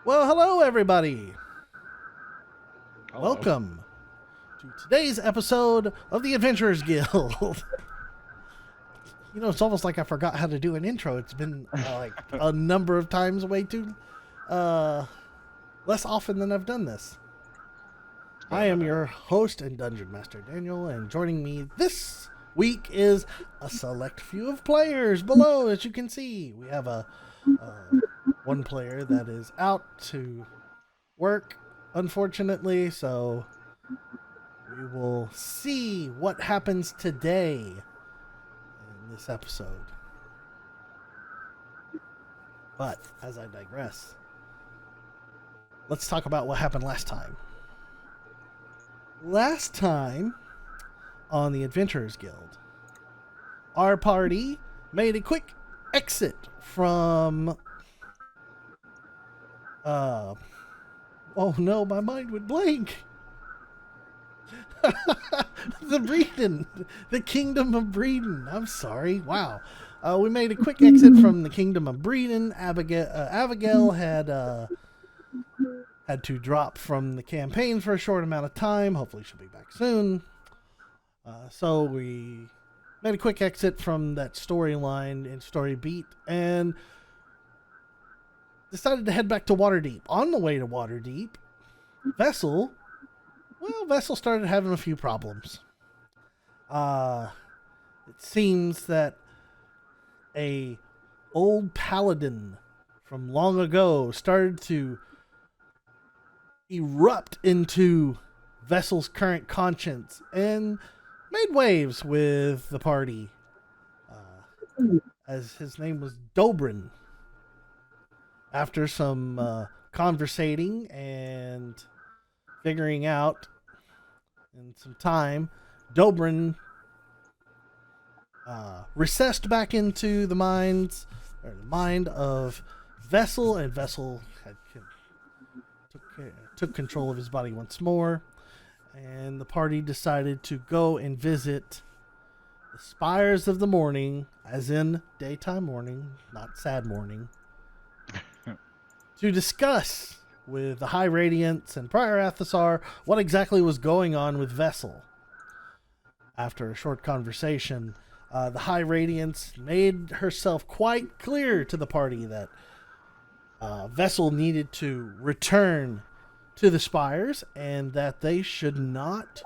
Well, hello, everybody. Hello. Welcome to today's episode of the Adventurers Guild. It's almost like I forgot how to do an intro. It's been like a number of times, way too less often than I've done this. I am your host and Dungeon Master Daniel, and joining me this week is a select few of players below. As you can see, we have a one player that is out to work, unfortunately, so we will see what happens today in this episode. But as I digress, let's talk about what happened last time. Last time on the Adventurers Guild, our party made a quick exit from oh no, my mind went blank. The Kingdom of Breeden. I'm sorry. Wow. We made a quick exit from the Kingdom of Breeden. Abigail had to drop from the campaign for a short amount of time. Hopefully she'll be back soon. So we made a quick exit from that storyline and story beat and decided to head back to Waterdeep. On the way to Waterdeep, Vessel started having a few problems. It seems that a old paladin from long ago started to erupt into Vessel's current conscience and made waves with the party. As his name was Dobrin. After some conversating and figuring out in some time, Dobrin recessed back into the mind of Vessel, and Vessel took control of his body once more, and the party decided to go and visit the Spires of the Morning, as in daytime morning, not sad morning, to discuss with the High Radiance and Prior Athasar what exactly was going on with Vessel. After a short conversation, the High Radiance made herself quite clear to the party that Vessel needed to return to the Spires and that they should not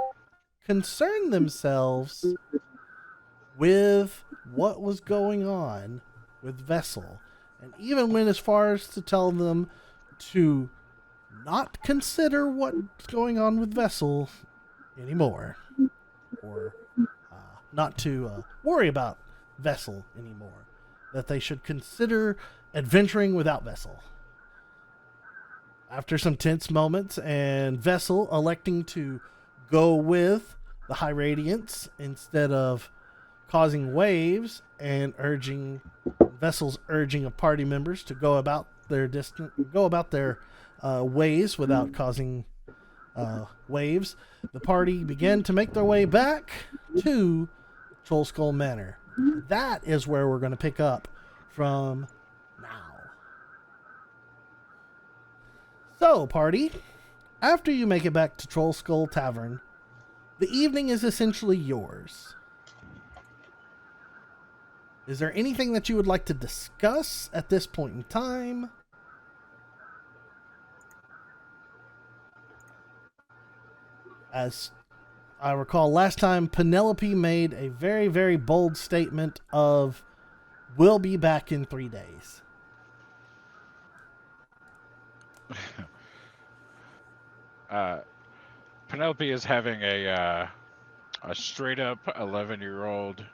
concern themselves with what was going on with Vessel, and even went as far as to tell them to not consider what's going on with Vessel anymore, or not to worry about Vessel anymore, that they should consider adventuring without Vessel. After some tense moments and Vessel electing to go with the High Radiance instead of causing waves and Vessel's urging of party members to go about their ways without causing waves, the party began to make their way back to Troll Skull Manor. That is where we're going to pick up from now. So, party, after you make it back to Troll Skull Tavern, the evening is essentially yours. Is there anything that you would like to discuss at this point in time? As I recall, last time Penelope made a very, very bold statement of, "We'll be back in 3 days." Penelope is having a straight up 11-year-old.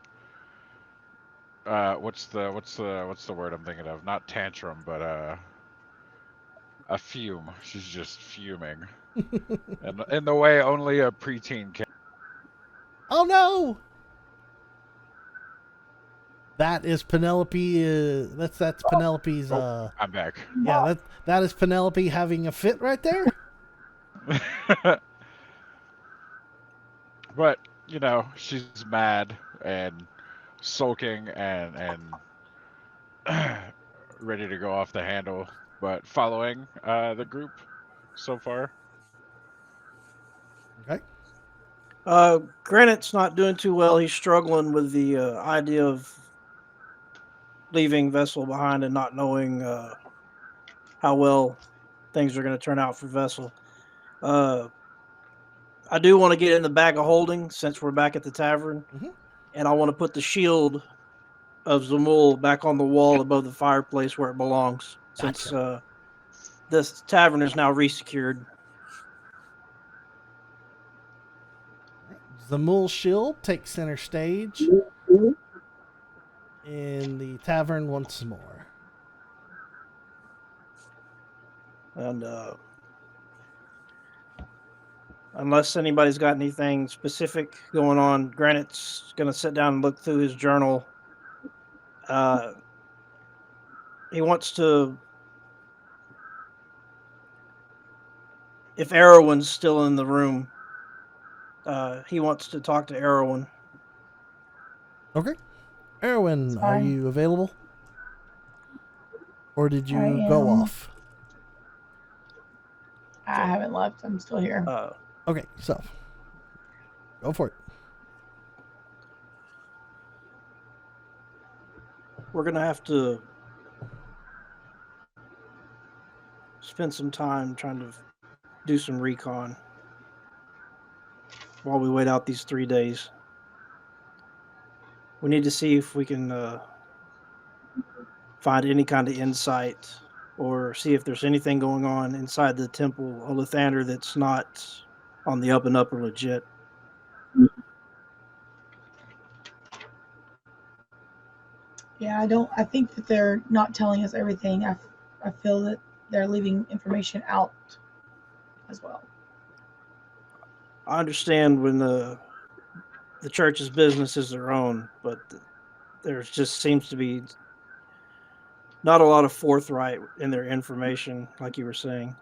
What's the word I'm thinking of? Not tantrum, but a fume. She's just fuming, and in the way only a preteen can. Oh no! That is Penelope. That's Penelope's. I'm back. Yeah, that is Penelope having a fit right there. But she's mad and sulking and ready to go off the handle. but following the group so far. Okay. Granite's not doing too well. He's struggling with the idea of leaving Vessel behind and not knowing how well things are going to turn out for Vessel. I do want to get in the bag of holding since we're back at the tavern, and I want to put the shield of Zamul back on the wall above the fireplace where it belongs, since this tavern is now resecured. Zamul Shield takes center stage in the tavern once more. And unless anybody's got anything specific going on, Granite's going to sit down and look through his journal. He wants to... If Erwin's still in the room, he wants to talk to Erwin. Okay. Erwin, are you available? Or did you go off? I haven't left. I'm still here. Okay, so go for it. We're going to have to spend some time trying to do some recon while we wait out these 3 days. We need to see if we can find any kind of insight or see if there's anything going on inside the Temple of Lathander that's not on the up and up or legit. Yeah, I think that they're not telling us everything. I feel that they're leaving information out as well. I understand when the church's business is their own, but there just seems to be not a lot of forthright in their information, like you were saying.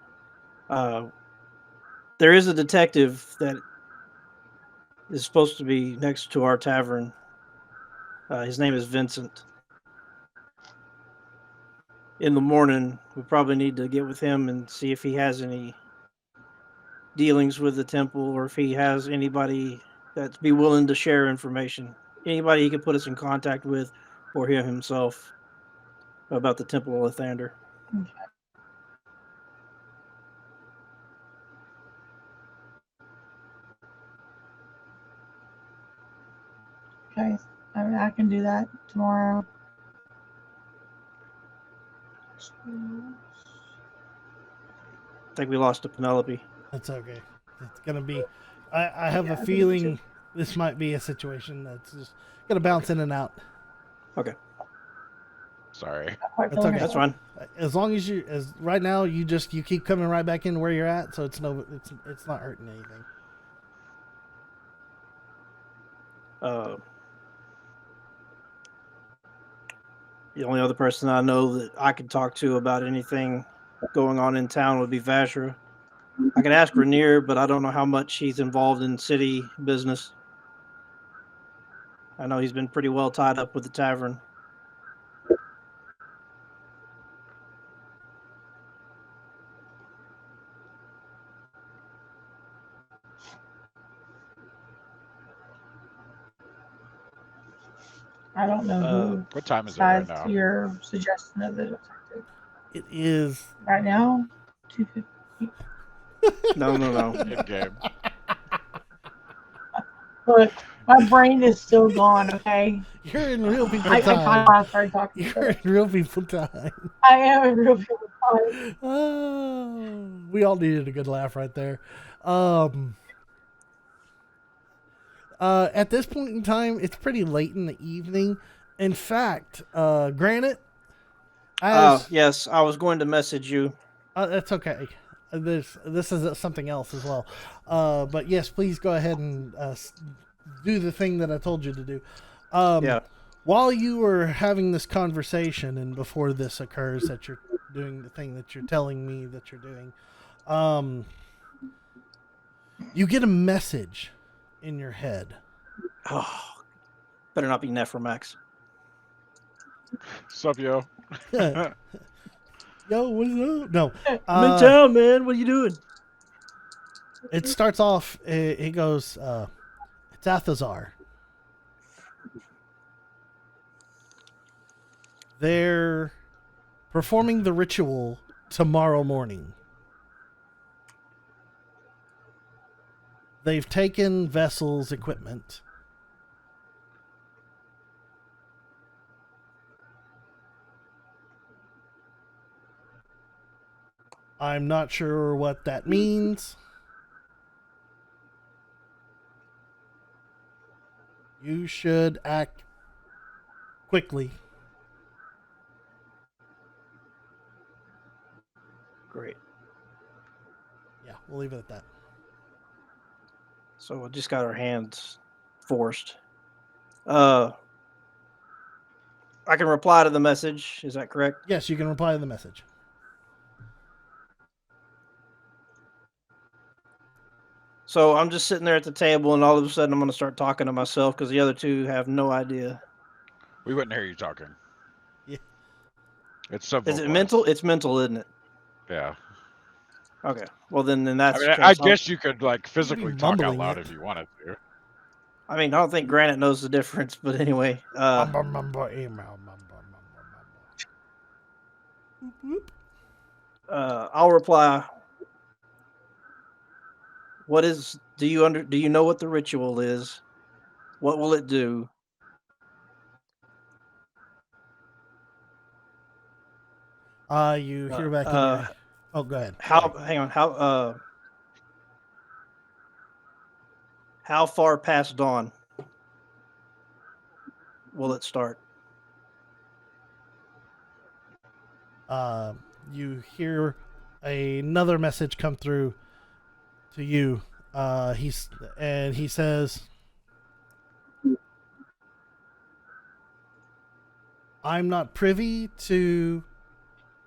There is a detective that is supposed to be next to our tavern. His name is Vincent. In the morning, we probably need to get with him and see if he has any dealings with the temple or if he has anybody that'd be willing to share information. Anybody he could put us in contact with or him himself about the Temple of Lathander. Okay. I mean, I can do that tomorrow. I think we lost to Penelope. That's okay. It's going to be... I have a feeling this might be a situation that's just going to bounce in and out. Okay. Sorry. That's okay. That's fine. As long as right now you keep coming right back in where you're at, so it's not hurting anything. The only other person I know that I could talk to about anything going on in town would be Vashra. I could ask Rainier, but I don't know how much he's involved in city business. I know he's been pretty well tied up with the tavern. I don't know who. What time is it right now? Your suggestion of the detective. It is right now 2:50. No. In game. Look, my brain is still gone. Okay. You're in real people I time. kind of started talking. You're in real people time. I am in real people time. Oh, we all needed a good laugh right there. At this point in time, it's pretty late in the evening. In fact, Granite. Yes, I was going to message you. That's okay. This is something else as well. But yes, please go ahead and do the thing that I told you to do. Yeah. While you were having this conversation and before this occurs that you're doing the thing that you're telling me that you're doing, you get a message in your head. Oh, better not be Nephromax. Sup, yo? Yo, what's up? No. I'm in town, man. What are you doing? It starts off, he goes, it's Athazar. They're performing the ritual tomorrow morning. They've taken Vessel's equipment. I'm not sure what that means. You should act quickly. Great. Yeah, we'll leave it at that. So we just got our hands forced. I can reply to the message. Is that correct? Yes, you can reply to the message. So I'm just sitting there at the table, and all of a sudden I'm going to start talking to myself because the other two have no idea. We wouldn't hear you talking. Yeah. It's sub. Is it mental? It's mental, isn't it? Yeah. Okay. Well, then that's. I mean, I guess you could like physically talk out mumbling loud it. if you wanted to. I mean, I don't think Granite knows the difference, but anyway. I'll reply. What is? Do you know what the ritual is? What will it do? You hear back in your... Oh, go ahead. Hang on. How far past dawn will it start? You hear another message come through to you. He says, I'm not privy to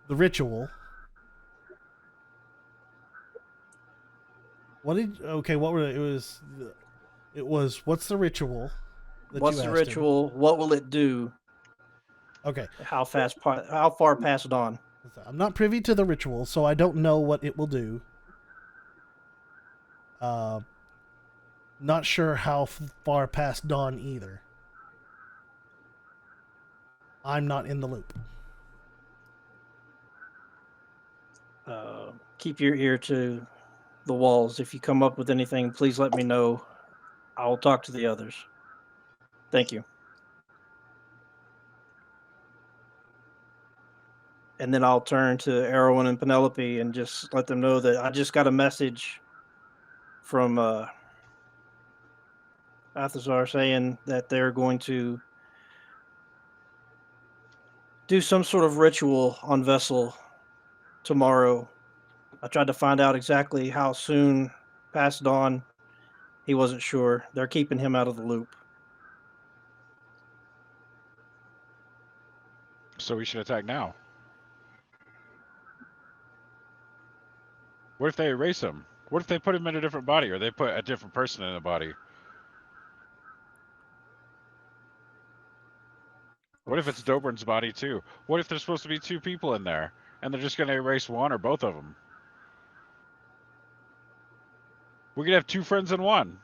the ritual. What were it was what's the ritual? What's the ritual? What will it do? Okay. How far past dawn? I'm not privy to the ritual, so I don't know what it will do. Not sure how far past dawn either. I'm not in the loop. Keep your ear to the walls. If you come up with anything, please let me know. I will talk to the others. Thank you. And then I'll turn to Erwin and Penelope and just let them know that I just got a message from Athazar saying that they're going to do some sort of ritual on Vessel tomorrow. I tried to find out exactly how soon past dawn. He wasn't sure. They're keeping him out of the loop. So we should attack now. What if they erase him? What if they put him in a different body, or they put a different person in a body? What if it's Dobrin's body too? What if there's supposed to be two people in there, and they're just going to erase one or both of them? We could have two friends in one.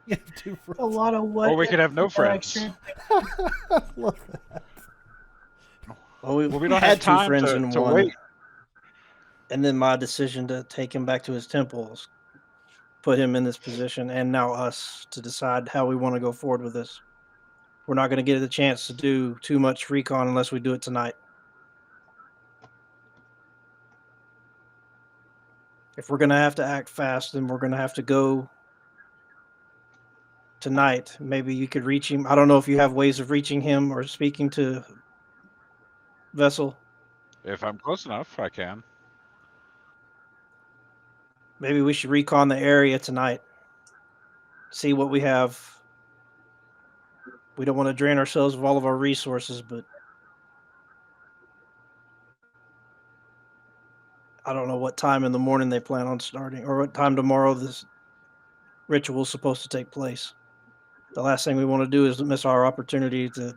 Yeah, two friends. A lot of what? Or we could have no friends. Love that. Well, we don't had have time two friends in to one. wait. And then my decision to take him back to his temples put him in this position, and now us to decide how we want to go forward with this. We're not going to get the chance to do too much recon unless we do it tonight. If we're going to have to act fast, then we're going to have to go tonight. Maybe you could reach him. I don't know if you have ways of reaching him or speaking to Vessel. If I'm close enough, I can. Maybe we should recon the area tonight. See what we have. We don't want to drain ourselves of all of our resources, but I don't know what time in the morning they plan on starting, or what time tomorrow this ritual is supposed to take place. The last thing we want to do is miss our opportunity to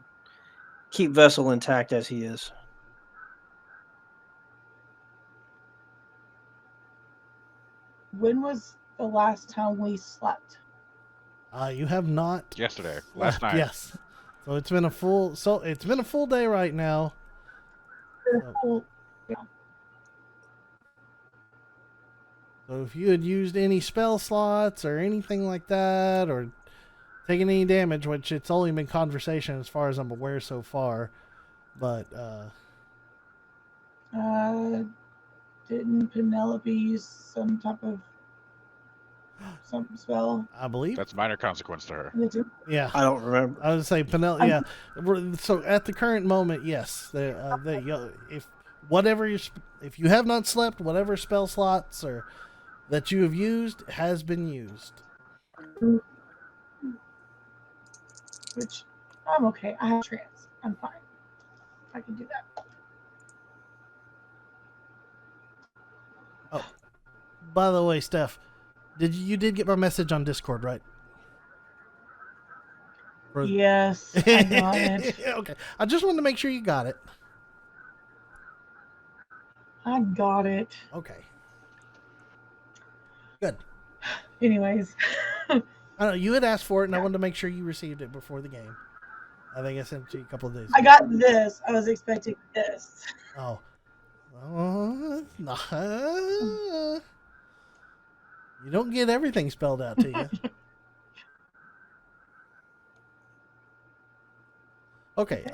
keep Vessel intact as he is. When was the last time we slept? You have not Yesterday, last slept. night. Yes. So it's been a full day right now. Oh, So if you had used any spell slots or anything like that, or taken any damage, which it's only been conversation as far as I'm aware so far, but didn't Penelope use some type of some spell? I believe, That's minor consequence to her. yeah, I don't remember. I would say Penelope. Yeah, so at the current moment, yes, if if you have not slept, whatever spell slots or that you have used has been used. Which I'm okay. I have trance. I'm fine. I can do that. Oh, by the way, Steph, you did get my message on Discord, right? Yes, I got it. Okay, I just wanted to make sure you got it. I got it. Okay, good. Anyways, I don't know, you had asked for it, and I wanted to make sure you received it before the game. I think I sent it to you a couple of days ago. I got this. I was expecting this. Oh. You don't get everything spelled out to you. Okay.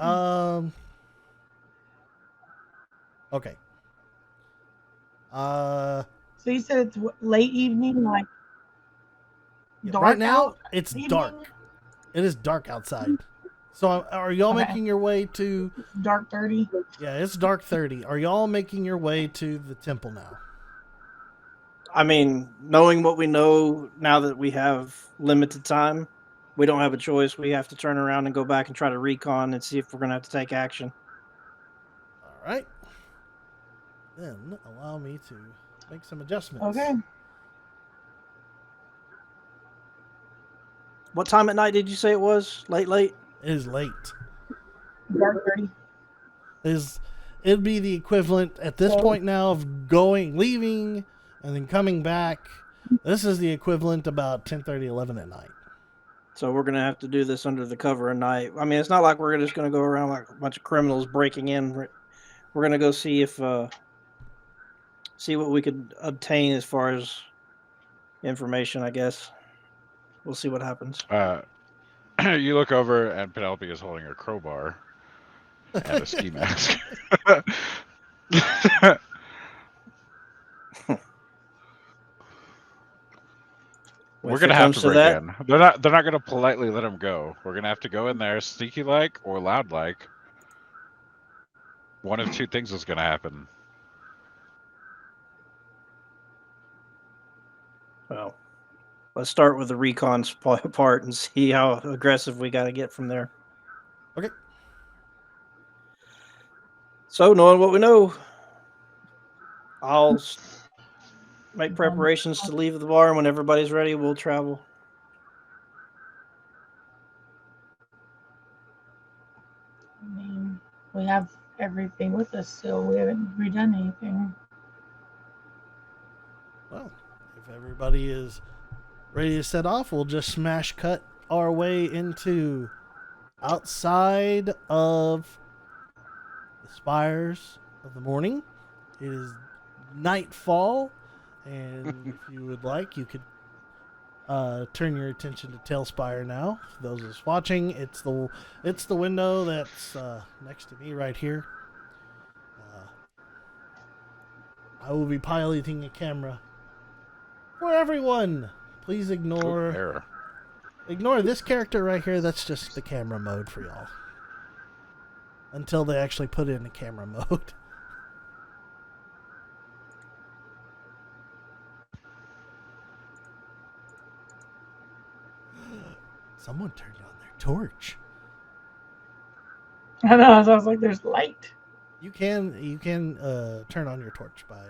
Okay. So you said it's late evening, like dark right now, out? it's evening? dark. It is dark outside. So are y'all Okay. making your way to... Dark 30. Yeah, it's dark 30. Are y'all making your way to the temple now? I mean, knowing what we know now that we have limited time, we don't have a choice. We have to turn around and go back and try to recon and see if we're going to have to take action. All right. Then allow me to make some adjustments. Okay. What time at night did you say it was? Late? It is late. Dark 30. It'd be the equivalent at this point now of leaving, and then coming back. This is the equivalent about 10:30, 11 at night. So we're going to have to do this under the cover of night. I mean, it's not like we're just going to go around like a bunch of criminals breaking in. We're going to go see what we could obtain as far as information, I guess. We'll see what happens. You look over, and Penelope is holding a crowbar and a ski mask. We're gonna have to break in. They're not gonna politely let him go. We're gonna have to go in there, sneaky like or loud like. One of two things is gonna happen. Well, let's start with the recon part and see how aggressive we got to get from there. Okay. So, knowing what we know, I'll make preparations to leave the bar, and when everybody's ready, we'll travel. I mean, we have everything with us still. We haven't redone anything. Well, if everybody is ready to set off, we'll just smash cut our way into outside of the spires of the morning. It is nightfall, and if you would like, you could turn your attention to Tailspire now. For those of us watching, it's the window that's next to me right here. I will be piloting a camera for everyone. Please ignore this character right here. That's just the camera mode for y'all until they actually put in the camera mode. Someone turned on their torch. I know. So I was like, "There's light." You can turn on your torch by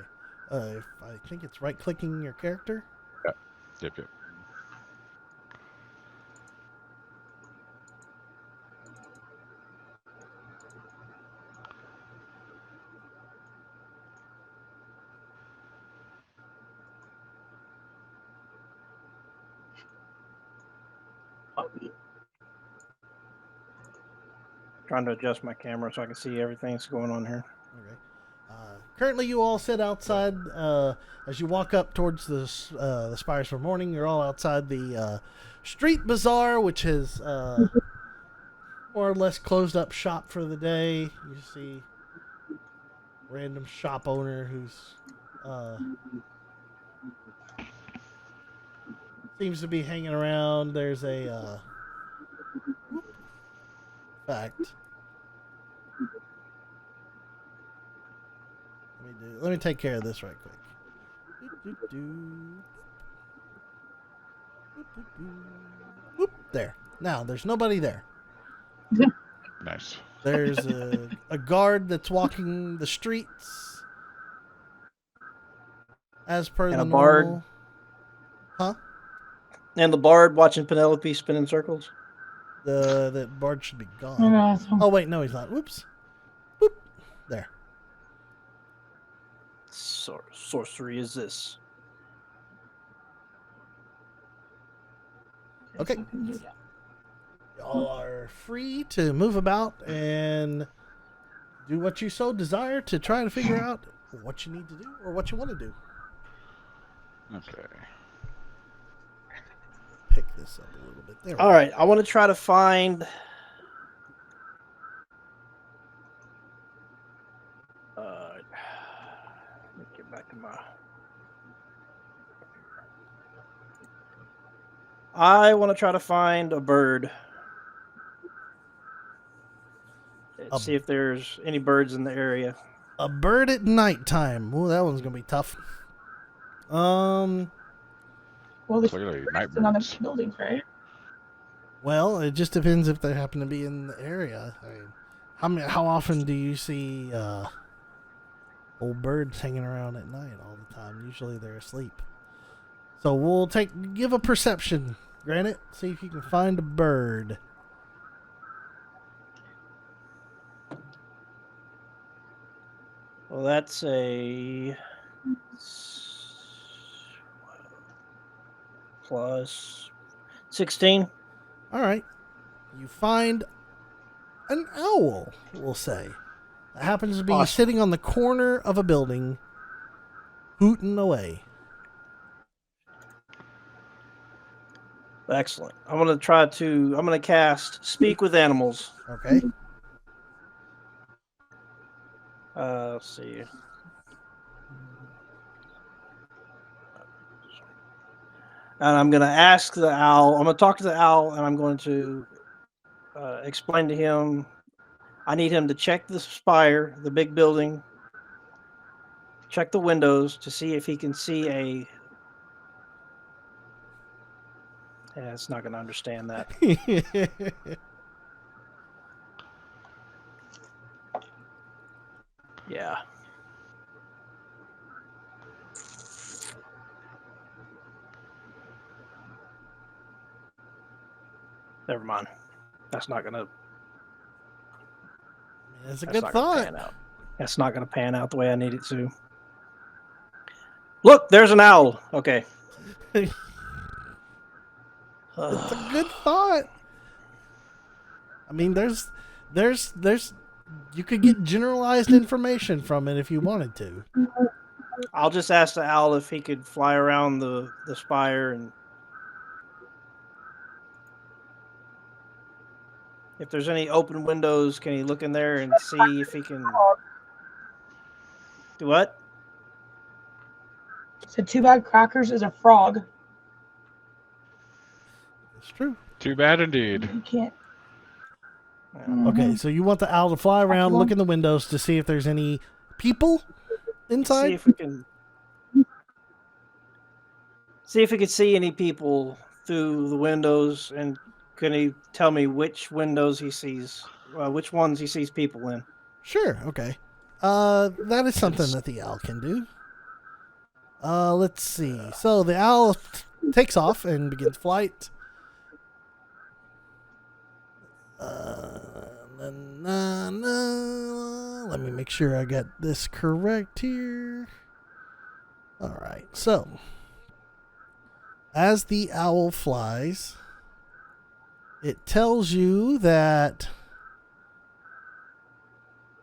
if I think it's right clicking your character. Yep. Trying to adjust my camera so I can see everything that's going on here. Okay. Currently, you all sit outside. As you walk up towards the Spires for Morning, you're all outside the street bazaar, which has more or less closed up shop for the day. You see random shop owner who's seems to be hanging around. There's a fact. Let me take care of this right quick. Whoop, there. Now there's nobody there. Nice. There's a guard that's walking the streets as per And the a bard. normal. Huh? And the bard watching Penelope spin in circles. The bard should be gone. Oh wait, no, he's not. Whoops. Whoop. There. Sorcery is this? Okay. Y'all are free to move about and do what you so desire to try to figure out what you need to do or what you want to do. Okay. Pick this up a little bit. There. All right, I want to try to find. Let me get back to my. I want to try to find a bird. See if there's any birds in the area. A bird at nighttime. Ooh, that one's gonna be tough. Well, there's Clearly, night in other birds. buildings, right? Well, it just depends if they happen to be in the area. I mean, how often do you see old birds hanging around at night all the time? Usually they're asleep. So we'll give a perception, Granite. See if you can find a bird. Well, that's a plus 16. All right. You find an owl, we'll say. That happens to be Awesome. sitting on the corner of a building, hooting away. Excellent. I'm going to cast Speak with Animals. Okay. Let's see. And I'm going to ask the owl. I'm going to talk to the owl, and I'm going to explain to him. I need him to check the spire, the big building, check the windows to see if he can see a. Yeah, it's not going to understand that. Yeah. Never mind. That's not gonna. That's a That's good not gonna thought. pan out. That's not gonna pan out the way I need it to. Look, there's an owl. Okay. It's a good thought. I mean, there's, you could get generalized information from it if you wanted to. I'll just ask the owl if he could fly around the spire and if there's any open windows, can he look in there and see if he can do what? So Two Bad Crackers is a frog. It's true. Too bad indeed. You can't. Okay, so you want the owl to fly around, look in the windows to see if there's any people inside? See if we can see any people through the windows, and can he tell me which windows he sees, which ones he sees people in? Sure, okay. That is something that the owl can do. Let's see. So the owl takes off and begins flight. Let me make sure I got this correct here. All right, so as the owl flies, It tells you that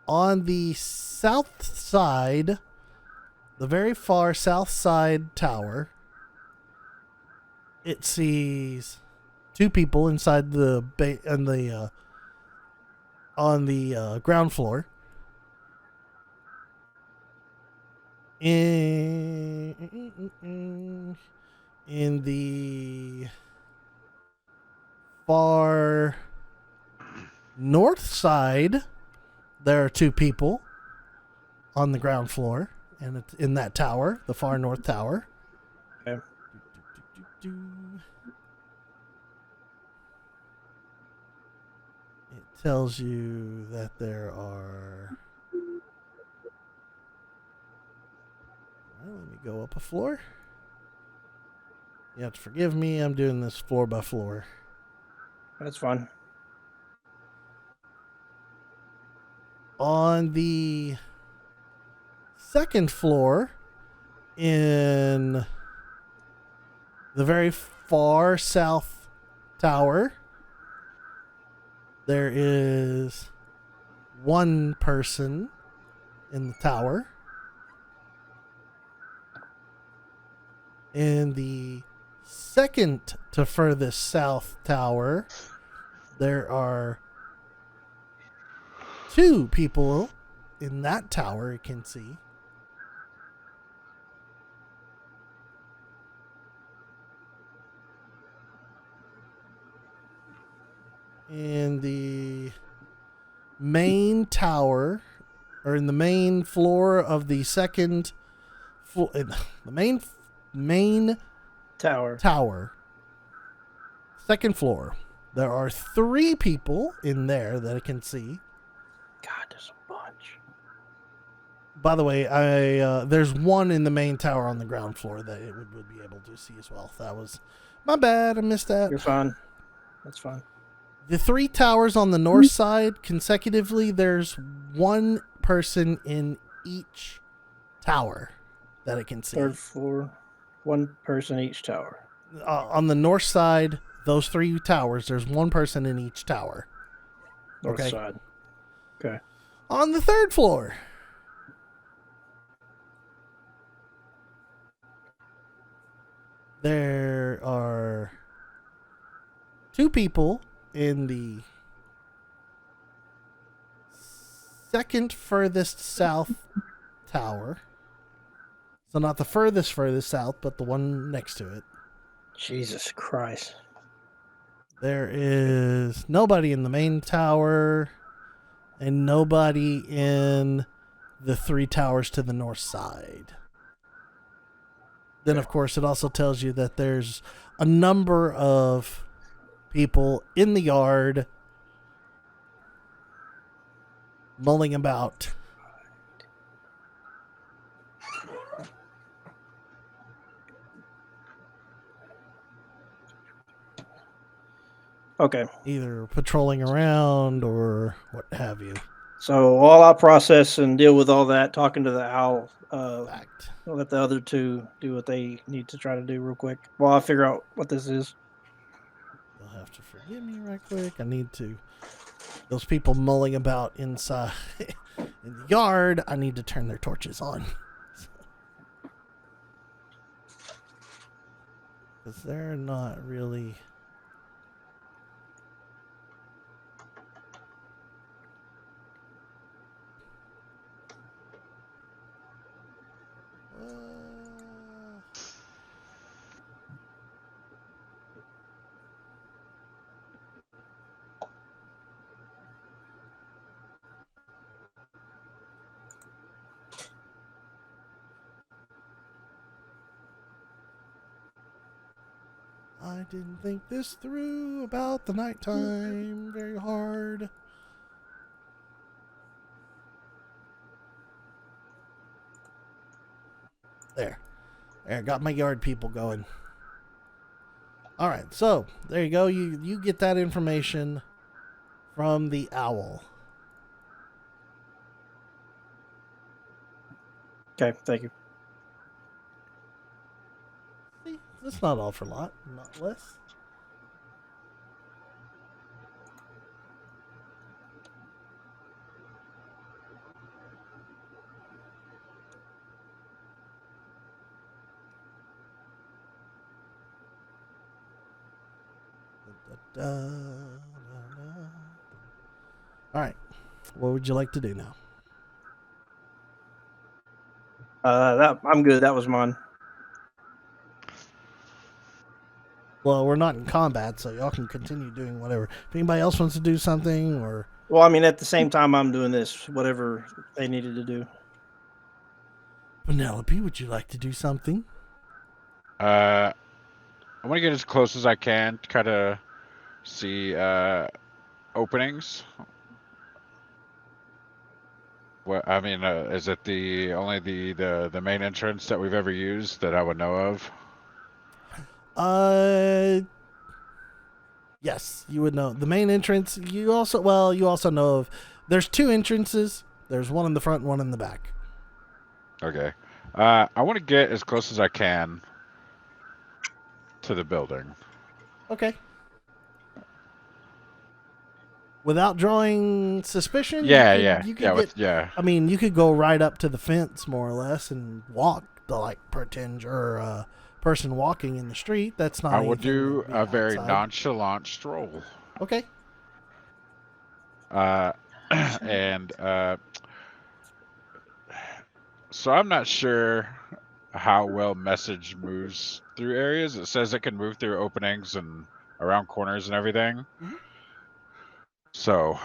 on the south side, the very far south side tower, it sees two people inside the on the ground floor. In the far north side, there are two people on the ground floor, and it's in that tower, the far north tower. Okay. It tells you that there are. Well, let me go up a floor. You have to forgive me. I'm doing this floor by floor. That's fine. On the second floor, in the very far south tower, there is one person in the tower. In the second to furthest south tower, there are two people in that tower you can see. In the main tower, or in the main floor of the second floor, the main Tower. second floor, there are three people in there that I can see. God, there's a bunch. By the way, there's one in the main tower on the ground floor that it would be able to see as well. That was my bad. I missed that. You're fine. That's fine. The three towers on the north side, consecutively, there's one person in each tower that I can see. Third floor, one person each tower. On the north side, those three towers, there's one person in each tower. North Okay. side. Okay. On the third floor, there are two people in the second furthest south tower. So not the furthest south, but the one next to it. Jesus Christ. There is nobody in the main tower and nobody in the three towers to the north side. Then, of course, it also tells you that there's a number of people in the yard mulling about. Okay. Either patrolling around or what have you. So while I process and deal with all that, talking to the owl, Fact. I'll let the other two do what they need to try to do real quick while I figure out what this is. You'll have to forgive me right quick. I need to. Those people mulling about inside in the yard, I need to turn their torches on. Because they're not really. I didn't think this through about the nighttime very hard. There, got my yard people going. All right, so there you go. You get that information from the owl. Okay, thank you. See, that's not all for a lot, not less. Da, da, da. All right. What would you like to do now? I'm good. That was mine. Well, we're not in combat, so y'all can continue doing whatever. If anybody else wants to do something, or Well, I mean, at the same time, I'm doing this, whatever they needed to do. Penelope, would you like to do something? I want to get as close as I can to kind of see openings. What I mean, is it only the main entrance that we've ever used that I would know of? Yes, you would know the main entrance. You also know of. There's two entrances. There's one in the front, and one in the back. Okay. I want to get as close as I can to the building. Okay. Without drawing suspicion. Yeah, you could yeah. I mean, you could go right up to the fence more or less and walk pretend you're a person walking in the street. That's not. I would do anything a to be very outside. nonchalant stroll. Okay. And so I'm not sure how well message moves through areas. It says it can move through openings and around corners and everything. Mhm. So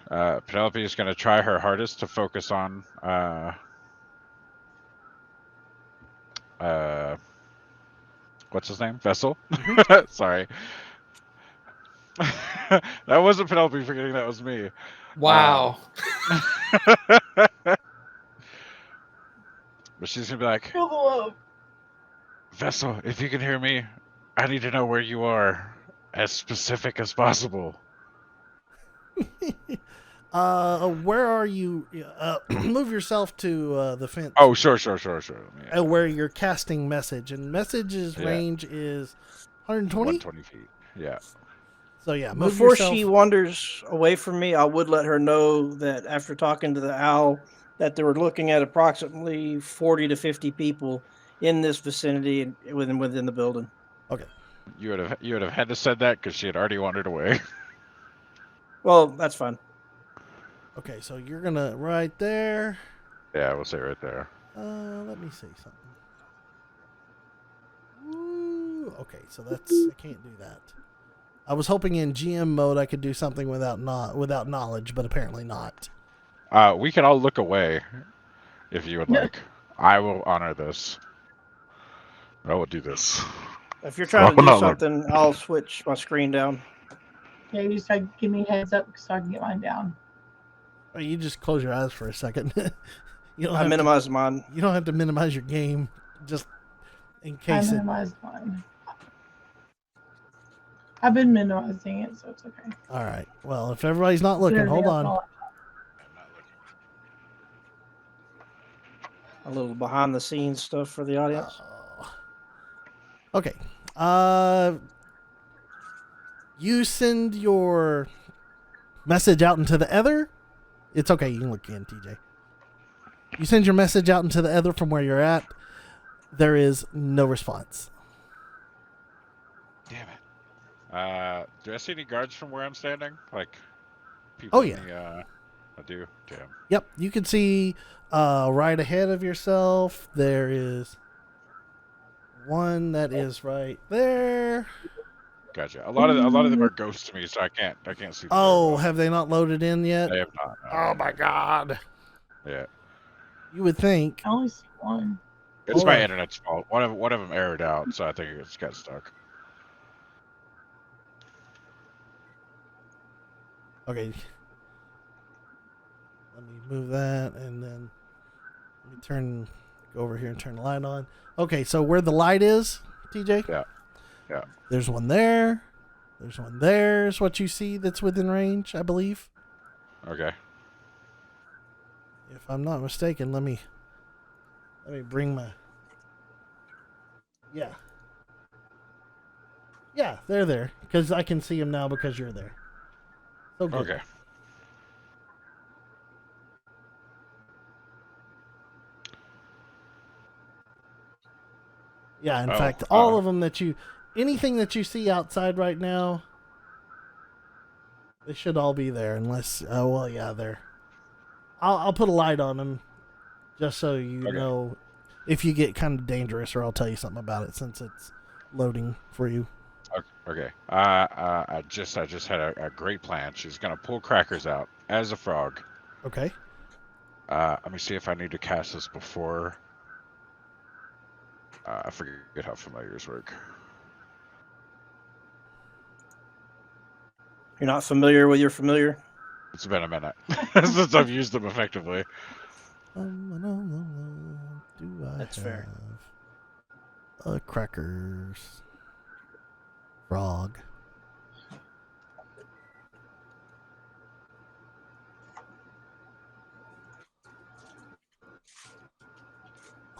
Penelope is going to try her hardest to focus on what's his name? Vessel? Sorry. That wasn't Penelope forgetting, that was me. Wow. But she's going to be like, Vessel, if you can hear me, I need to know where you are, as specific as possible. Where are you? Move yourself to the fence. Oh, sure. Yeah. Where you're casting message, and message's range is 120. 120 feet. Yeah. So yeah, move Before yourself. she wanders away from me, I would let her know that after talking to the owl, that they were looking at approximately 40 to 50 people in this vicinity and within the building. Okay. You would have had to said that because she had already wandered away. Well, that's fine. Okay, so you're gonna right there. Yeah, we'll say right there. Let me say something. Ooh, okay, so I can't do that. I was hoping in GM mode I could do something without knowledge, but apparently not. We can all look away if you would like. I will honor this. I will do this. If you're trying to do something, I'll switch my screen down. Yeah, you just gotta give me a heads up so I can get mine down. Or you just close your eyes for a second. I minimize mine. You don't have to minimize your game, just in case. I minimized mine. I've been minimizing it, so it's okay. All right. Well, if everybody's not looking, hold on. A little behind the scenes stuff for the audience. Okay. You send your message out into the ether. It's okay. You can look in, TJ. You send your message out into the ether from where you're at. There is no response. Damn it. Do I see any guards from where I'm standing? Like people? Oh yeah. I do. Damn. Yep. You can see right ahead of yourself. There is one that is right there. Gotcha. A lot of them are ghosts to me, so I can't see them. Oh, have they not loaded in yet? They have not. Oh my god. Yeah. You would think. I only see one. It's my internet's fault. One of them errored out, so I think it's got stuck. Okay. Let me move that, and then let me go over here and turn the light on. Okay, so where the light is, TJ? Yeah. There's one there. There's one there. Is what you see that's within range, I believe. Okay. If I'm not mistaken, let me bring my. Yeah. Yeah, they're there because I can see them now because you're there. So good. Okay. Yeah, in fact, all of them anything that you see outside right now They should all be there, unless. Well, yeah, they're. I'll put a light on them, just so you Okay. know if you get kind of dangerous, or I'll tell you something about it since it's loading for you. Okay. I just had a great plan. She's gonna pull Crackers out as a frog. Okay. Let me see if I need to cast this before. I forget how familiars work. You're not familiar with your familiar? It's been a minute since I've used them effectively. Do I That's fair. have crackers? Frog.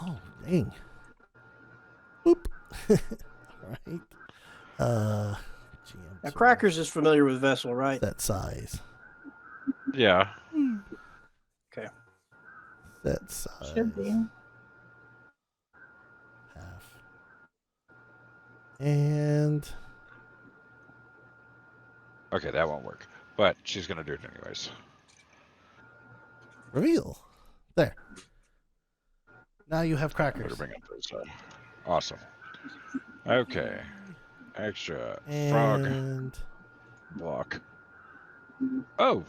Oh, dang. Boop. Alright. GM. Now, Crackers is familiar with Vessel, right? Set size. Yeah. Okay. Set size. Should be. Half. And Okay, that won't work. But she's gonna do it anyways. reveal. There. Now you have Better crackers. bring it to the side. Awesome. Okay. Extra frog And block. Oh,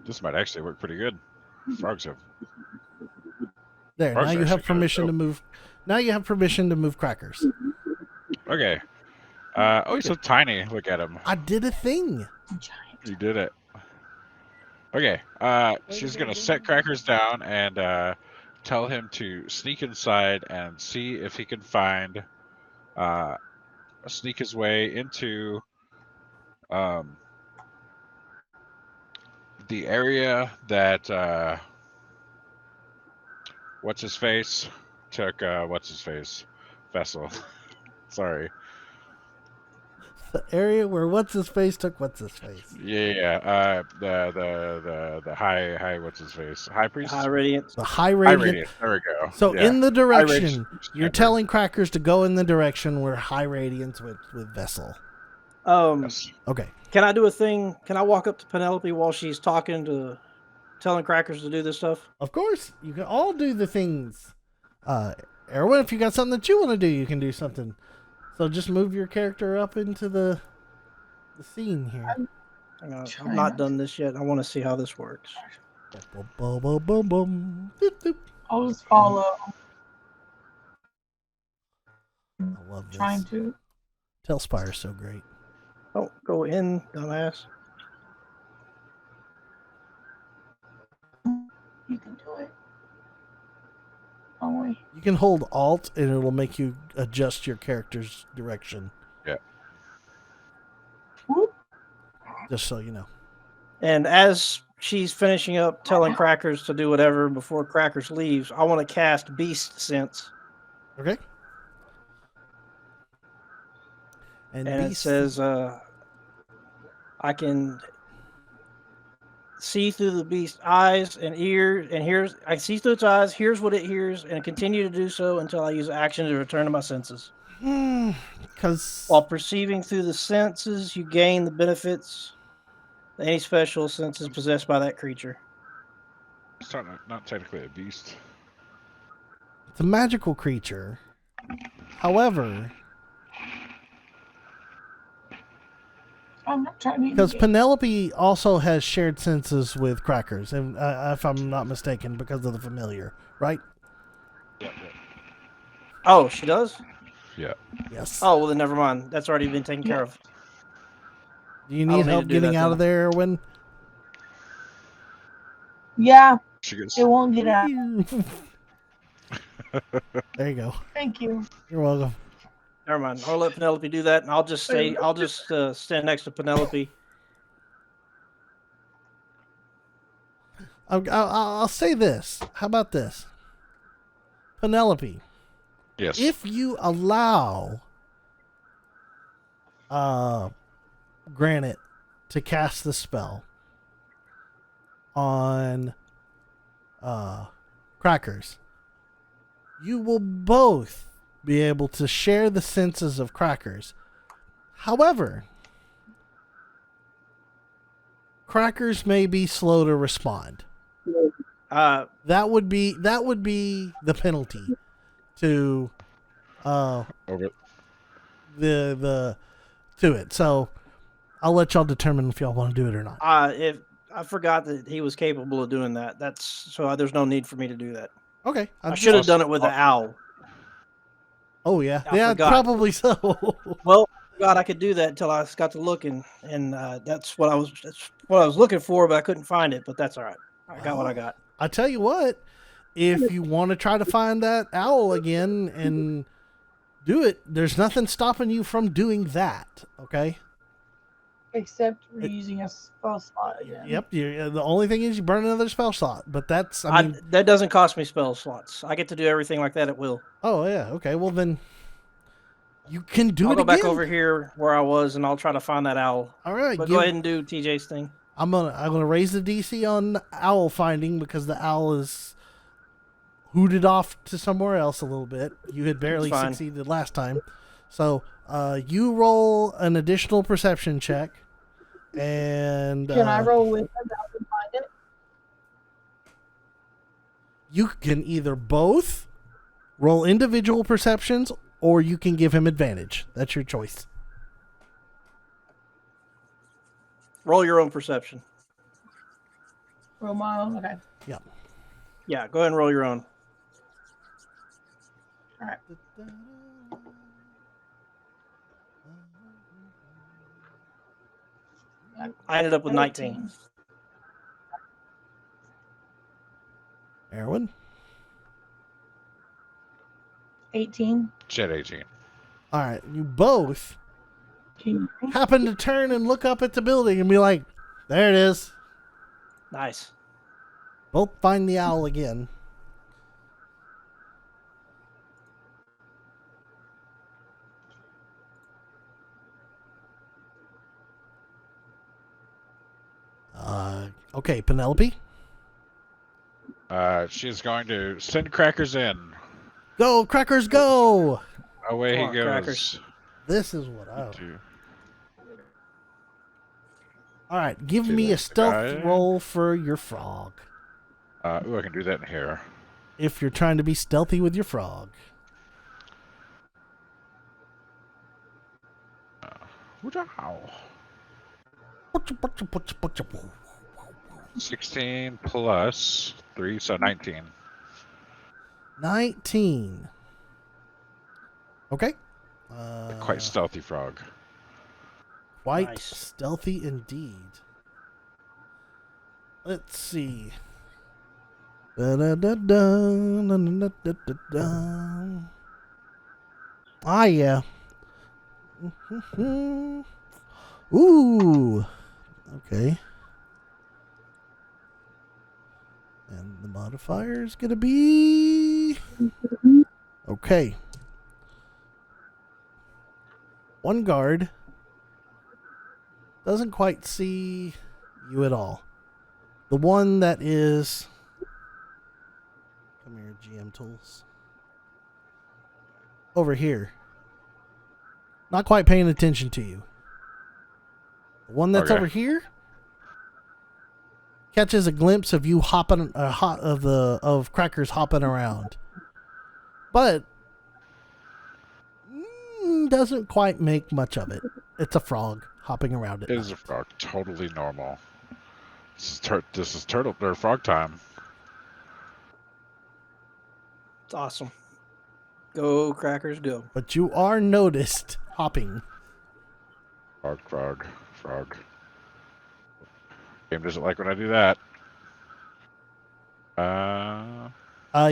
this might actually work pretty good. Frogs have. there. Frogs Now you actually have kinda permission to dope. move. Now you have permission to move crackers. Okay. Oh, he's so tiny. Look at him. I did a thing. Giant. You did it. Okay. She's gonna set Crackers down and tell him to sneak inside and see if he can find sneak his way into the area that what's his face took what's his face Vessel. Sorry. The area where what's his face took what's his face. Yeah. The high what's his face high priest. High Radiance. The high High radiant. radiant. There we go. So Yeah. in the High direction radiant you're standard. telling crackers to go in the direction where high radiance with Vessel. Yes. Okay. Can I do a thing? Can I walk up to Penelope while she's talking to, telling Crackers to do this stuff? Of course, you can all do the things. Erwin, if you got something that you want to do, you can do something. So just move your character up into the scene here. Hang on, Try I've not not done this yet. I want to see how this works. Boom, boom, boom, boom, boom. Doop, doop. I'll just follow. I love this. Trying to. Tailspire's so great. Oh, go in, dumbass. You can do it. Oh wait. You can hold Alt and it'll make you adjust your character's direction. Whoop. Just so you know. And as she's finishing up telling Crackers to do whatever before Crackers leaves, I want to cast Beast Sense. Okay. And it says I can see through the beast's eyes and ears, and I see through its eyes, hears what it hears, and continue to do so until I use action to return to my senses. Because While perceiving through the senses, you gain the benefits of any special senses possessed by that creature. It's not technically a beast. it's a magical creature. However, I'm not trying to. because Penelope also has shared senses with crackers, and if I'm not mistaken, because of the familiar, right? Yeah. Oh, she does? Yeah. Yes. Oh, well, then never mind. That's already been taken care of. Do you I don't need need help to do getting that out then. of there, Erwin? Yeah, She gets. it won't get out. There you go. Thank you. You're welcome. Never mind. I'll let Penelope do that, and I'll just stand next to Penelope. I'll say this. How about this? Penelope, Yes. if you allow Granite to cast the spell on Crackers, you will both be able to share the senses of Crackers. However, Crackers may be slow to respond. That would be the penalty to Over. the to it. So I'll let y'all determine if y'all want to do it or not. If I forgot that he was capable of doing that, that's so there's no need for me to do that. Okay. I should have done it with the owl. Oh yeah, I yeah, forgot. probably so. Well, God, I could do that until I got to looking, and that's what I was looking for, but I couldn't find it. But that's all right. I got what I got. I tell you what, if you want to try to find that owl again and do it, there's nothing stopping you from doing that. Okay. Except we're using a spell slot again. Yep. The only thing is you burn another spell slot, but that's I mean that doesn't cost me spell slots. I get to do everything like that at will. Oh yeah. Okay. Well then, you can do I'll it go again. back over here where I was, and I'll try to find that owl. All right. But go ahead and do TJ's thing. I'm gonna raise the DC on owl finding because the owl is hooted off to somewhere else a little bit. You had barely succeeded last time, so you roll an additional perception check. And can I roll with him to help him find it? You can either both roll individual perceptions, or you can give him advantage. That's your choice. Roll your own perception. Roll my own. Okay. Yeah. Yeah. Go ahead and roll your own. All right. I ended up with 19. Erwin? 18. Jet 18. All right. You both happen to turn and look up at the building and be like, there it is. Nice. Both find the owl again. Okay, Penelope. She's going to send Crackers in. Go, Crackers, go! Away Come he on, goes. Crackers. This is what I... To- All right, give See, me a that's the stealth guy. roll for your frog. Ooh, I can do that in here. If you're trying to be stealthy with your frog. Wow. 16 plus 3, so 19. 19. Okay. Quite stealthy frog. Quite Nice. stealthy indeed. Let's see. Da-da-da-da, ah, yeah. Ooh. Okay. And the modifier is going to be... Okay. One guard doesn't quite see you at all. The one that is... Come here, GM tools. Over here. Not quite paying attention to you. The one that's Okay. over here catches a glimpse of you hopping, of Crackers hopping around, but doesn't quite make much of it. It's a frog hopping around at It is a night. frog. Totally normal. This is turtle or frog time. It's awesome. Go, Crackers, go. But you are noticed hopping. Frog. Game doesn't like when I do that.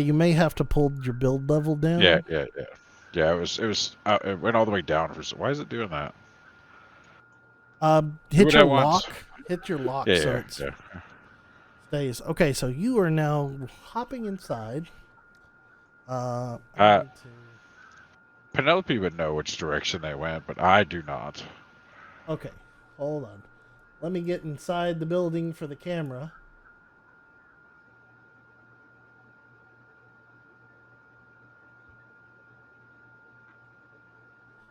You may have to pull your build level down. Yeah. Yeah, it went all the way down. Why is it doing that? Hit what your I want. lock. Hit your lock Yeah, so yeah, it yeah. stays. Okay, so you are now hopping inside. I need to- Penelope would know which direction they went, but I do not. Okay, hold on. Let me get inside the building for the camera.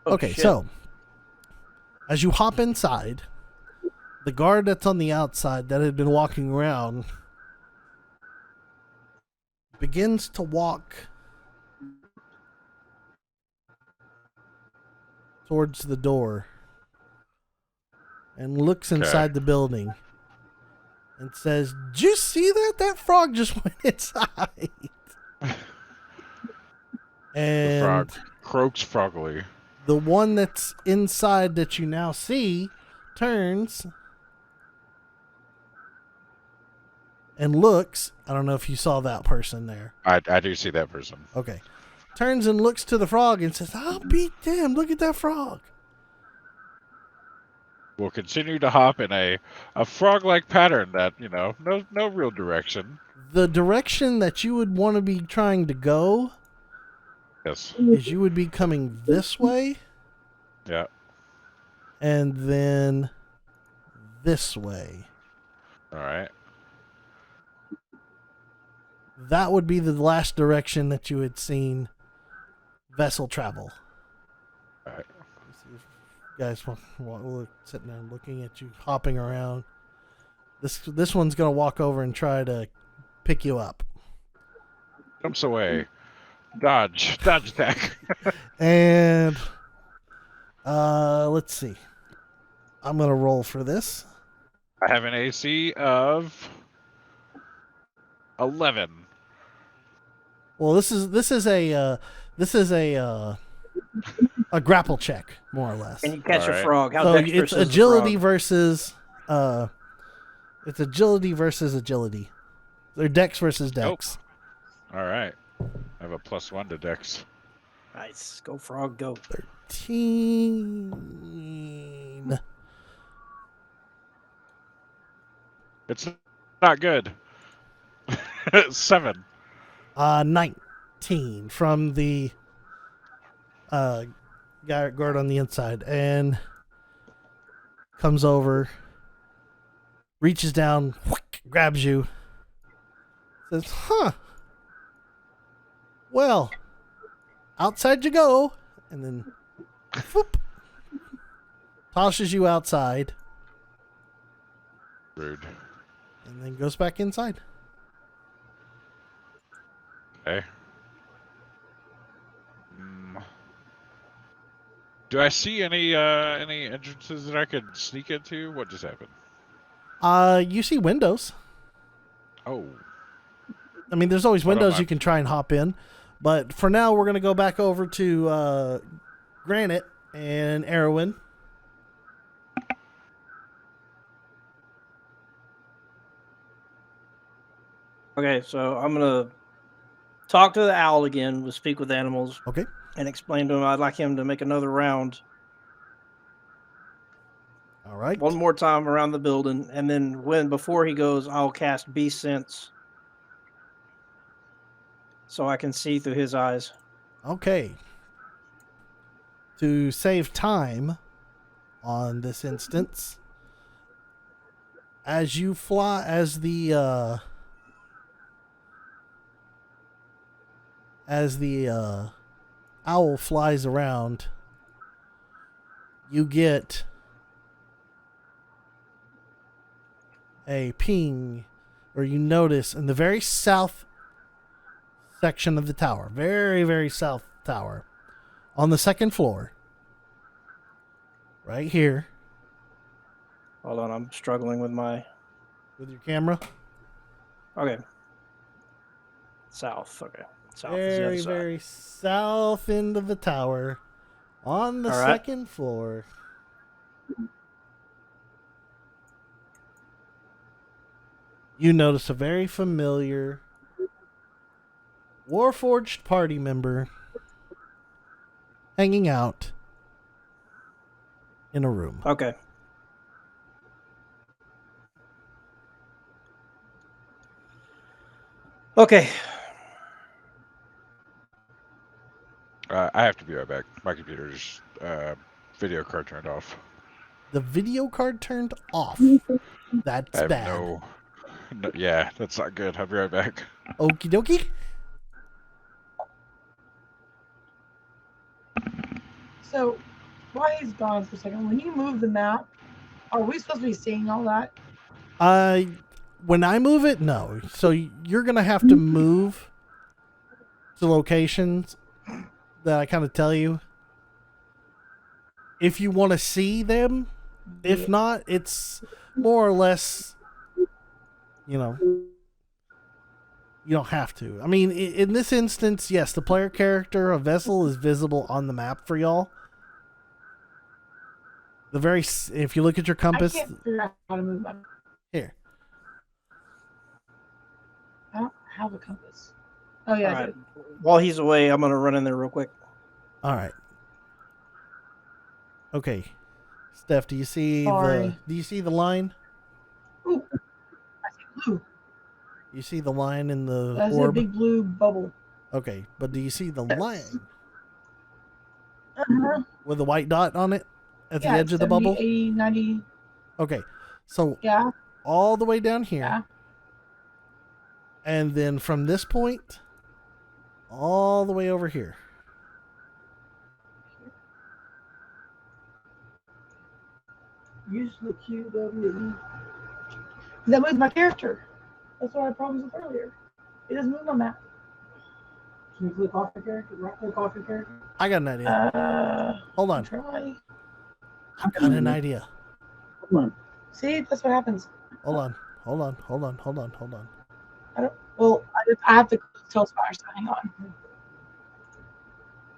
Oh, Okay, shit. so as you hop inside, the guard that's on the outside that had been walking around begins to walk towards the door and looks inside the building and says, "Did you see that? That frog just went inside." And The frog croaks froggily. the one that's inside that you now see turns and looks. I don't know if you saw that person there. I do see that person. Okay. Turns and looks to the frog and says, "I'll beat them. Look at that frog." We'll continue to hop in a frog-like pattern that, no real direction. The direction that you would want to be trying to go Yes. is you would be coming this way Yeah. and then this way. All right. That would be the last direction that you had seen vessel travel. All right. Let's see if you guys look, sitting there looking at you hopping around. This one's gonna walk over and try to pick you up. Jumps away. Dodge attack. And let's see. I'm gonna roll for this. I have an AC of 11. Well, this is a grapple check, more or less. Can you catch All a right. frog? How So dexterous it's is the agility frog? versus agility. They're dex versus dex. All right. I have a +1 to Dex. Nice. Go frog, go. 13. It's not good. 7. 19 from the guard on the inside, and comes over, reaches down, grabs you, says, "Huh. Well, outside you go," and then whoop, tosses you outside, Rude. and then goes back inside. Okay. Do I see any entrances that I could sneak into? What just happened? You see windows. Oh. I mean, there's always What windows am I- you can try and hop in, but for now, we're gonna go back over to Granite and Erwin. Okay, so I'm gonna talk to the owl again. We'll speak with animals. Okay. And explain to him I'd like him to make another round All right. one more time around the building, and then before he goes, I'll cast Beast Sense so I can see through his eyes. Okay. To save time on this instance, as you fly, as the owl flies around, you get a ping, or you notice in the very south section of the tower, very, very south tower, on the second floor, right here, Hold on, I'm struggling with with your camera. Okay. South. Okay. South is the Very, other side. very south end of the tower, on the All right. second floor. You notice a very familiar Warforged party member hanging out in a room. Okay. Okay. I have to be right back. My computer's video card turned off. The video card turned off. That's I have bad. no. Yeah, that's not good. I'll be right back. Okie dokie. So while he's gone for a second, when you move the map Are we supposed to be seeing all that? When I move it, no. So you're gonna have to move to locations that I kind of tell you if you want to see them. If not, it's more or less, you know, you don't have to. I mean, in this instance, yes, the player character, a vessel, is visible on the map for y'all. If you look at your compass, I can't figure out how to move my. here. I don't have a compass. Oh yeah, All I right. do. While he's away, I'm gonna run in there real quick. All right. Okay, Steph, do you see Sorry. the line? Ooh, I see blue. You see the line in the That's a orb? big blue bubble. Okay, but do you see the Yes. line Uh-huh. with the white dot on it at the Yeah, edge of the 70, bubble? 80, 90. Okay, so Yeah, all the way down here, yeah. and then from this point, all the way over here. Use the QW. That moves my character. That's what I had problems with earlier. It doesn't move my map. Can you click off your character? Right click off your character? I got an idea. Hold on. Try. I got an idea. Come on. See, that's what happens. Hold on. I don't. Well, I have to tell Spire to hang on.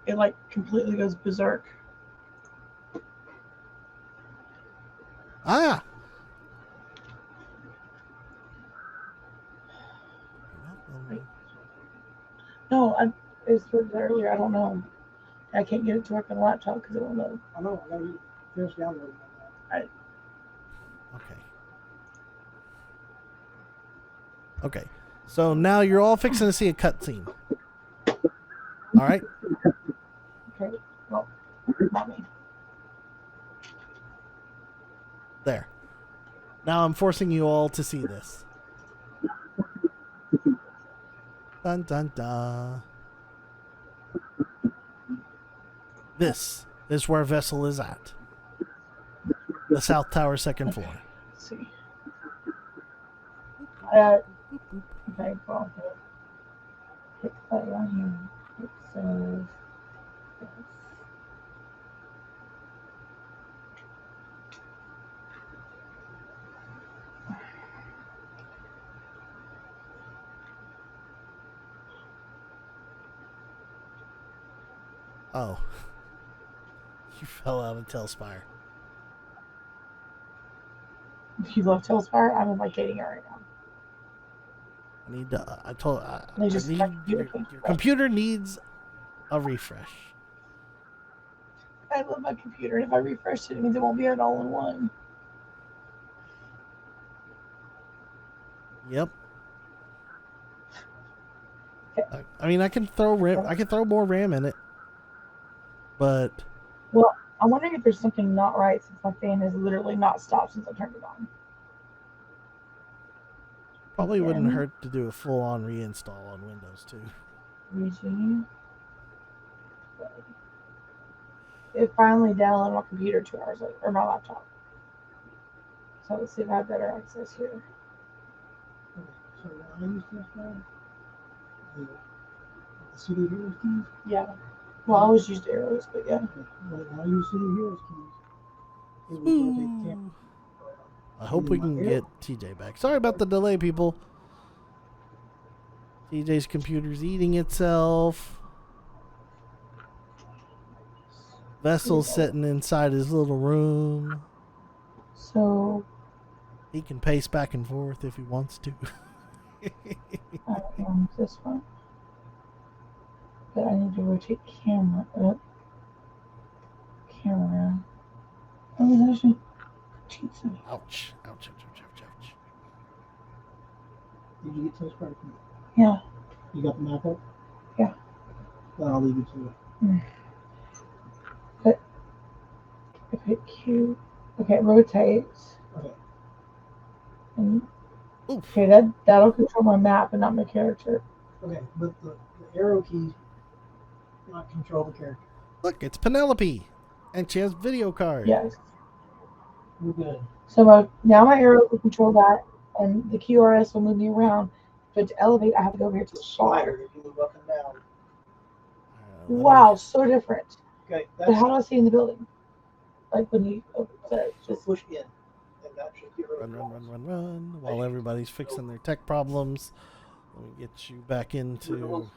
It like completely goes berserk. Ah! No, it was earlier. I don't know. I can't get it to work on a laptop because it won't load. I know. I gotta finish downloading that. Okay, so now you're all fixing to see a cutscene. All right? Okay. Well, not me. There. Now I'm forcing you all to see this. Dun dun dun. This is where Vessel is at. The South Tower, second floor. Let's see. Okay, well, hit that one here. It says this. Oh. You fell out of Tailspire. If you love Tailspire, I'm imitating it right now. I need to. I told. They just need, my computer your computer needs a refresh. I love my computer, and if I refresh it, it means it won't be an all-in-one. Yep. I mean, I can throw RAM. I can throw more RAM in it, but Well, I'm wondering if there's something not right since my fan has literally not stopped since I turned it on. probably wouldn't Again. hurt to do a full-on reinstall on Windows too. Regime. It finally downloaded my computer 2 hours later, or my laptop. So let's see if I have better access here. Okay, so I use this one. The CD Heroes keys. Yeah. Well, I always used arrows, but yeah. Okay. When I use CD Heroes keys, it will rotate the camera. I hope we can get TJ back. Sorry about the delay, people. TJ's computer's eating itself. Vessel's sitting inside his little room. So He can pace back and forth if he wants to. this one. But I need to rotate camera up. Camera. Oh, there's actually cheats in here. Ouch. Ouch, ouch, ouch, ouch, ouch. Did you get to this part? Yeah. You got the map up? Yeah. Then I'll leave you to it. But if I hit Q, okay, it rotates. Okay. And, Oof. okay, that'll control my map and not my character. Okay, but the arrow key not control the character. Look, it's Penelope. And she has video card. Yes. We're good. So now my arrow will control that, and the QRS will move me around. But to elevate, I have to go over here to It's a the slider. bar. You can move up and down. Let me Wow, so different. Okay, But that's how do I see in the building? Like when you so just push in, and that should get rid of run while everybody's fixing their tech problems. Let me get you back into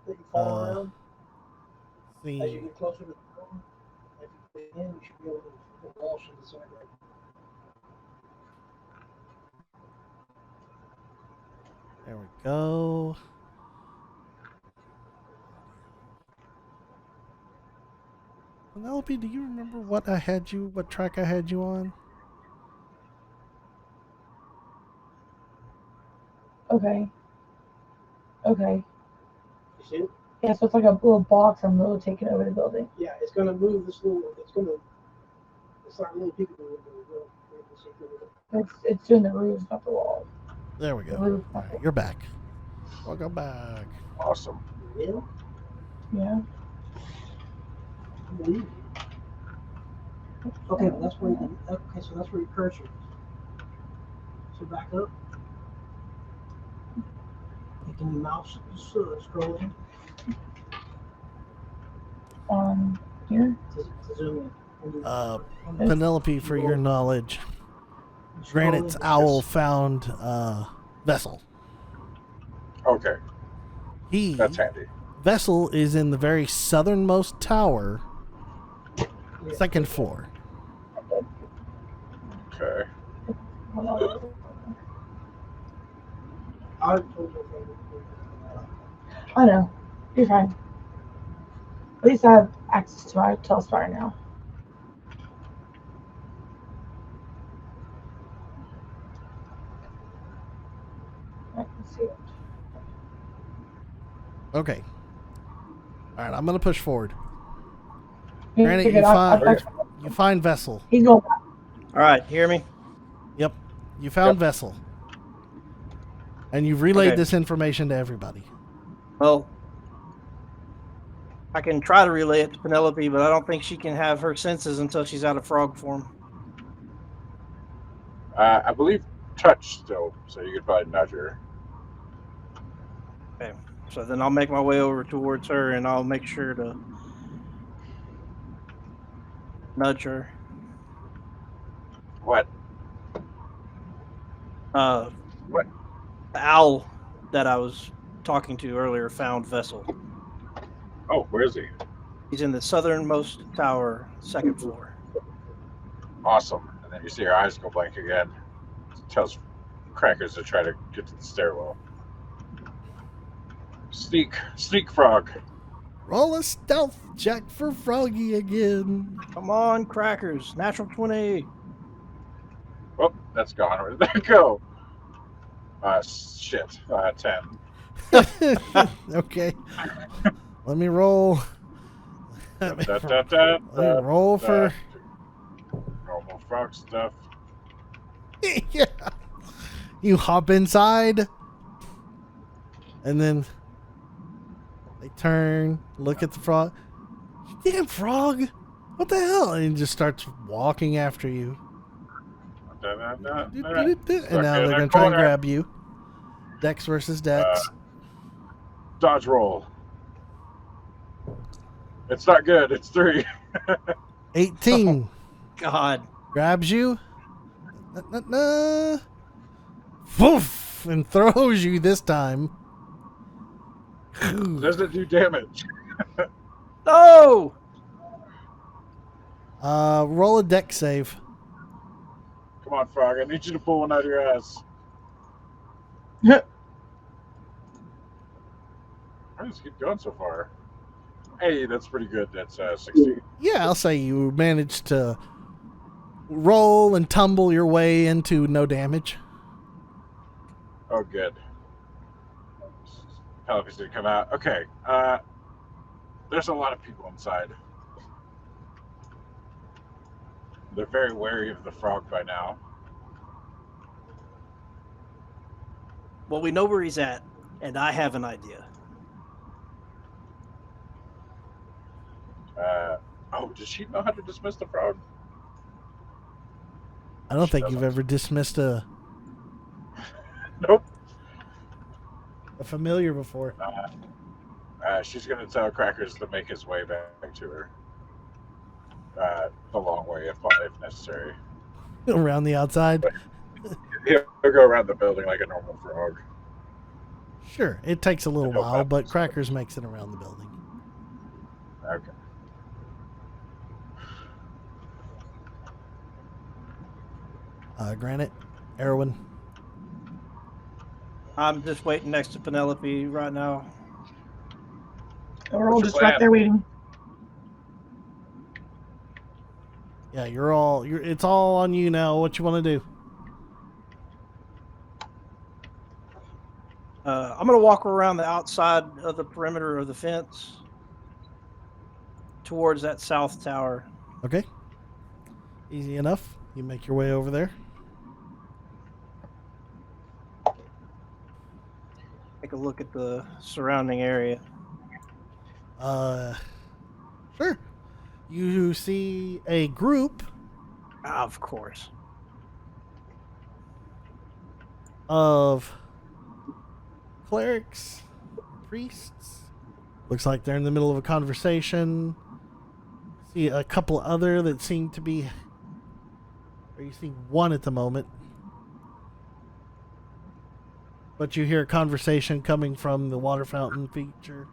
that you fall uh, around. As you the. get closer to the door, if you push in, you should be able to the wall should disintegrate. There we go. Penelope, do you remember what track I had you on? okay. Okay. You see it? Yeah, so it's like a little box I'm really taking over the building. Yeah, it's gonna move this little. It's like a little peekaboo window. It's doing the roofs, not the walls. There we The go. roof, All not the right, you're back. Welcome back. Awesome. Yeah, Yeah. I believe you. Okay, well, that's where you. Okay, so that's where your cursor is. So back up. And can you mouse scroll in Here. to zoom in? Penelope, for your knowledge, Granite's owl found Vessel. Okay, He that's handy. Vessel is in the very southernmost tower, second floor. Okay. I know. You're fine. At least I have access to my telespire now. I can see it. Okay. All right, I'm gonna push forward. You're Granite, good. you find Vessel. He's going. All right, hear me? Yep, you found Yep. Vessel, and you've relayed Okay. this information to everybody. Well, I can try to relay it to Penelope, but I don't think she can have her senses until she's out of frog form. I believe touch still, so you could probably nudge her. Okay. So then I'll make my way over towards her and I'll make sure to nudge her. What? What? The owl that I was talking to earlier found Vessel. Oh, where is he? He's in the southernmost tower, second floor. Awesome. And then you see her eyes go blank again. Tells Crackers to try to get to the stairwell. Sneak frog. Roll a stealth check for Froggy again. Come on, Crackers. Natural 20. Oh, that's gone. Where did that go? Shit. 10. Okay. Let me roll. Let me roll for. Normal frog stuff. Yeah. You hop inside, and then they turn, look at the frog. You damn frog! What the hell? And he just starts walking after you. And now they're gonna try and grab you. Dex versus Dex. Dodge roll. It's not good. It's 3. 18. God. Grabs you. Poof! And throws you this time. Doesn't do damage. No! Roll a dex save. Come on, frog. I need you to pull one out of your ass. How does it keep going so far? Hey, that's pretty good. That's 16. Yeah, I'll say you managed to roll and tumble your way into no damage. Oh, good. Penelope's gonna come out. Okay. There's a lot of people inside. They're very wary of the frog by now. Well, we know where he's at, and I have an idea. Oh, does she know how to dismiss the frog? I don't She think you've doesn't. ever dismissed a Nope. familiar before. She's gonna tell Crackers to make his way back to her. The long way, if necessary. Around the outside. He'll go around the building like a normal frog. Sure, it takes a little No while, but buttons. Crackers makes it around the building. Okay. Granite, Erwin. I'm just waiting next to Penelope right now. We're all What's your just right plan? there waiting. Yeah, it's all on you now. What you want to do? I'm gonna walk around the outside of the perimeter of the fence towards that south tower. Okay. Easy enough. You make your way over there. Take a look at the surrounding area. Sure. You see a group Of course. of clerics, priests. Looks like they're in the middle of a conversation. See a couple other that seem to be. Or you see one at the moment. But you hear a conversation coming from the water fountain feature.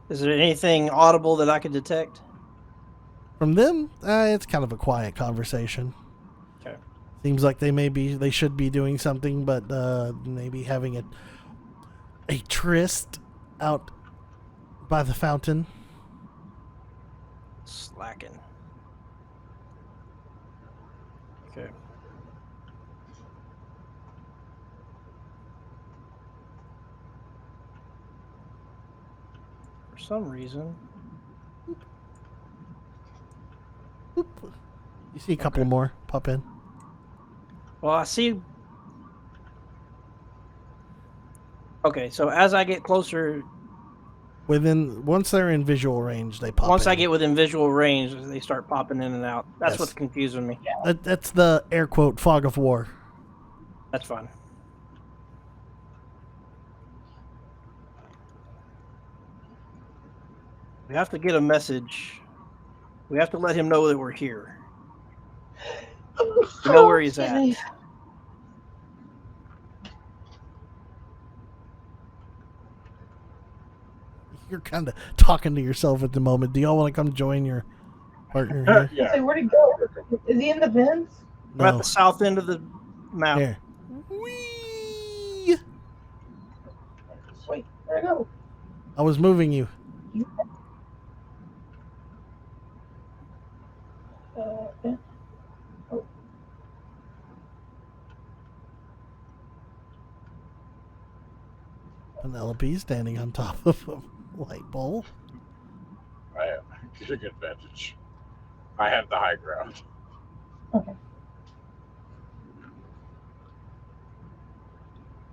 Is there anything audible that I can detect? From them, it's kind of a quiet conversation. Okay. Seems like they should be doing something, but maybe having a tryst out by the fountain. Slacking. Okay. For some reason, Oop. You see a couple Okay. more pop in. well, I see. Okay, so as I get closer, Once they're in visual range, they pop. once in. I get within visual range, they start popping in and out. That's Yes. what's confusing me. That's the air quote fog of war. That's fine. We have to get a message. We have to let him know that we're here. We know where he's Excuse at. me. You're kind of talking to yourself at the moment. Do y'all want to come join your partner here? Yeah. Say, where'd he go? Is he in the vents? We're at No. the south end of the map. Here. Whee! Wait, where'd he go? I was moving you. Yeah. Penelope standing on top of a light bowl. I am. Getting advantage. I have the high ground. Okay.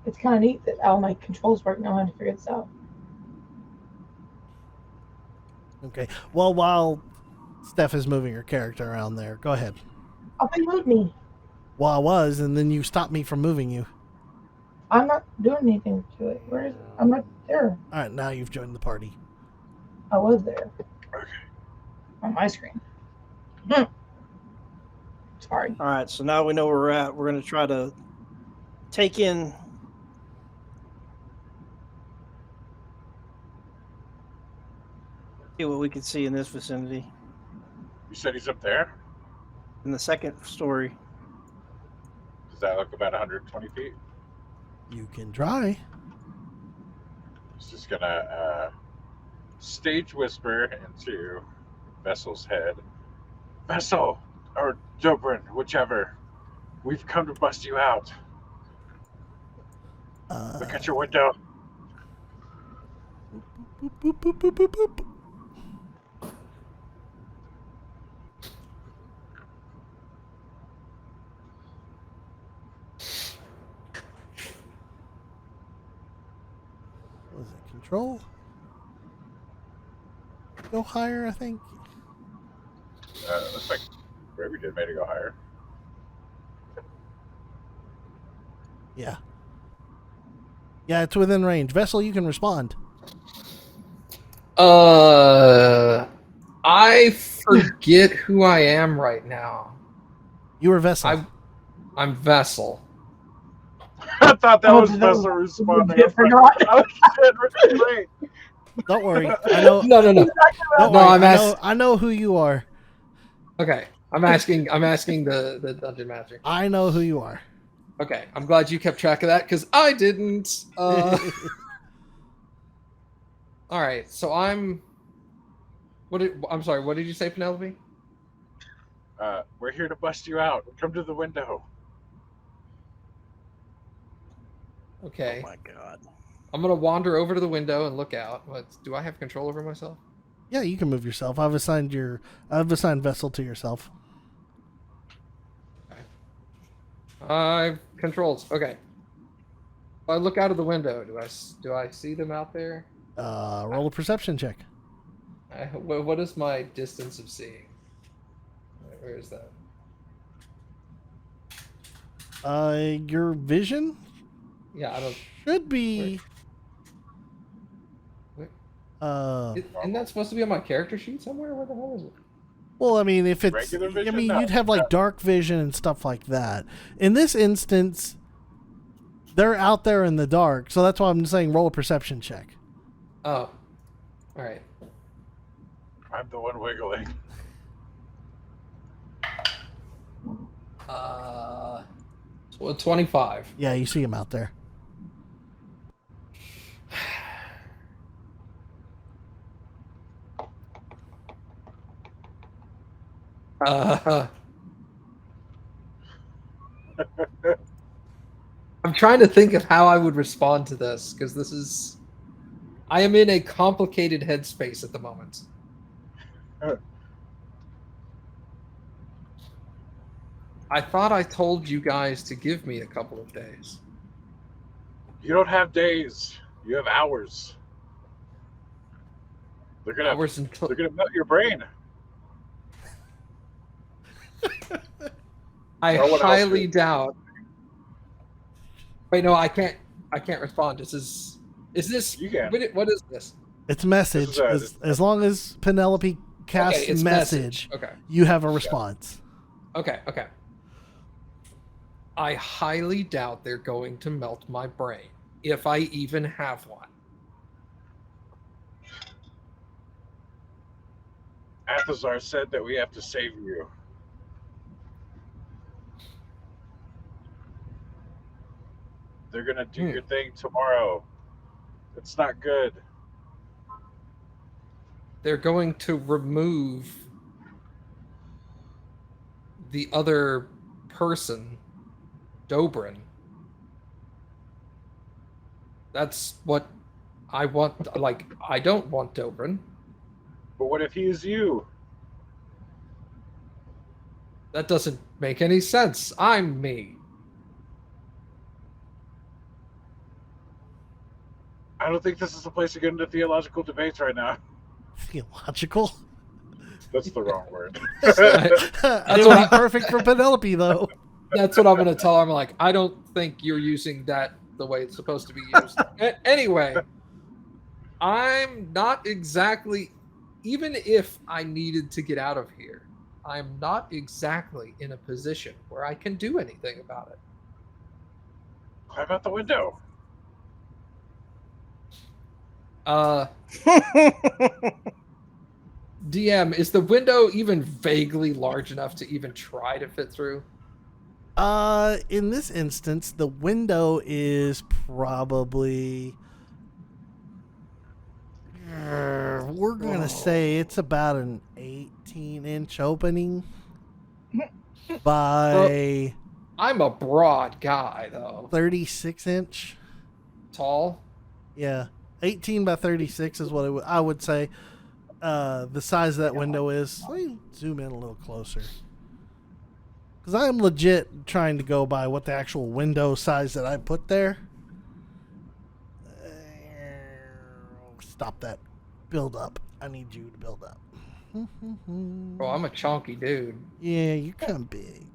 It's kind of neat that all my controls work now. I have to figure this out. Okay. Well, while Steph is moving her character around there, go ahead. Oh, they moved me. Well, I was, and then you stopped me from moving you. I'm not doing anything to it. Where is it? I'm not there. All right, now you've joined the party. I was there Okay. on my screen. Sorry. All right, so now we know where we're at. We're going to try to take in. See what we can see in this vicinity. You said he's up there? In the second story. Does that look about 120 feet? You can try. He's just gonna stage whisper into Vessel's head. Vessel, or Dobrin, whichever. We've come to bust you out. Look at your window. Boop, boop, boop, boop, boop, boop. What was it? Control? Go higher, I think. Looks like Ruby did made it go higher. Yeah. Yeah, it's within range. Vessel, you can respond. I forget who I am right now. You are Vessel. I'm Vessel. I thought that Oh, was that Vessel was- responding. I forgot. Oh shit, great. Don't worry. I know. No. Don't No, worry. I'm I know who you are. Okay, I'm asking the dungeon master. I know who you are. Okay, I'm glad you kept track of that because I didn't. All right, so I'm. I'm sorry. What did you say, Penelope? We're here to bust you out. Come to the window. Okay. Oh my god. I'm gonna wander over to the window and look out. Do I have control over myself? Yeah, you can move yourself. I've assigned Vessel to yourself. Controls. Okay. I look out of the window. Do I see them out there? Roll a perception check. What is my distance of seeing? Where is that? Your vision Yeah, I don't. should be. Isn't that supposed to be on my character sheet somewhere? Where the hell is it? Well, I mean, if it's, Regular vision? I mean, No. you'd have like dark vision and stuff like that. In this instance, they're out there in the dark, so that's why I'm saying roll a perception check. Oh, all right. I'm the one wiggling. Well, 25. Yeah, you see him out there. I'm trying to think of how I would respond to this because I am in a complicated headspace at the moment. I thought I told you guys to give me a couple of days. You don't have days. You have hours. They're gonna Hours until they're gonna melt your brain. I Or what else highly would- doubt. Wait, no, I can't respond. This is this? You can. What is this? It's message. This is As long as Penelope casts Okay, it's message, Okay. you have a response. Okay. I highly doubt they're going to melt my brain, if I even have one. Athazar said that we have to save you. They're gonna do your thing tomorrow. It's not good. They're going to remove the other person, Dobrin. That's what I want. Like, I don't want Dobrin. But what if he is you? That doesn't make any sense. I'm me. I don't think this is the place to get into theological debates right now. Theological. That's the wrong word. It would be perfect for Penelope, though. That's what I'm going to tell her. I'm like, I don't think you're using that the way it's supposed to be used. Anyway, I'm not exactly, even if I needed to get out of here, I'm not exactly in a position where I can do anything about it. Climb out the window. DM, is the window even vaguely large enough to even try to fit through? In this instance, the window is probably. We're gonna say it's about an 18-inch opening by I'm a broad guy, though. 36-inch. Tall. Yeah, 18 by 36 is what I would say. The size of that window is. Let me zoom in a little closer. Because I am legit trying to go by what the actual window size that I put there. Stop that. Build up. I need you to build up. Oh, I'm a chunky dude. Yeah, you come big.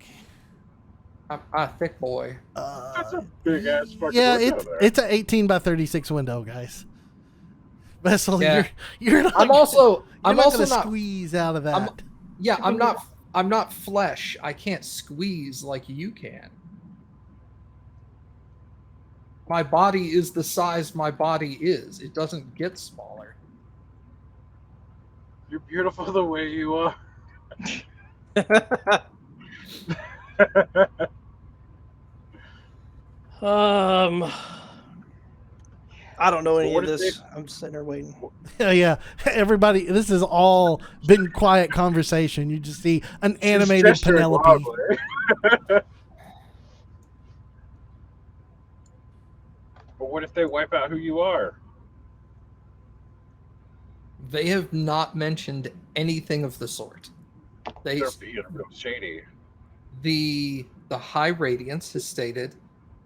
I'm a thick boy. That's a big ass fucking Yeah, window there. it's an 18 by 36 window, guys. Vessel, Yeah. you're not. I'm also gonna not. squeeze out of that. Yeah, I'm not flesh. I can't squeeze like you can. My body is the size my body is. It doesn't get smaller. You're beautiful the way you are. I don't know any What of if this. I'm sitting there waiting. Yeah, everybody. This has all been quiet conversation. You just see an animated She's gesturing Penelope. wildly. But what if they wipe out who you are? They have not mentioned anything of the sort. They're being real shady. The High Radiance has stated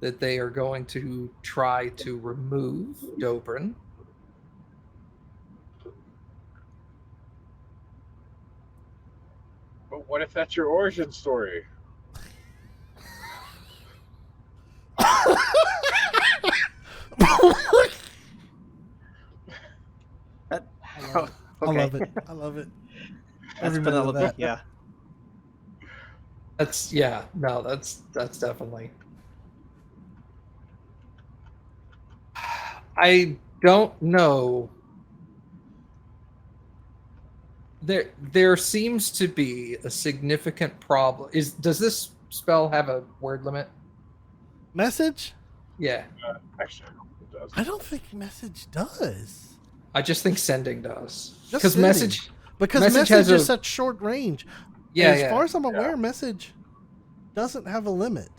that they are going to try to remove Dobrin. But what if that's your origin story? I love it. I love it. That's Every minute of Penelope. that. Yeah. That's definitely. I don't know. There seems to be a significant problem. Does this spell have a word limit? Message? Yeah. Actually, I don't think it does. I don't think message does. I just think sending does. Just Because sending. message Because Message message has is a- such short range. Yeah, As yeah. far as I'm aware, message doesn't have a limit.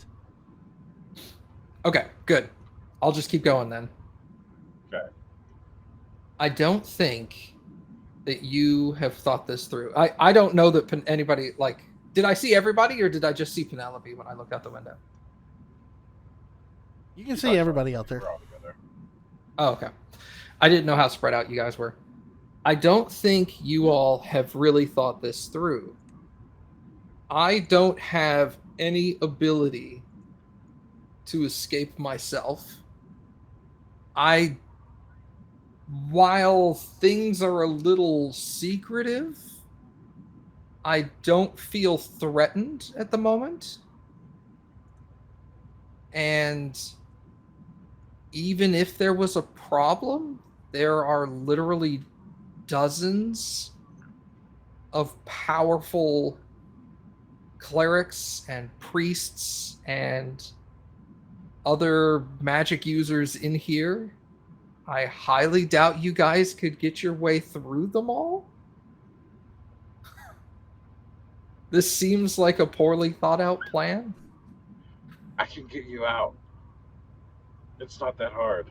Okay, good. I'll just keep going then. Okay. I don't think that you have thought this through. I don't know that anybody, like, did I see everybody or did I just see Penelope when I looked out the window? You can see everybody out there. We're all together. Oh, okay. I didn't know how spread out you guys were. I don't think you all have really thought this through. I don't have any ability to escape myself. While things are a little secretive, I don't feel threatened at the moment. And even if there was a problem, there are literally dozens of powerful clerics and priests and other magic users in here. I highly doubt you guys could get your way through them all. This seems like a poorly thought out plan. I can get you out. It's not that hard.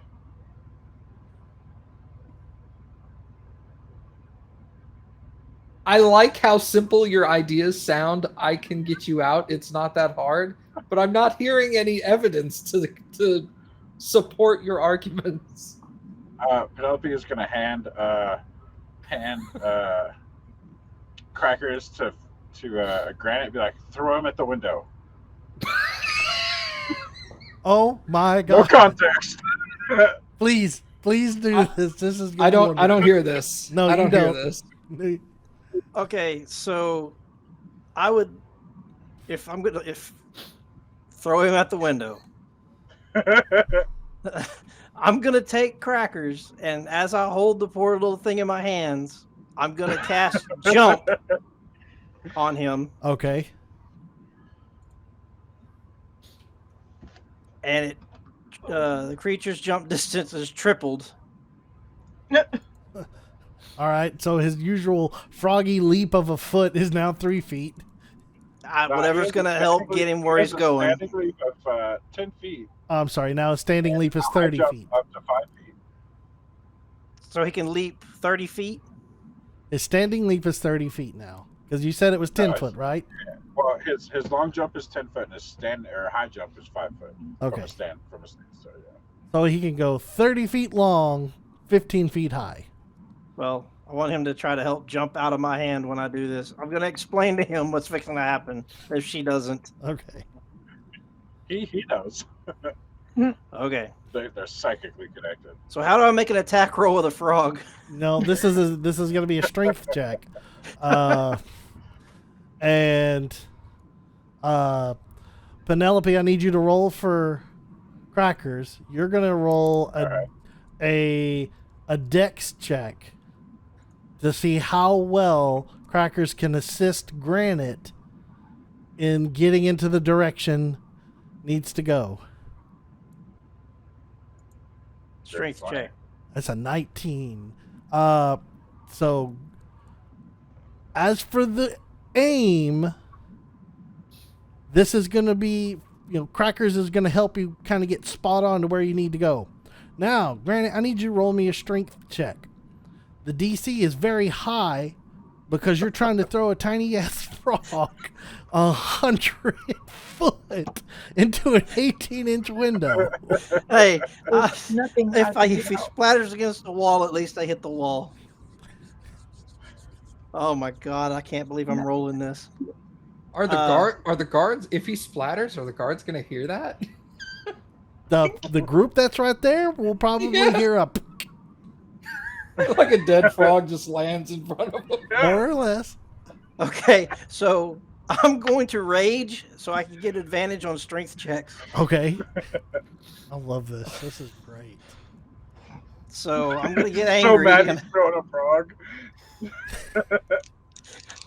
I like how simple your ideas sound. I can get you out. It's not that hard. But I'm not hearing any evidence to support your arguments. Penelope is going to hand crackers to Granite and be like, throw him at the window. Oh my No god! context. Please do this. This is. I don't hear this. No, I you don't hear don't. this. Okay, so I would, if throw him out the window. I'm gonna take crackers, and as I hold the poor little thing in my hands, I'm gonna cast jump on him, Okay. and the creature's jump distance is tripled. All right. So his usual froggy leap of a foot is now 3 feet. Whatever's gonna help get him where he's going. Standing leap of 10 feet. I'm sorry. Now his standing leap is High 30 jump feet. Up to 5 feet. So he can leap 30 feet. His standing leap is 30 feet now. Because you said it was 10 No, foot, right? Well, his long jump is 10 foot, and his high jump is 5 foot. Okay. From a stand. So yeah. So he can go 30 feet long, 15 feet high. Well, I want him to try to help jump out of my hand when I do this. I'm going to explain to him what's fixing to happen if she doesn't. Okay. He knows. Okay. They're psychically connected. So how do I make an attack roll with a frog? No, this is going to be a strength check, and Penelope, I need you to roll for Crackers. You're going to roll a dex check to see how well Crackers can assist Granite in getting into the direction needs to go. Strength check. That's a 19. So as for the aim, this is going to be, Crackers is going to help you kind of get spot on to where you need to go. Now, Granite, I need you to roll me a strength check. The DC is very high because you're trying to throw a tiny ass frog 100 foot into an 18-inch window. Hey, Nothing. if he splatters against the wall, at least I hit the wall. Oh my god, I can't believe I'm rolling this. Are the guards, if he splatters, are the guards gonna hear that? The group that's right there will probably hear a Like a dead frog just lands in front of him. more or less. Okay, so I'm going to rage so I can get advantage on strength checks. Okay. I love this. This is great. So I'm going to get So angry. mad he's throwing a frog.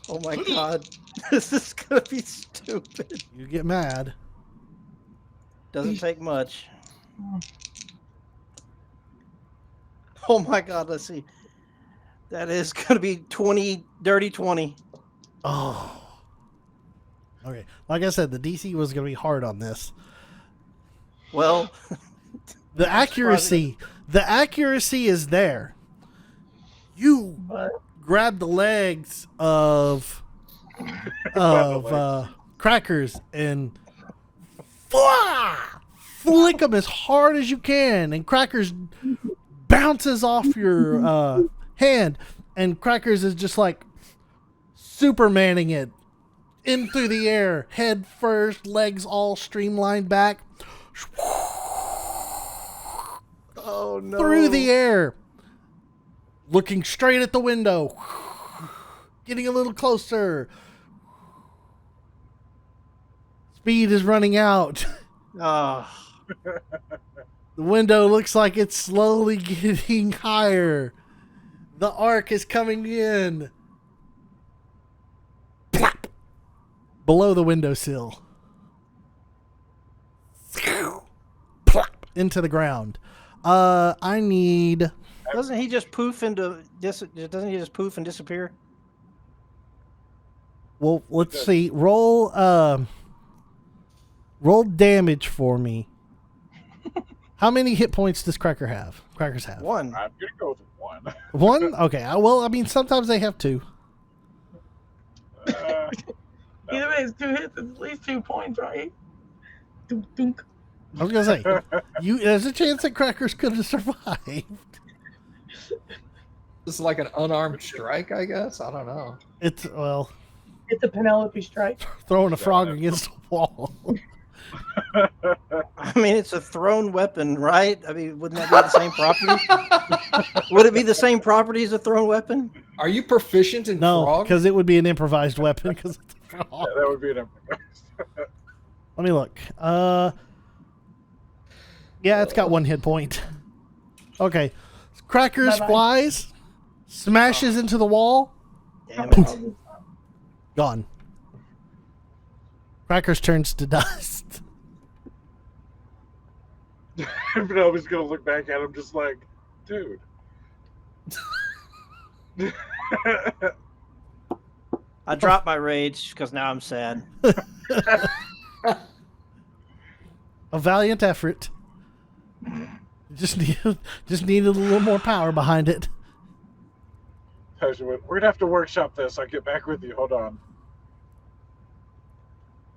Oh my god. This is going to be stupid. You get mad. Doesn't take much. Oh my god, let's see. That is going to be 20, dirty 20. Oh. Okay. Like I said, the DC was going to be hard on this. Well, The accuracy is there. You grab the legs of Crackers and flick them as hard as you can, and Crackers bounces off your hand, and Crackers is just like Supermaning it in through the air, head first, legs all streamlined back. oh no. Through the air, looking straight at the window, getting a little closer. Speed is running out. Oh. The window looks like it's slowly getting higher. The arc is coming in. Plop! Below the windowsill. Plop! Into the ground. I need... Doesn't he just poof into doesn't he just poof and disappear? Well, let's see. Roll damage for me. How many hit points does Crackers have? 1. I'm gonna go with 1. One? Okay. Well, I mean, sometimes they have 2. Either way, it's 2 hits. It's at least 2 points, right? Dunk, dunk. I was gonna say, there's a chance that Crackers could have survived. This is like an unarmed strike, I guess. I don't know. It's It's a Penelope strike. throwing a frog against a wall. I mean, it's a thrown weapon, right? I mean, wouldn't that be the same property? Would it be the same property as a thrown weapon? Are you proficient in No, frog? because it would be an improvised weapon. Because it's a frog. Yeah, that would be an improvement. Let me look. Yeah, it's got 1 hit point. Okay, Crackers Bye-bye. flies, smashes into the wall, Damn it. gone. Crackers turns to dust. Penelope's gonna look back at him just like, dude. I dropped my rage because now I'm sad. A valiant effort. Just needed a little more power behind it. We're gonna have to workshop this. I'll get back with you. Hold on.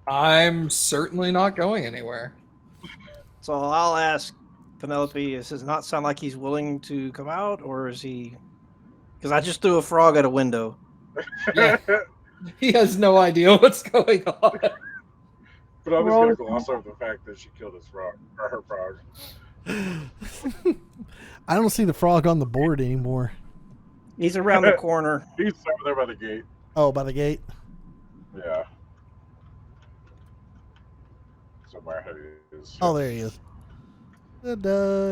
I'm certainly not going anywhere. So I'll ask Penelope, does it not sound like he's willing to come out, or is he Because I just threw a frog at a window. Yeah. He has no idea what's going on. But I'm just Roll. gonna gloss over the fact that she killed his frog or her frog. I don't see the frog on the board anymore. He's around the corner. He's over there by the gate. Oh, by the gate. Yeah. Somewhere ahead he is. Oh, there he is.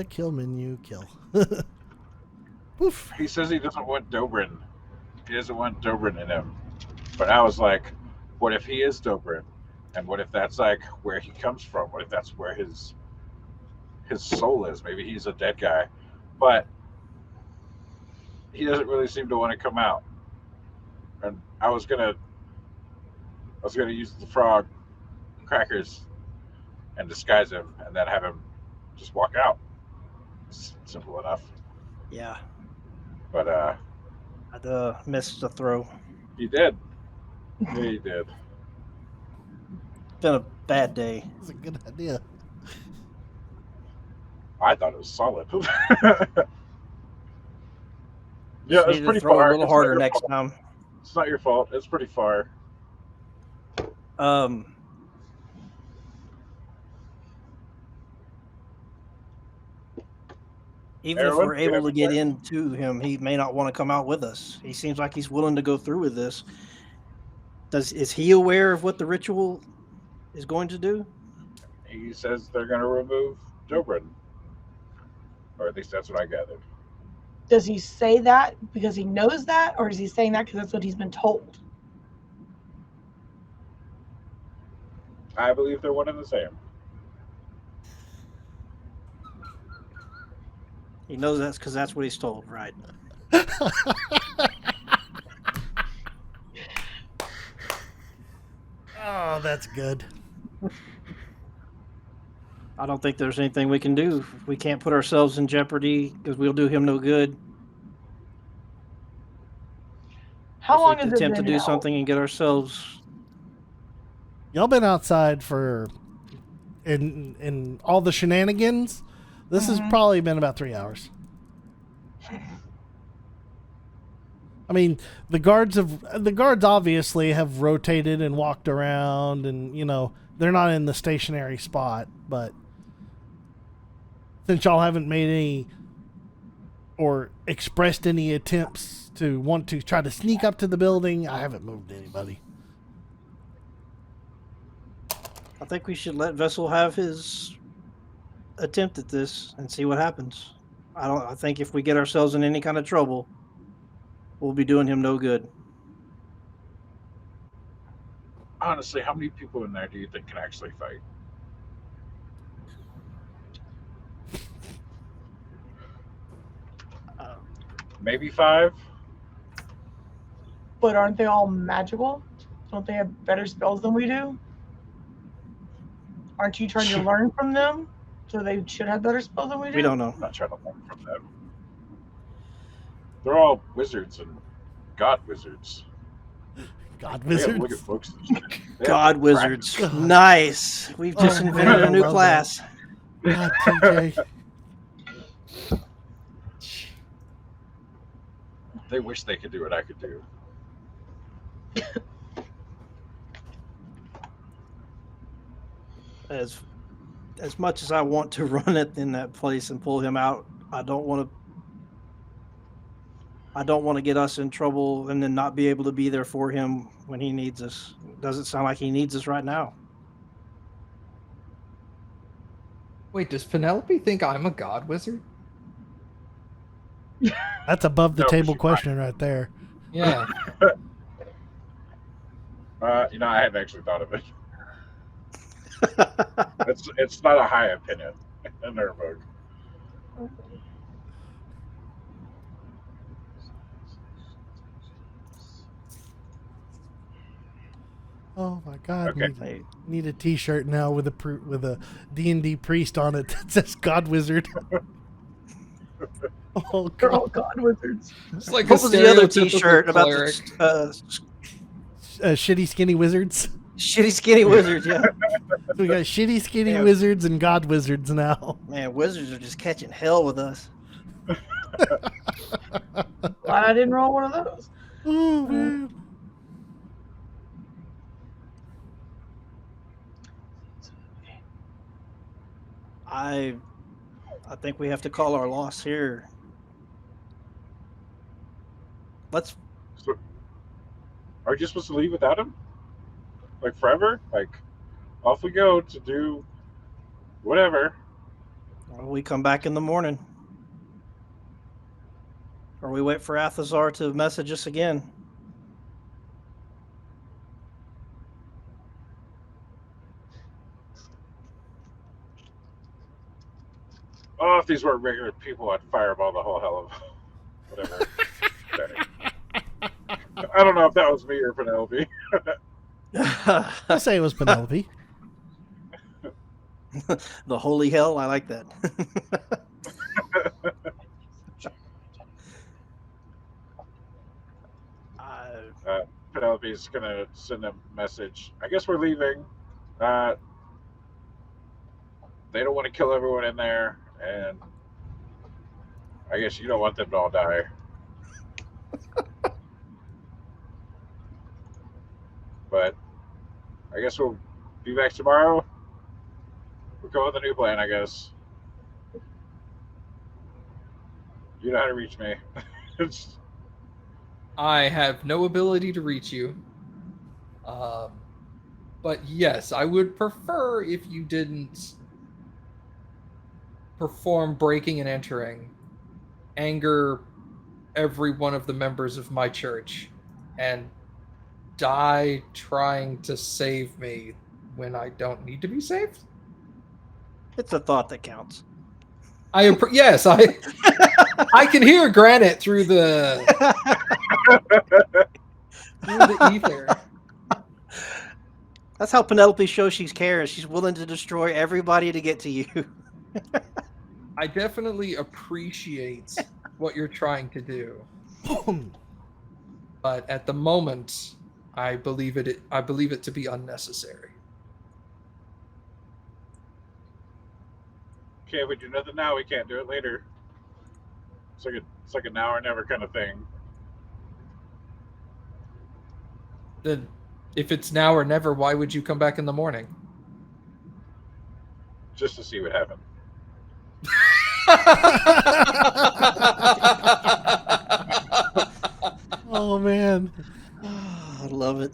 Kill menu, kill. Poof. He says he doesn't want Dobrin. He doesn't want Dobrin in him. But I was like, what if he is Dobrin? And what if that's like where he comes from? What if that's where his soul is? Maybe he's a dead guy. But he doesn't really seem to want to come out. And I was gonna use the frog crackers and disguise him and then have him just walk out. It's simple enough. Yeah. But I missed the throw. he did. Yeah, he did. It's been a bad day. That's a good idea. I thought it was solid. Yeah, Just it's need to pretty throw far. a little It's not harder your next fault. time. It's not your fault. It's pretty far. Even if Erwin, we're you able have to a get question? into him, he may not want to come out with us. He seems like he's willing to go through with this. Is he aware of what the ritual is going to do? He says they're going to remove Dobrin. Or at least that's what I gathered. Does he say that because he knows that, or is he saying that because that's what he's been told? I believe they're one and the same. He knows that's because that's what he's told, right? Oh, that's good. I don't think there's anything we can do. We can't put ourselves in jeopardy because we'll do him no good. How If long we has it attempt to been do now? something and get ourselves. Y'all been outside for in all the shenanigans. This has probably been about 3 hours. I mean, the guards obviously have rotated and walked around, and they're not in the stationary spot. But since y'all haven't made any or expressed any attempts to want to try to sneak up to the building, I haven't moved anybody. I think we should let Vessel have his attempt at this and see what happens. I think if we get ourselves in any kind of trouble, we'll be doing him no good. Honestly, how many people in there do you think can actually fight? Maybe 5? But aren't they all magical? Don't they have better spells than we do? Aren't you trying to learn from them? So they should have better spells than we do? We don't know. I'm not trying to learn from them. They're all wizards and god wizards. God They gotta look wizards. at books and shit. They God have wizards. God. Nice. We've just Oh, invented I a new love class. God, TJ. They wish they could do what I could do. As much as I want to run it in that place and pull him out, I don't want to get us in trouble and then not be able to be there for him when he needs us. It doesn't sound like he needs us right now. Wait, does Penelope think I'm a god wizard? That's above the No, table she question right there. Yeah. I hadn't actually thought of it. It's not a high opinion in their book. Oh my God! Okay. Need a T-shirt now with a D&D priest on it that says God Wizard. Oh They're all God! god wizards. It's like What a was the other stereotypical T-shirt about cleric. the Shitty skinny wizards. shitty skinny wizard? Yeah, We got shitty skinny Yeah. wizards and God wizards now. man, wizards are just catching hell with us. Glad I didn't roll one of those. Oh man. I think we have to call our loss here. Let's. So, are you supposed to leave without him? Like forever? Like, off we go to do whatever. We come back in the morning. Or we wait for Athazar to message us again. Oh, if these were regular people, I'd fireball the whole hell of whatever. I don't know if that was me or Penelope. I'll say it was Penelope. The holy hell, I like that. Penelope's gonna send a message. I guess we're leaving. They don't want to kill everyone in there, and I guess you don't want them to all die. But I guess we'll be back tomorrow. We'll go with the new plan, I guess. You know how to reach me. It's, I have no ability to reach you. But yes, I would prefer if you didn't perform breaking and entering, anger every one of the members of my church, and die trying to save me when I don't need to be saved. It's a thought that counts. Yes, I can hear Granite through the ether. That's how Penelope shows she's cares. She's willing to destroy everybody to get to you. I definitely appreciate what you're trying to do, but at the moment, I believe it to be unnecessary. okay, if we do nothing now, we can't do it later. It's like a now or never kind of thing. Then, if it's now or never, why would you come back in the morning? Just to see what happened. Oh man. I love it.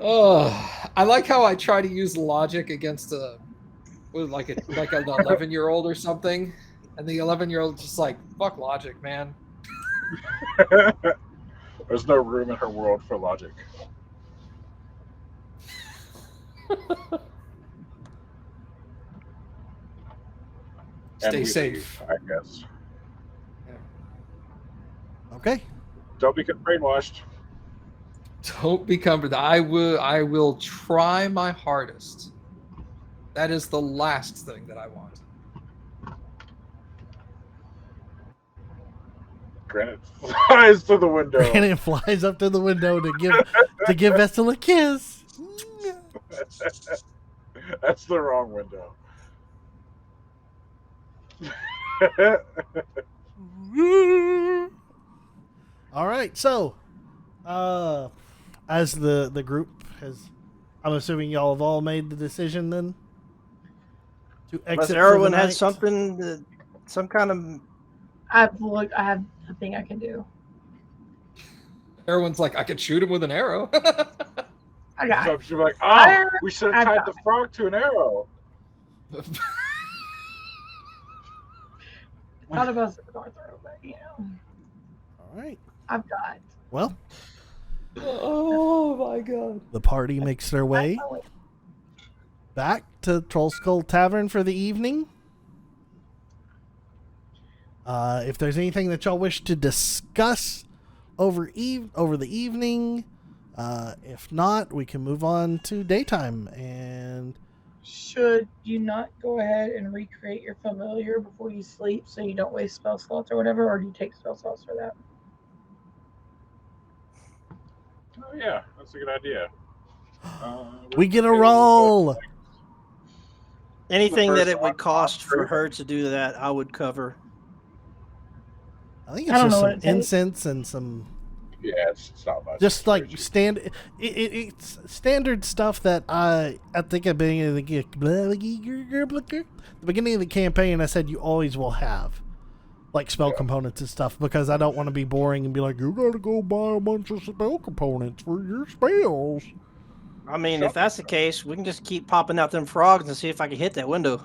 Oh, I like how I try to use logic against like an 11-year-old or something, and the 11-year-old just like, fuck logic, man. There's no room in her world for logic. Stay we safe. leave, I guess. Okay. Don't become brainwashed. Don't become. I will try my hardest. That is the last thing that I want. Granite flies to the window. Granite flies up to the window to give Vestal a kiss. That's the wrong window. All right, so as the group has, I'm assuming y'all have all made the decision then to Unless exit. everyone has something, some kind of. I have nothing I can do. Everyone's like, I could shoot him with an arrow. I got So it. she'll be like, oh, we should have I've tied got the frog to an arrow. Thought about it going through, but you know, All right. I've got. Well, Oh my god. the party makes their way back to Troll Skull Tavern for the evening. If there's anything that y'all wish to discuss over the evening, if not, we can move on to daytime. And Should you not go ahead and recreate your familiar before you sleep so you don't waste spell slots or whatever, or do you take spell slots for that? Oh yeah, that's a good idea. we get a roll. Anything that first it would one, cost for Raven. her to do that, I would cover. I think I it's don't just know what some it takes. incense and some Yeah, it's not much. just It's like very cheap. it's standard stuff that I think at the beginning of the beginning of the campaign I said you always will have like spell Yeah. components and stuff because I don't want to be boring and be like you gotta go buy a bunch of spell components for your spells. I mean, Shut if that's the case, we can just keep popping out them frogs and see if I can hit that window.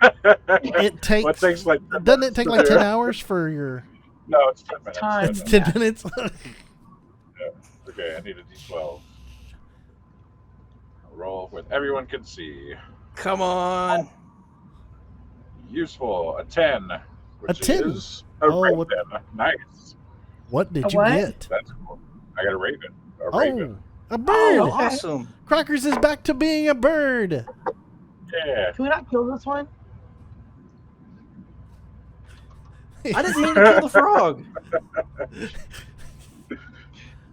It takes Well, it takes like 10 doesn't it minutes take to like do. 10 hours for your No, it's 10 minutes. Time. it's 10 Yeah. minutes. Okay, I need a D12. Roll with everyone can see. Come on. Useful, a 10. Which 10? is a Oh, raven. what- Nice. What did A you what? get? That's cool. I got a raven. A Oh, raven. a bird. Oh, Okay. awesome. Crackers is back to being a bird. Yeah. Can we not kill this one? I didn't mean to kill the frog.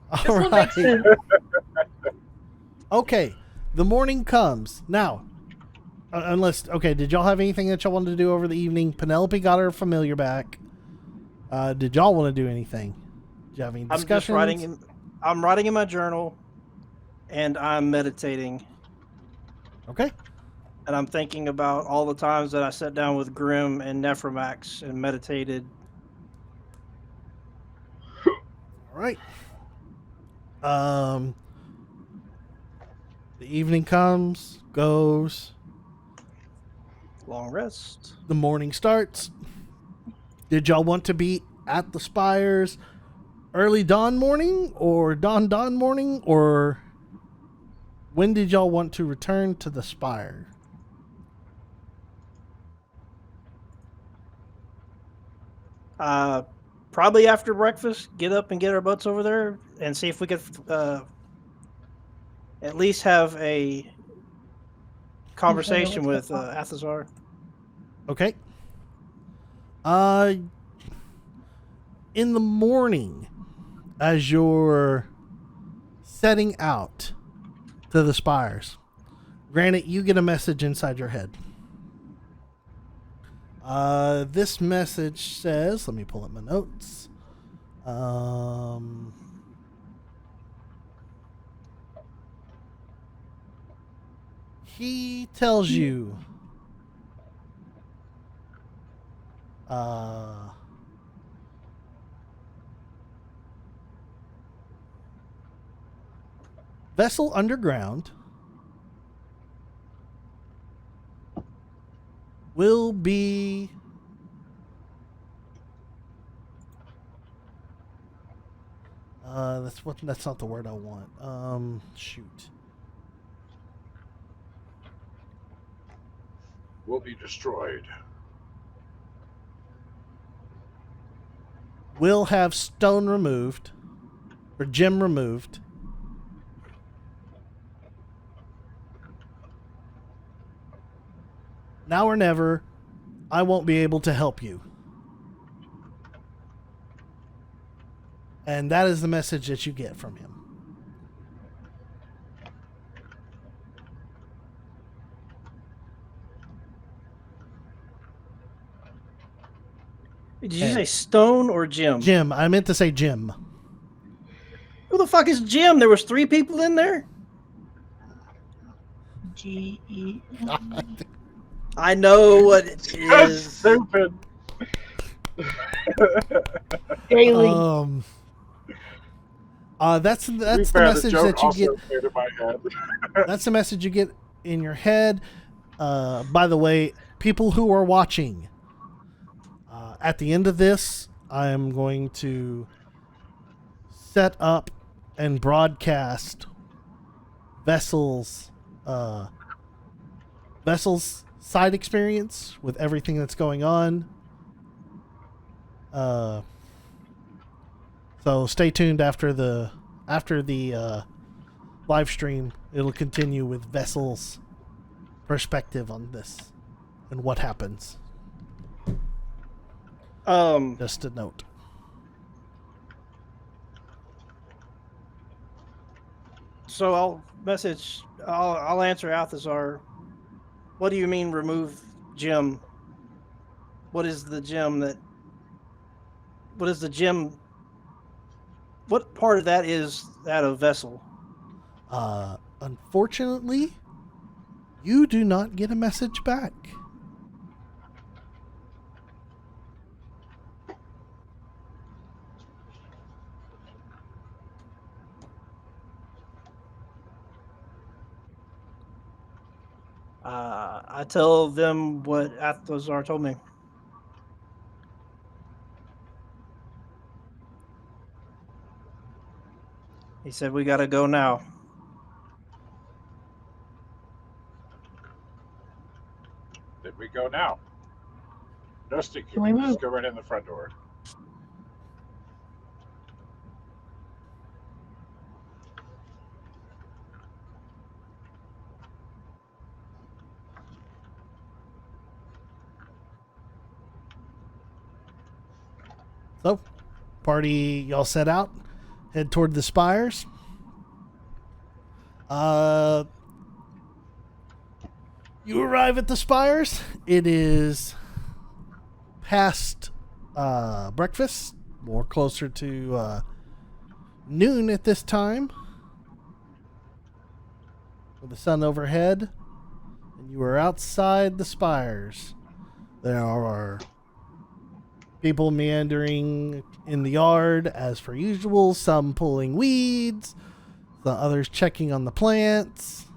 All This one right. makes sense. Okay, the morning comes now. Unless, okay, did y'all have anything that y'all wanted to do over the evening? Penelope got her familiar back. Did y'all want to do anything? Did you have any I'm discussions? just writing. I'm writing in my journal, and I'm meditating, Okay. and I'm thinking about all the times that I sat down with Grim and Nephromax and meditated. All right. The evening comes, goes. Long rest. The morning starts. Did y'all want to be at the spires early dawn morning or dawn morning, or when did y'all want to return to the spire? Probably after breakfast, get up and get our butts over there and see if we could at least have a conversation with Athazar. Okay. In the morning, as you're setting out to the spires, granted, you get a message inside your head. This message says, let me pull up my notes. He tells you, vessel underground will be that's not the word I want. Shoot. Will be destroyed. Will have stone removed or gem removed. Now or never, I won't be able to help you. And that is the message that you get from him. Did you say stone or Jim? Jim, I meant to say Jim. Who the fuck is Jim? There was 3 people in there? G-E. I know what it That's is. stupid. Daily. That's To be the fair, message joke that you also get. came to my head. That's the message you get in your head. By the way, people who are watching, at the end of this, I am going to set up and broadcast Vessel's side experience with everything that's going on. So stay tuned after the live stream. It'll continue with Vessel's perspective on this and what happens. Just a note. So I'll answer Althazar. What do you mean remove Jim? What is the gem that what is the gem? What part of that is that a vessel? Unfortunately, you do not get a message back. I tell them what Athosar told me. He said we got to go now. Did we go now? Dusty, Can we can just move? go right in the front door. So, party, y'all set out, head toward the spires. You arrive at the spires. It is past breakfast, more closer to noon at this time. With the sun overhead, and you are outside the spires. There are people meandering in the yard as per usual, some pulling weeds, the others checking on the plants.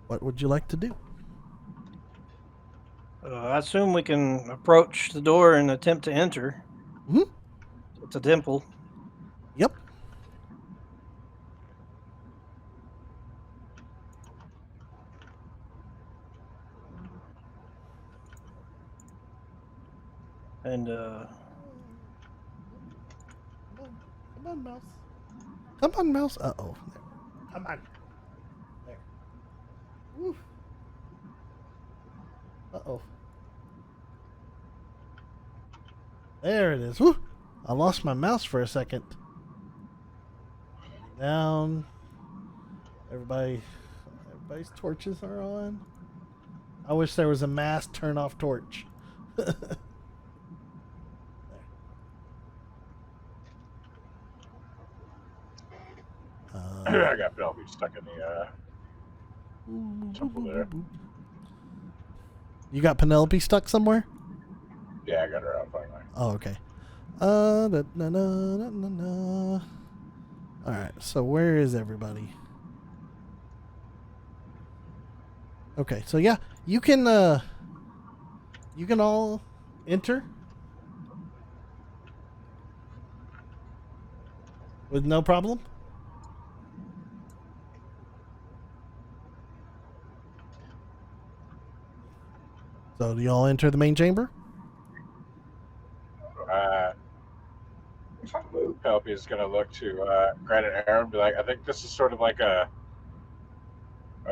What would you like to do? I assume we can approach the door and attempt to enter. Mhm. It's a temple. Yep. And Come on, mouse. Come on, mouse. Uh-oh. There. Come on. There. Woo. Uh-oh. There it is. Woo. I lost my mouse for a second. Down. Everybody's torches are on. I wish there was a mass turn off torch. I got Bellevue stuck in the temple there. You got Penelope stuck somewhere? Yeah, I got her out finally. Oh, okay. All right. So where is everybody? Okay. So yeah, you can all enter with no problem. So do y'all enter the main chamber? Penelope is going to look to Grant and Aaron and be like, I think this is sort of like a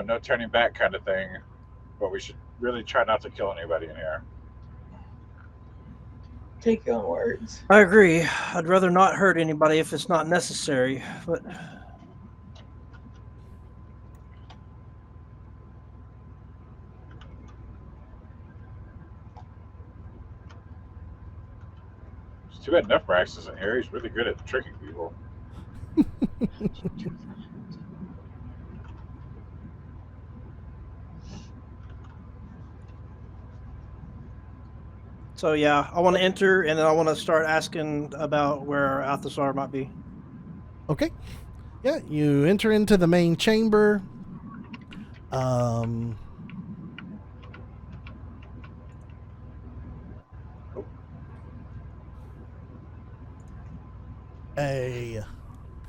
no turning back kind of thing, but we should really try not to kill anybody in here. Take your own words. I agree. I'd rather not hurt anybody if it's not necessary, but It's too bad Nefrax isn't here. He's really good at tricking people. so yeah, I want to enter and then I want to start asking about where Athosar might be. Okay. Yeah, you enter into the main chamber. A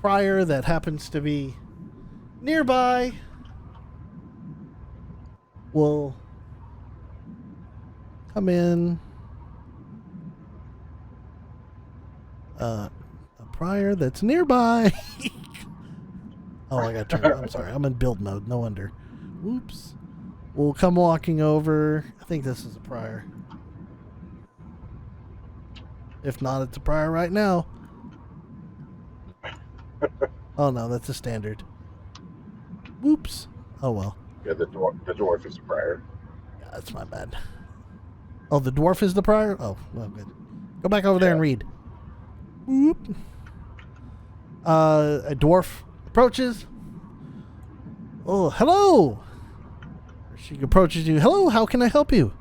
prior that happens to be nearby will come in. A prior that's nearby. Oh, I got turned. I'm sorry. I'm in build mode. No wonder. Whoops. We'll come walking over. I think this is a prior. If not, it's a prior right now. Oh no, that's a standard. Whoops. Oh well. Yeah, the dwarf is a prior. That's my bad. Oh, the dwarf is the prior? Oh, well, good. Go back over there and read. Whoop. A dwarf approaches. Oh, hello. She approaches you. Hello, how can I help you?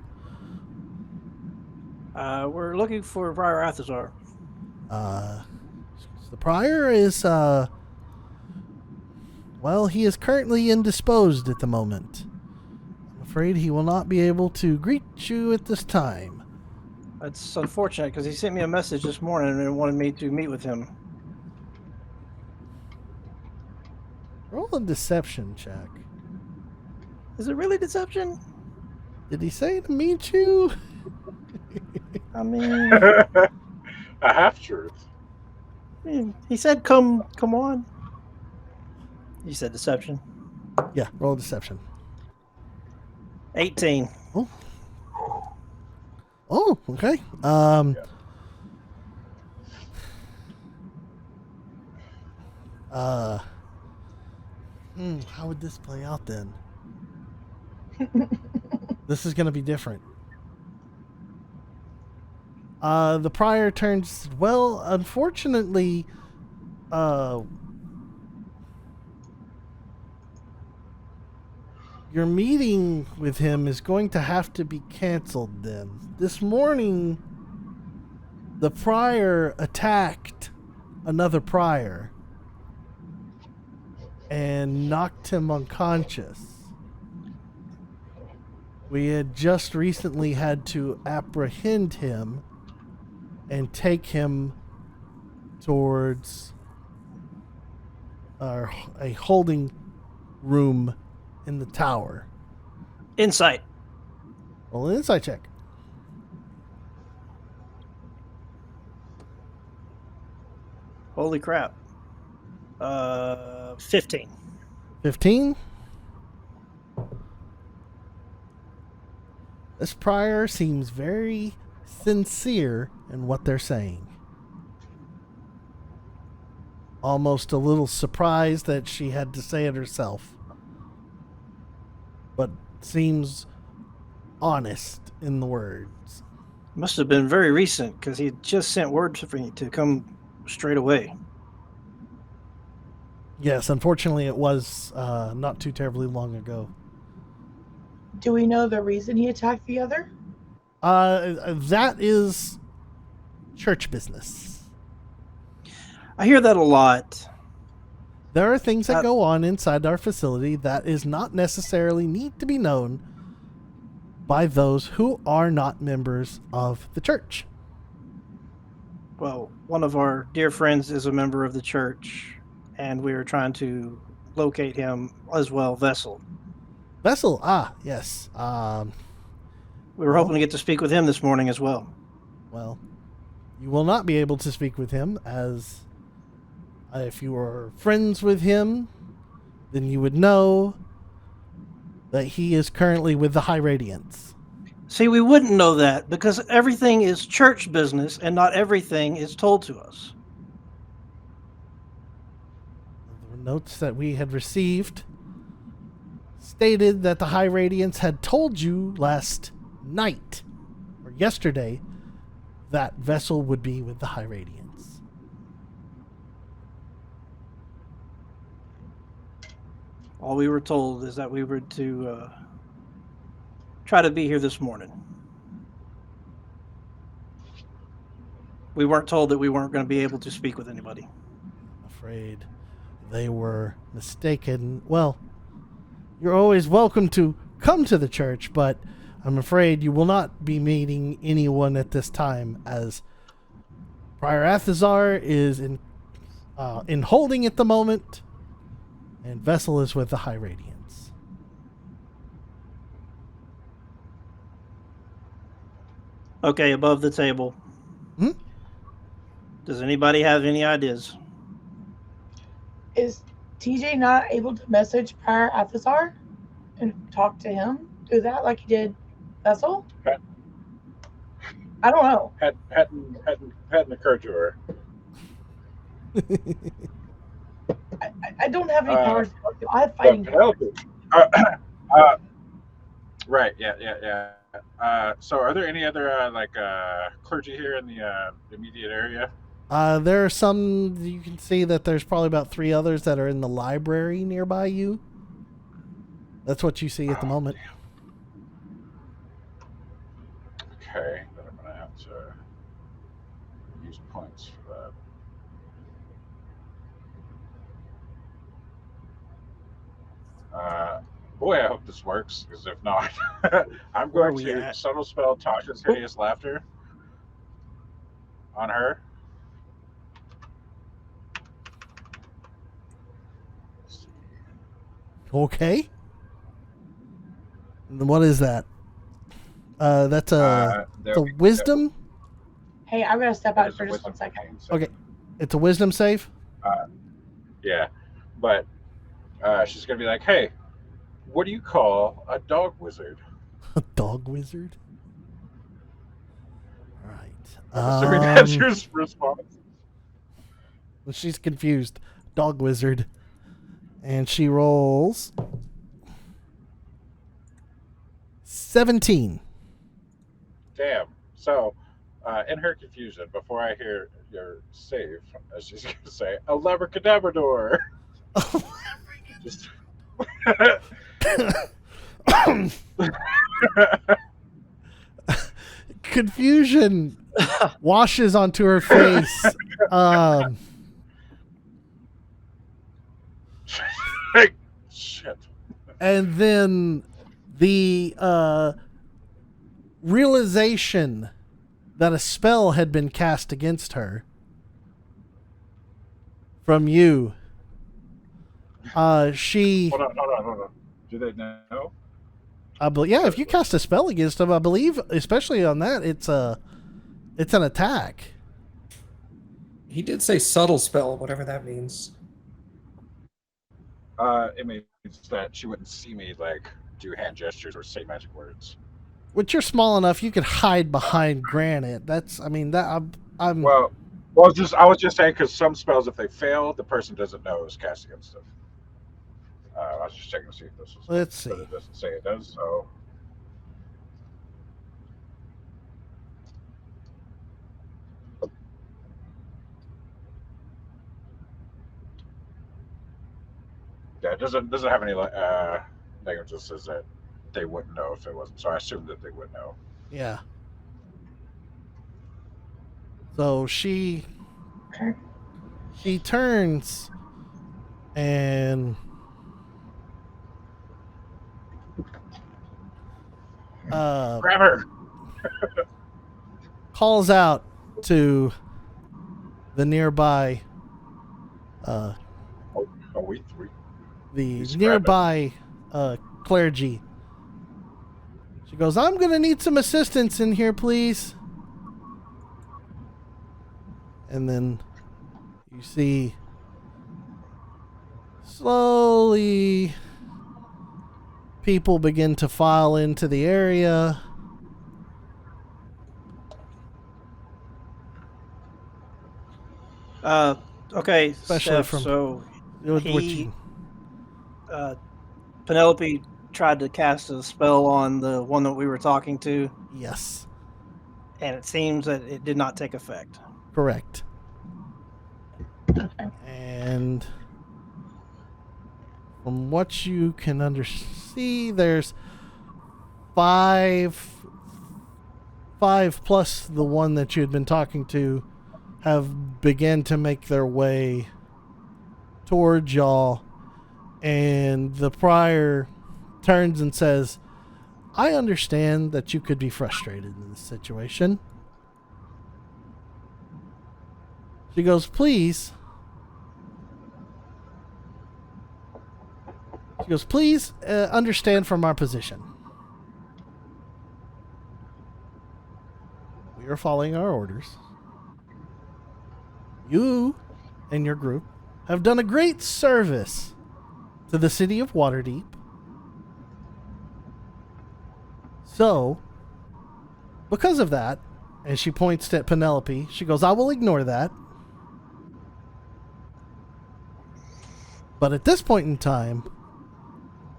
We're looking for Prior Athazar. The prior is, well, he is currently indisposed at the moment. I'm afraid he will not be able to greet you at this time. That's unfortunate because he sent me a message this morning and wanted me to meet with him. Roll a deception check. Is it really deception? Did he say to meet you? I mean, A half truth. he said, "Come on." You said deception. Yeah, roll a deception. 18. Oh, okay. How would this play out then? This is going to be different. The prior turns, well, unfortunately, your meeting with him is going to have to be canceled then. This morning, the prior attacked another prior and knocked him unconscious. We had just recently had to apprehend him and take him towards a holding room in the tower. Insight. Roll an insight check. Holy crap. 15. 15. This prior seems very sincere in what they're saying. Almost a little surprised that she had to say it herself. But seems honest in the words. Must have been very recent because he just sent word for me to come straight away. Yes, unfortunately it was not too terribly long ago. Do we know the reason he attacked the other? That is church business. I hear that a lot. There are things that go on inside our facility that is not necessarily need to be known by those who are not members of the church. Well, one of our dear friends is a member of the church, and we were trying to locate him as well, Vessel. Vessel, yes. We were hoping to get to speak with him this morning as well. Well, you will not be able to speak with him, as if you were friends with him, then you would know that he is currently with the High Radiance. See, we wouldn't know that because everything is church business and not everything is told to us. The notes that we had received stated that the High Radiance had told you last night, or yesterday, that Vessel would be with the High Radiance. All we were told is that we were to try to be here this morning. We weren't told that we weren't going to be able to speak with anybody. I'm afraid they were mistaken. Well, you're always welcome to come to the church, but I'm afraid you will not be meeting anyone at this time, as Prior Athazar is in holding at the moment, and Vessel is with the High Radiance. Okay, above the table. Does anybody have any ideas? Is TJ not able to message Prior Athazar and talk to him? Do that like he did Vessel? Okay. I don't know. Hadn't occurred to her. I don't have any powers. I have fighting But powers. Penelope, Right. Yeah. Yeah. Yeah. So, are there any other clergy here in the immediate area? There are some, you can see that there's probably about 3 others that are in the library nearby you. That's what you see at the Oh, moment. okay. Then I'm gonna have to use points for that. Boy, I hope this works. Because if not, I'm Where are going we to at? subtle spell Tasha's Oh. hideous laughter on her. Okay. And what is that? That's There it's a we go. wisdom. Hey, I'm gonna step That out is for a just wisdom 1 second. 15 save. Okay, it's a wisdom save. Yeah, but she's gonna be like, "Hey, what do you call a dog wizard?" A dog wizard. All right. I'm assuming that's your response. She's confused. Dog wizard. And she rolls 17. Damn. So, in her confusion, before I hear your save, she's gonna say, "A labracadabrador." Just. Confusion washes onto her face. Shit. And then the realization that a spell had been cast against her from you. She. Hold on. Do they know? Yeah, if you cast a spell against them, I believe, especially on that, it's an attack. He did say subtle spell, whatever that means. It means that she wouldn't see me do hand gestures or say magic words. Which you're small enough, you could hide behind granite. That's, I mean, that I'm. Well, I was just saying because some spells, if they fail, the person doesn't know it's cast against them. I was just checking to see if this was. Let's see. But it doesn't say it does, so. Yeah, it doesn't have any language that says that they wouldn't know if it wasn't. So I assume that they would know. Yeah. So she turns and Grab her. calls out to the nearby Oh, we the He's nearby clergy. She goes, "I'm gonna need some assistance in here, please." And then you see slowly people begin to file into the area. Okay, Especially Steph, from- so What he, Penelope tried to cast a spell on the one that we were talking to, Yes, and it seems that it did not take effect. correct. Okay. And from what you can see, there's five plus the one that you had been talking to have begun to make their way towards y'all, and the prior turns and says, "I understand that you could be frustrated in this situation." She goes, "Please." She goes, "Please understand from our position. We are following our orders. You and your group have done a great service to the city of Waterdeep. So, because of that," and she points at Penelope, she goes, "I will ignore that. But at this point in time,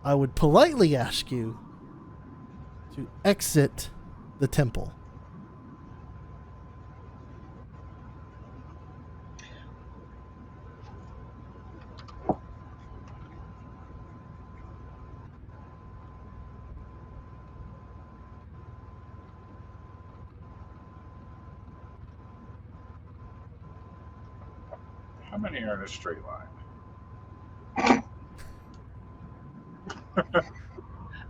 I would politely ask you to exit the temple. How many are in a straight line?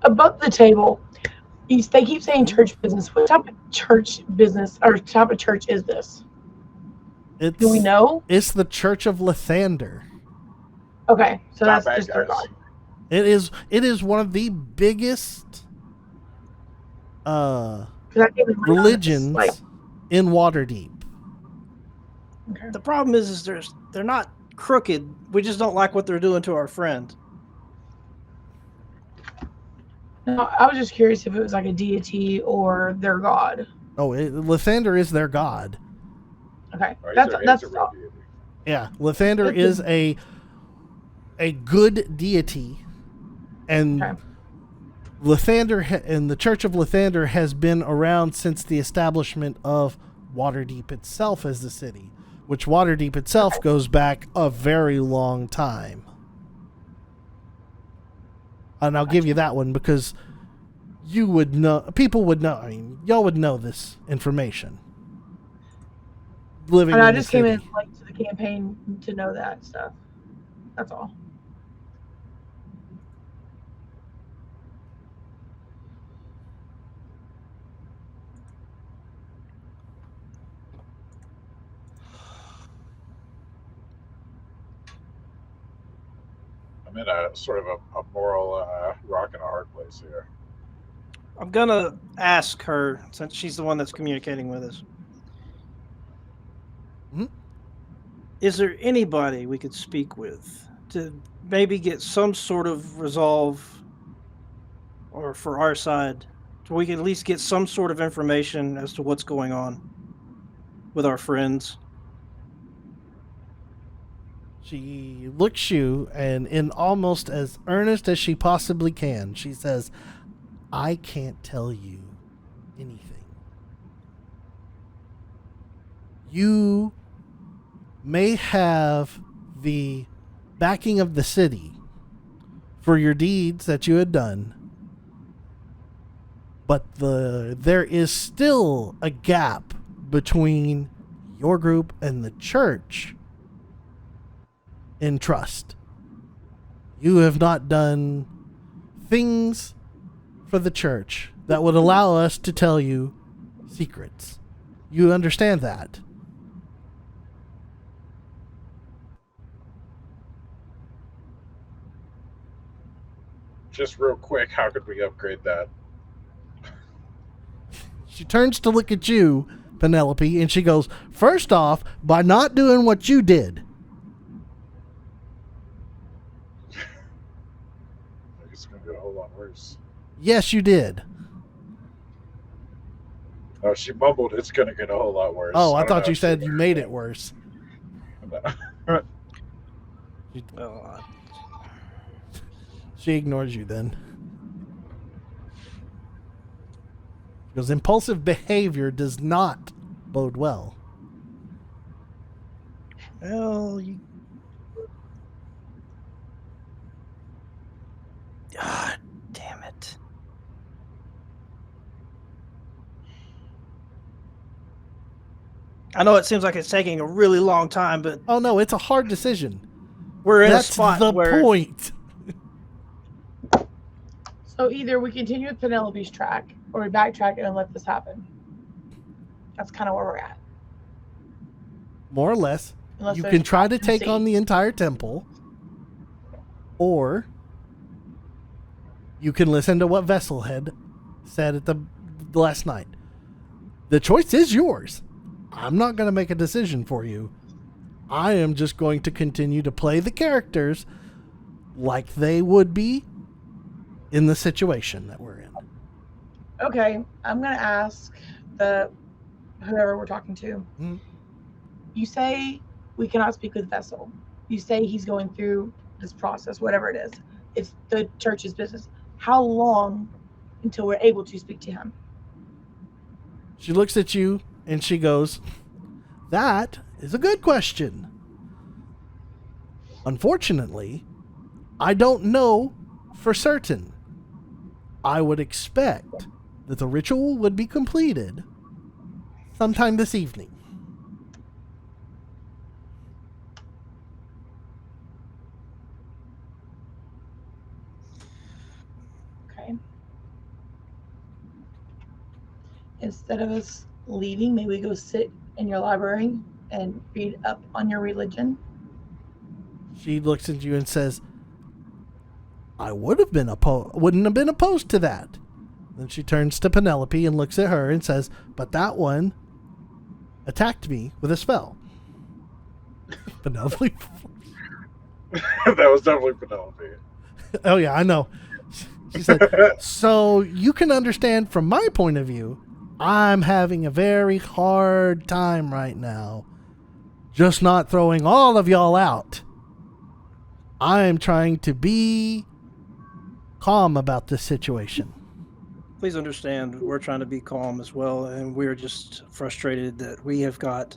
Above the table, they keep saying church business. What type of church business or type of church is this? Do we know? It's the Church of Lathander. Okay, so Not that's bad, just their guys. god. It is one of the biggest 'Cause I gave them my religions like, in Waterdeep. okay. The problem is they're not crooked. We just don't like what they're doing to our friend. No, I was just curious if it was like a deity or their god. Oh, Lathander is their god. Okay, Or is that's there- that's it's a real deity? Yeah, Lathander It's is a good deity, and Okay. Lathander and the Church of Lathander has been around since the establishment of Waterdeep itself as the city, which Waterdeep itself goes back a very long time. And I'll give you that one because you would know, people would know. I mean, y'all would know this information. Living And in I the just came city. in late to the campaign to know that stuff. That's all. I'm in a sort of a moral rock and a hard place here. I'm gonna ask her since she's the one that's communicating with us. Mhm. Is there anybody we could speak with to maybe get some sort of resolve, or for our side, so we can at least get some sort of information as to what's going on with our friends? She looks you, and in almost as earnest as she possibly can, she says, I can't tell you anything. You may have the backing of the city for your deeds that you had done, but there is still a gap between your group and the church in trust. You have not done things for the church that would allow us to tell you secrets. You understand that? Just real quick, how could we upgrade that? She turns to look at you, Penelope, and she goes, first off, by not doing what you did. It's going to get a whole lot worse. Yes, you did. Oh, she mumbled, it's going to get a whole lot worse. Oh, I don't thought know you if said she- you made it worse. Oh, She ignores you then. Because impulsive behavior does not bode well. well, you. God damn it. I know it seems like it's taking a really long time, but Oh no, it's a hard decision. we're in That's a spot the where point. So either we continue with Penelope's track or we backtrack and let this happen. That's kind of where we're at. More or less. Unless You there's can try to option take C. on the entire temple, or you can listen to what Vesselhead said at the last night. The choice is yours. I'm not going to make a decision for you. I am just going to continue to play the characters like they would be in the situation that we're in. Okay, I'm gonna ask the whoever we're talking to. Mhm. You say we cannot speak with Vessel. You say he's going through this process, whatever it is. It's the church's business. How long until we're able to speak to him? She looks at you and she goes, "That is a good question. Unfortunately, I don't know for certain. I would expect that the ritual would be completed sometime this evening." Okay. Instead of us leaving, maybe we go sit in your library and read up on your religion. She looks at you and says, "I wouldn't have been opposed to that." Then she turns to Penelope and looks at her and says, "But that one attacked me with a spell." Penelope. That was definitely Penelope. Oh yeah, I know. She said, "So you can understand from my point of view, I'm having a very hard time right now. Just not throwing all of y'all out. I'm trying to be calm about this situation." Please understand, we're trying to be calm as well, and we're just frustrated that we have got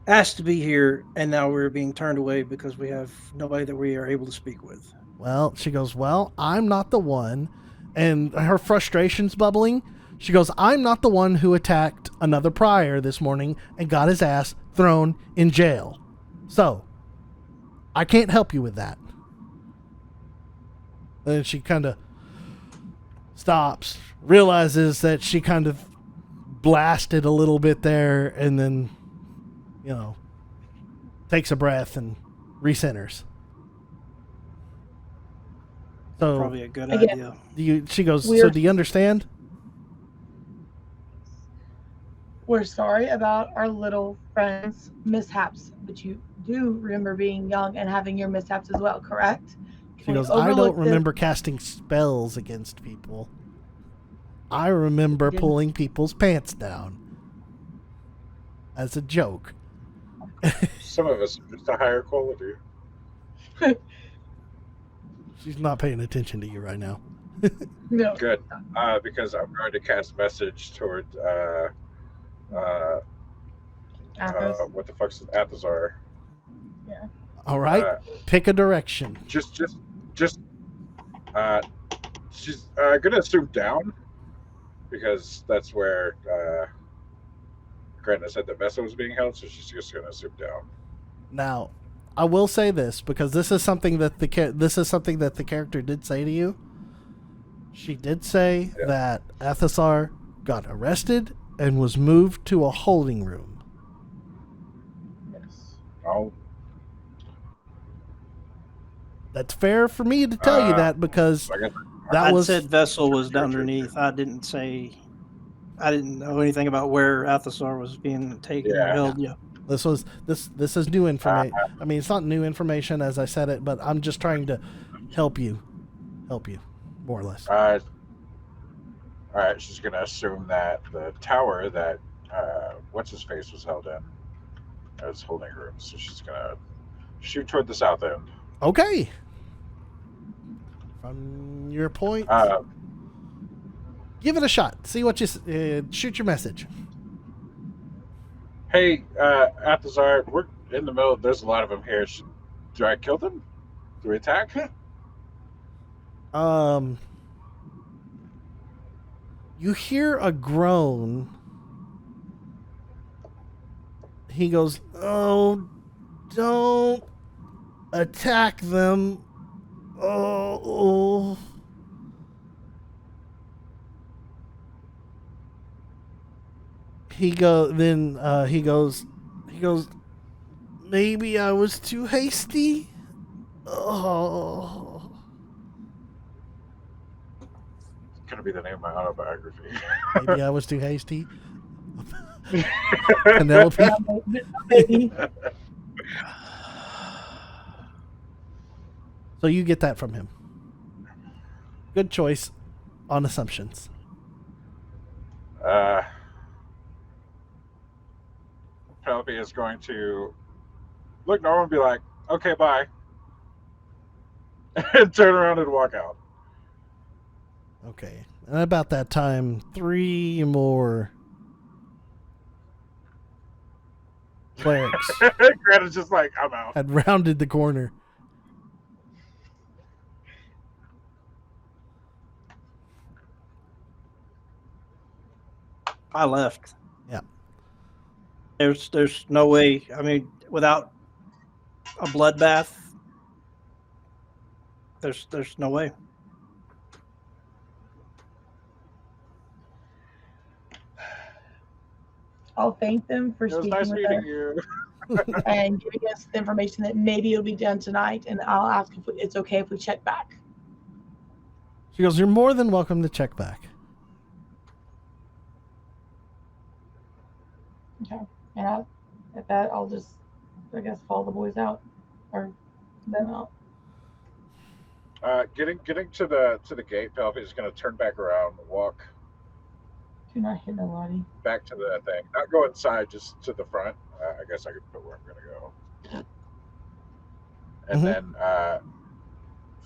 asked to be here, and now we're being turned away because we have nobody that we are able to speak with. Well, she goes, "Well, I'm not the one." And her frustration's bubbling. She goes, "I'm not the one who attacked another prior this morning and got his ass thrown in jail. So, I can't help you with that." And she kind of stops, realizes that she kind of blasted a little bit there, and then, takes a breath and recenters. So Probably a good Again. idea. she goes, "So We're- do you understand?" We're sorry about our little friend's mishaps, but you do remember being young and having your mishaps as well, correct? She Can we goes, "I don't overlook this? remember casting spells against people. I remember Didn't- pulling people's pants down as a joke." Some of us are just a higher quality. She's not paying attention to you right now. No. Good, because I'm going to cast message toward Athos. what the fuck's Athazar? All right, pick a direction. Just, she's gonna assume down because that's where Gretna said the vessel was being held, so she's just gonna assume down. Now, I will say this because this is something that the character did say to you. She did say that Athasar got arrested and was moved to a holding room. Yes. Oh, That's fair for me to tell you that because I guess that I was said vessel was Sure. underneath. I didn't know anything about where Athasar was being taken or Yeah. held. Yeah. this is new information. I mean, it's not new information as I said it, but I'm just trying to help you, more or less. all right. She's gonna assume that the tower that what's his face was held in as holding room, so she's gonna shoot toward the south end. Okay. From your point, give it a shot. See what you shoot your message. Hey, Athazar, we're in the middle. There's a lot of them here. Do I kill them? Do we attack? You hear a groan. He goes, "Oh, don't attack them. Oh." He goes, "Maybe I was too hasty." Oh. It's gonna be the name of my autobiography. Maybe I was too hasty. Penelope. Maybe. So you get that from him. Good choice on assumptions. Penelope is going to look normal and be like, "Okay, bye," and turn around and walk out. Okay. And about that time, 3 more clerics Grant is just like, I'm out. had rounded the corner. I left. Yeah. There's no way. I mean, without a bloodbath, there's no way. I'll thank them for It was speaking nice with meeting us you. and giving us the information that maybe it'll be done tonight. And I'll ask if it's okay if we check back. She goes, "You're more than welcome to check back." Okay. And at that, I'll just, I guess, follow the boys out or them out. Getting to the gate, Penelope is going to turn back around, walk Do not hit nobody. back to the thing. Not go inside, just to the front. I guess I could put where I'm going to go. And then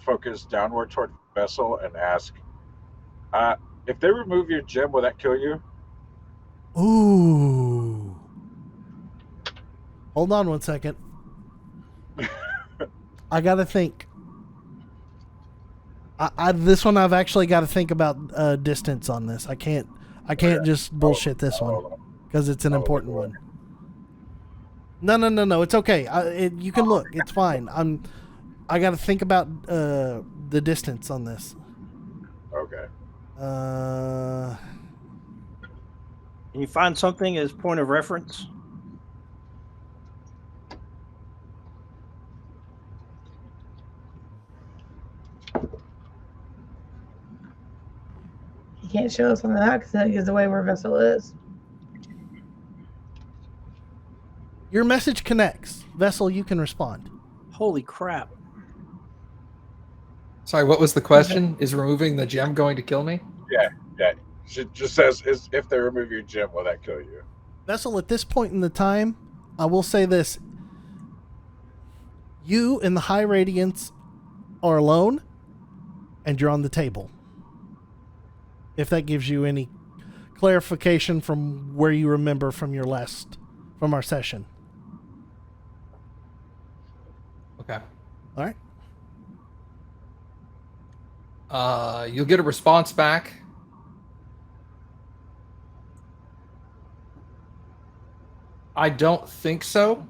focus downward toward Vessel and ask, if they remove your gem, will that kill you? Ooh. Hold on 1 second. I gotta think. This one I've actually got to think about distance on this. I can't just bullshit this one because it's an important one. No. It's okay. You can look. It's fine. I got to think about the distance on this. Okay. Can you find something as point of reference? You can't show us on that because that gives away where Vessel is. Your message connects. Vessel, you can respond. Holy crap. Sorry, what was the question? Is removing the gem going to kill me? Yeah. She just says, if they remove your gem, will that kill you? Vessel, at this point in the time, I will say this. You and the High Radiance are alone, and you're on the table. If that gives you any clarification from where you remember from our session. Okay. All right. You'll get a response back. I don't think so.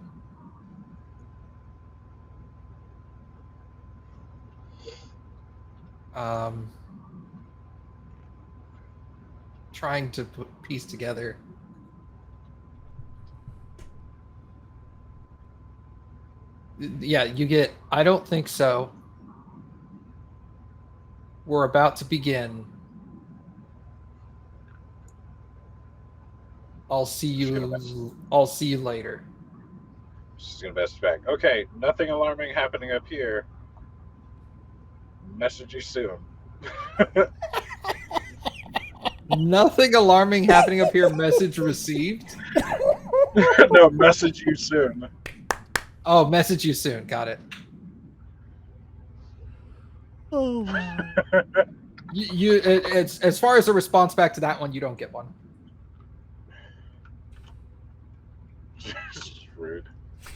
Trying to piece together. Yeah, you get, I don't think so. We're about to begin. I'll see you later. She's gonna message back. Okay, nothing alarming happening up here. Message you soon. Nothing alarming happening up here. Message received. No, message you soon. Oh, message you soon. Got it. Oh. It's as far as a response back to that one, you don't get one. Rude.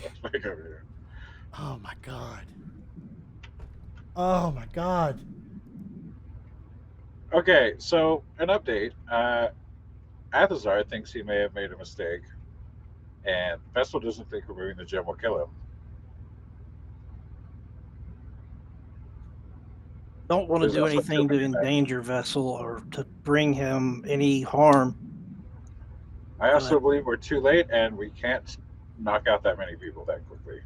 Let's back over here. Oh my god. Oh my god. Okay, so an update. Athazar thinks he may have made a mistake, and Vessel doesn't think removing the gem will kill him. Don't want to There's do also anything to Tobin back. endanger Vessel or to bring him any harm. I also believe we're too late, and we can't knock out that many people that quickly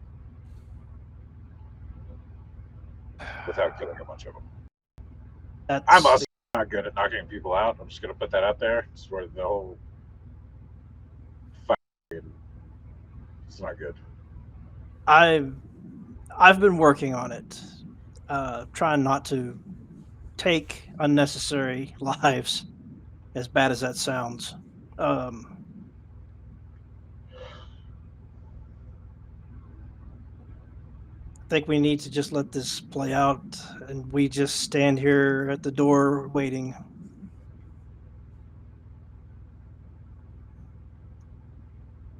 without killing a bunch of them. I'm also not good at knocking people out. I'm just going to put that out there. It's where the whole fight, it's not good. I've been working on it, trying not to take unnecessary lives, as bad as that sounds. think we need to just let this play out, and we just stand here at the door waiting.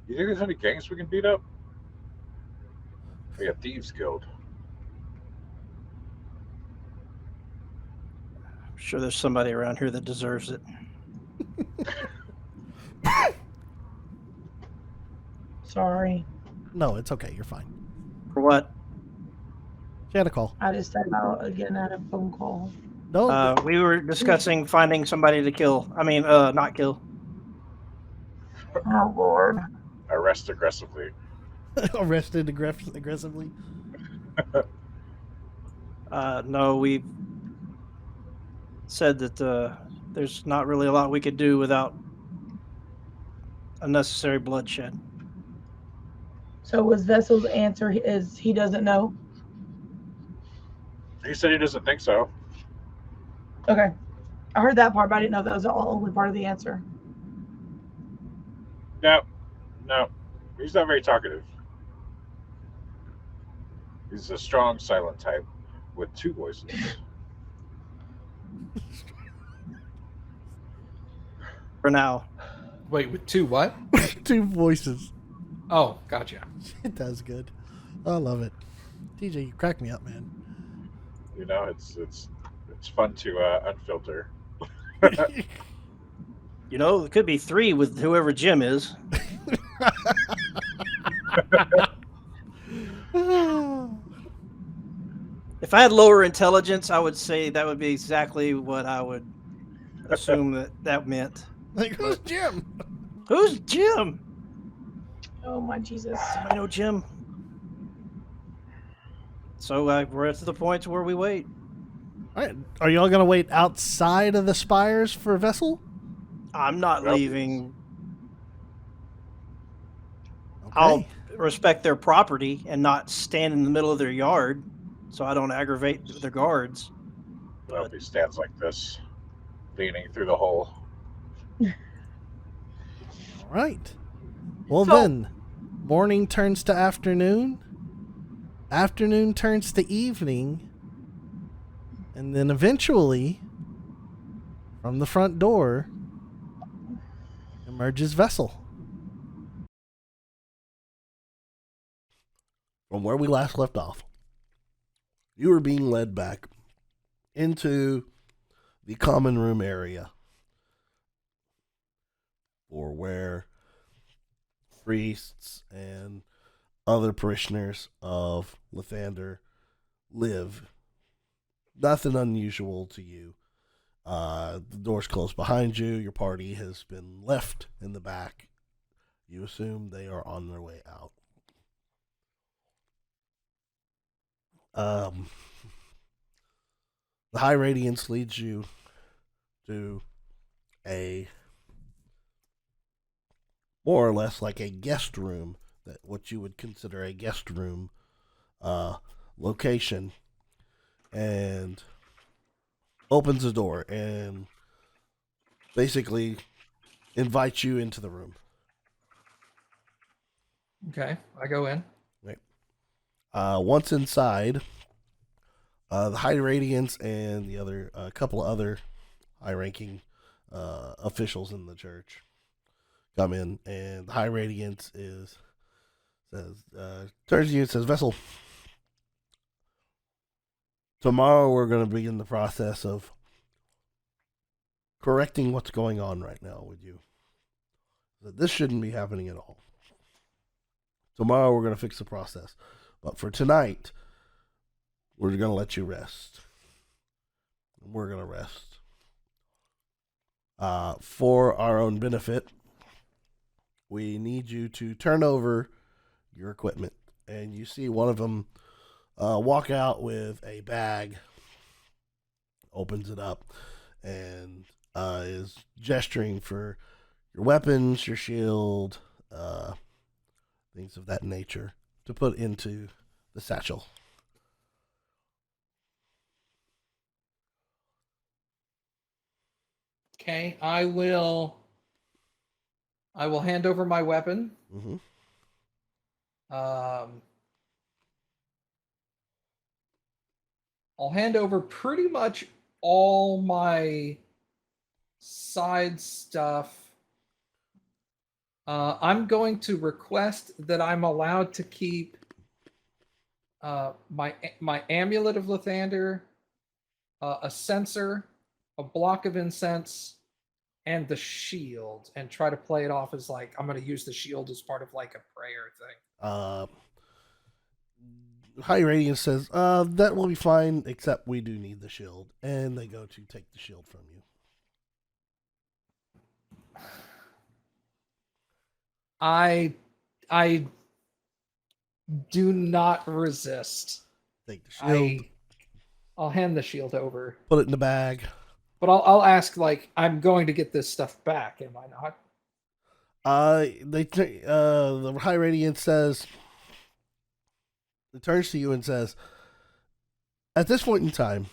You think there's any gangs we can beat up? We got Thieves Guild. I'm sure there's somebody around here that deserves it. Sorry. No, it's okay. You're fine. For what? She had a call. I just stepped out again. I had a phone call. No, We were discussing finding somebody to kill. I mean, not kill. Oh, Lord. Arrest aggressively. arrested aggressively. No, we said that there's not really a lot we could do without unnecessary bloodshed. So was Vessel's answer is he doesn't know? He said he doesn't think so. Okay. I heard that part, but I didn't know that was the only part of the answer. No, he's not very talkative. He's a strong, silent type with two voices. For now. Wait, with two what? Two voices. Oh, gotcha. It does good. I love it. TJ, you crack me up, man. You know, it's fun to unfilter. You know, it could be 3 with whoever Jim is. If I had lower intelligence, I would say that would be exactly what I would assume that meant. Like, who's Jim? Who's Jim? Oh, my Jesus. I know Jim. So we're at the point where we wait. All right. Are y'all going to wait outside of the spires for Vessel? I'm not Well, leaving. Okay. I'll respect their property and not stand in the middle of their yard so I don't aggravate the guards. Well, he stands like this, leaning through the hole. All right. Well, So- then, morning turns to afternoon. Afternoon turns to evening. And then eventually, from the front door, emerges Vessel. From where we last left off, you were being led back into the common room area, or where priests and other parishioners of Lathander live. Nothing unusual to you. The door's closed behind you. Your party has been left in the back. You assume they are on their way out. The High Radiance leads you to a more or less like a guest room, that what you would consider a guest room location, and opens the door and basically invites you into the room. Okay, I go in. Once inside, the High Radiance and the other couple of other high-ranking officials in the church come in, and the High Radiance turns to you and says, "Vessel, tomorrow we're going to begin the process of correcting what's going on right now with you. This shouldn't be happening at all. Tomorrow we're going to fix the process. But for tonight, we're going to let you rest. We're going to rest. For our own benefit, we need you to turn over your equipment." And you see one of them walk out with a bag, opens it up, and is gesturing for your weapons, your shield, things of that nature to put into the satchel. Okay, I will hand over my weapon. Mm-hmm. Um, I'll hand over pretty much all my side stuff. I'm going to request that I'm allowed to keep my amulet of Lathander, a censer, a block of incense, and the shield, and try to play it off as like I'm going to use the shield as part of like a prayer thing. High Radiance says, that will be fine, except we do need the shield. And they go to take the shield from you. I do not resist. Take the shield. I'll hand the shield over. Put it in the bag. But I'll ask, like, I'm going to get this stuff back, am I not? The High Radiance says, it turns to you and says, at this point in time,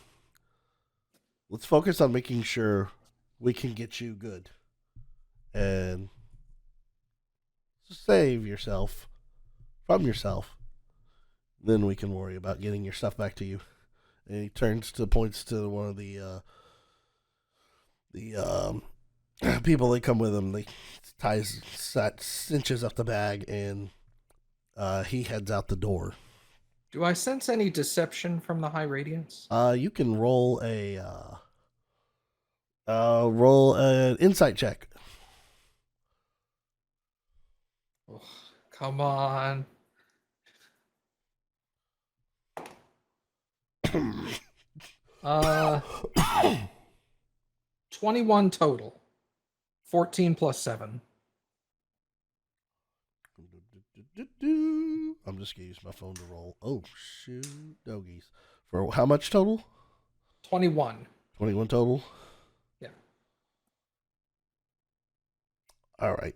let's focus on making sure we can get you good and save yourself from yourself. Then we can worry about getting your stuff back to you. And he points to one of the people that come with him. He cinches up the bag, and he heads out the door. Do I sense any deception from the High Radiance? You can roll an insight check. Oh, come on. 21 total. 14 plus 7. I'm just gonna use my phone to roll. Oh shoot, doggies! For how much total? 21. 21 total. Yeah. All right.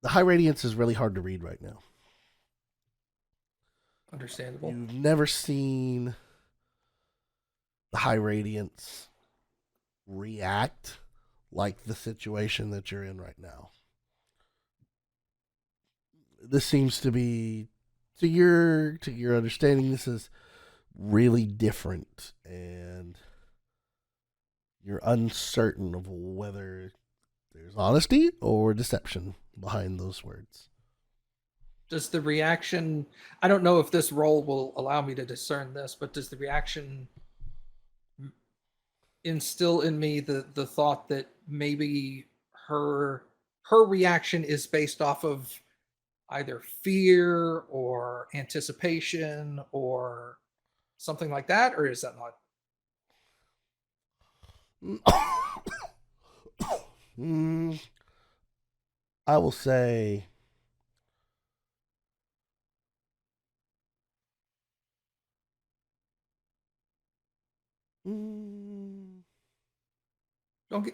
The High Radiance is really hard to read right now. Understandable. You've never seen the High Radiance react like the situation that you're in right now. This seems to be, to your understanding, this is really different, and you're uncertain of whether there's honesty or deception behind those words. Does the reaction, I don't know if this roll will allow me to discern this, but does the reaction instill in me the thought that maybe her reaction is based off of either fear or anticipation or something like that, or is that not? I will say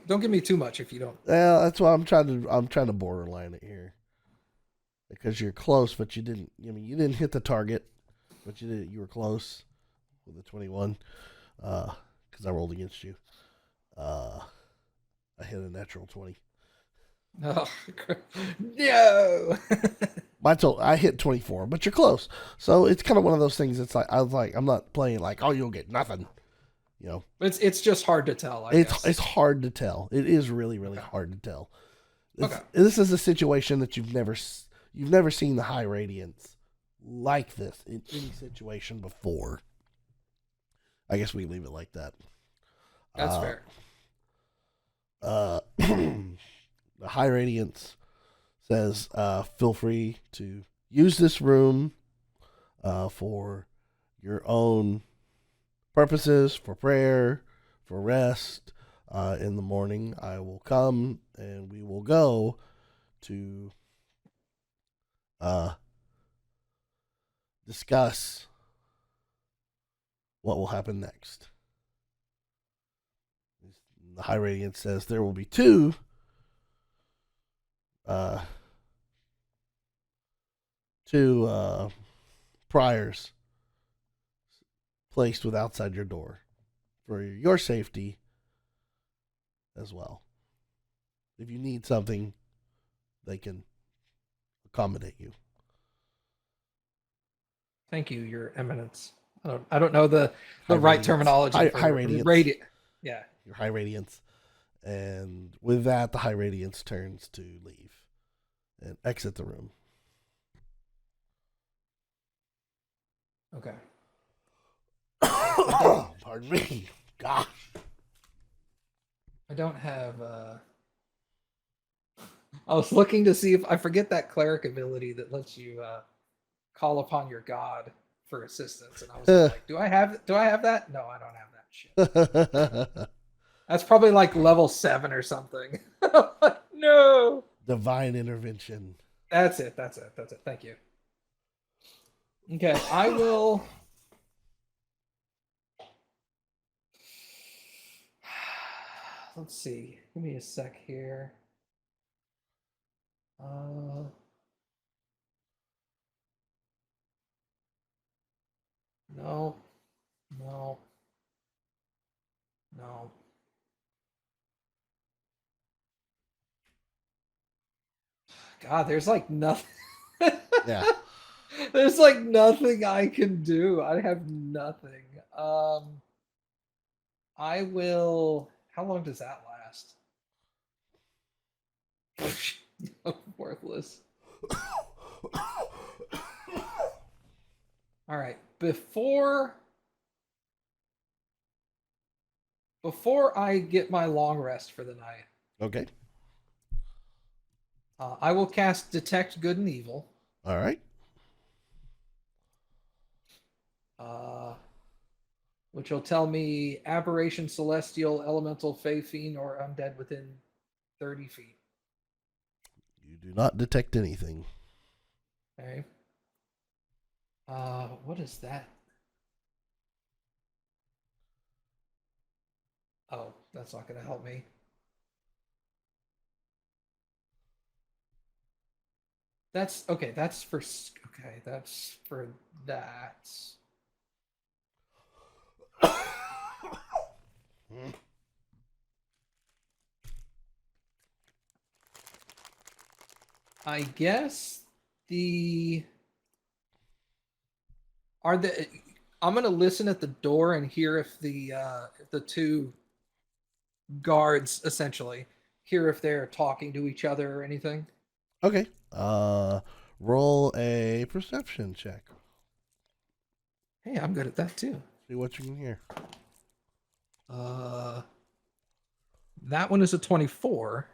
Don't give me too much if you don't. Yeah, that's why I'm trying to borderline it here. Because you're close, but you didn't. I mean, you didn't hit the target, but you were close with the 21. Because I rolled against you. I hit a natural 20. Oh, no. I hit 24, but you're close. So it's kind of one of those things. It's like I'm not playing like, oh, you'll get nothing. You know, it's just hard to tell. I guess. It's hard to tell. It is really hard to tell. Okay. This is a situation that you've never seen the High Radiance like this in any situation before. I guess we leave it like that. That's fair. The High Radiance says, feel free to use this room for your own purposes, for prayer, for rest. In the morning, I will come and we will go to discuss what will happen next. The High Radiance says there will be two priors placed with outside your door for your safety as well. If you need something, they can accommodate you. Thank you, Your Eminence. I don't know the High right radiance. terminology High radiance. Yeah. Your high radiance. And with that, the high radiance turns to leave and exit the room. Okay. Pardon me. Gosh. I don't have. I was looking to see if I forget that cleric ability that lets you call upon your god for assistance, and I was like, do I have that? No, I don't have that shit. That's probably like level 7 or something. No. Divine intervention. That's it. Thank you. Okay, I will. Let's see. Give me a sec here. No. God, there's like nothing. Yeah. There's like nothing I can do. I have nothing. I will. How long does that last? Worthless. All right. Before I get my long rest for the night, Okay. I will cast Detect Good and Evil. All right. Which will tell me aberration, celestial, elemental, fey, fiend, or undead within 30 feet. You do not detect anything. Okay. What is that? Oh, that's not going to help me. That's okay. That's for that. I guess I'm gonna listen at the door and hear if the two guards essentially hear if they're talking to each other or anything. Okay. Roll a perception check. Hey, I'm good at that too. See what you can hear. That one is a 24.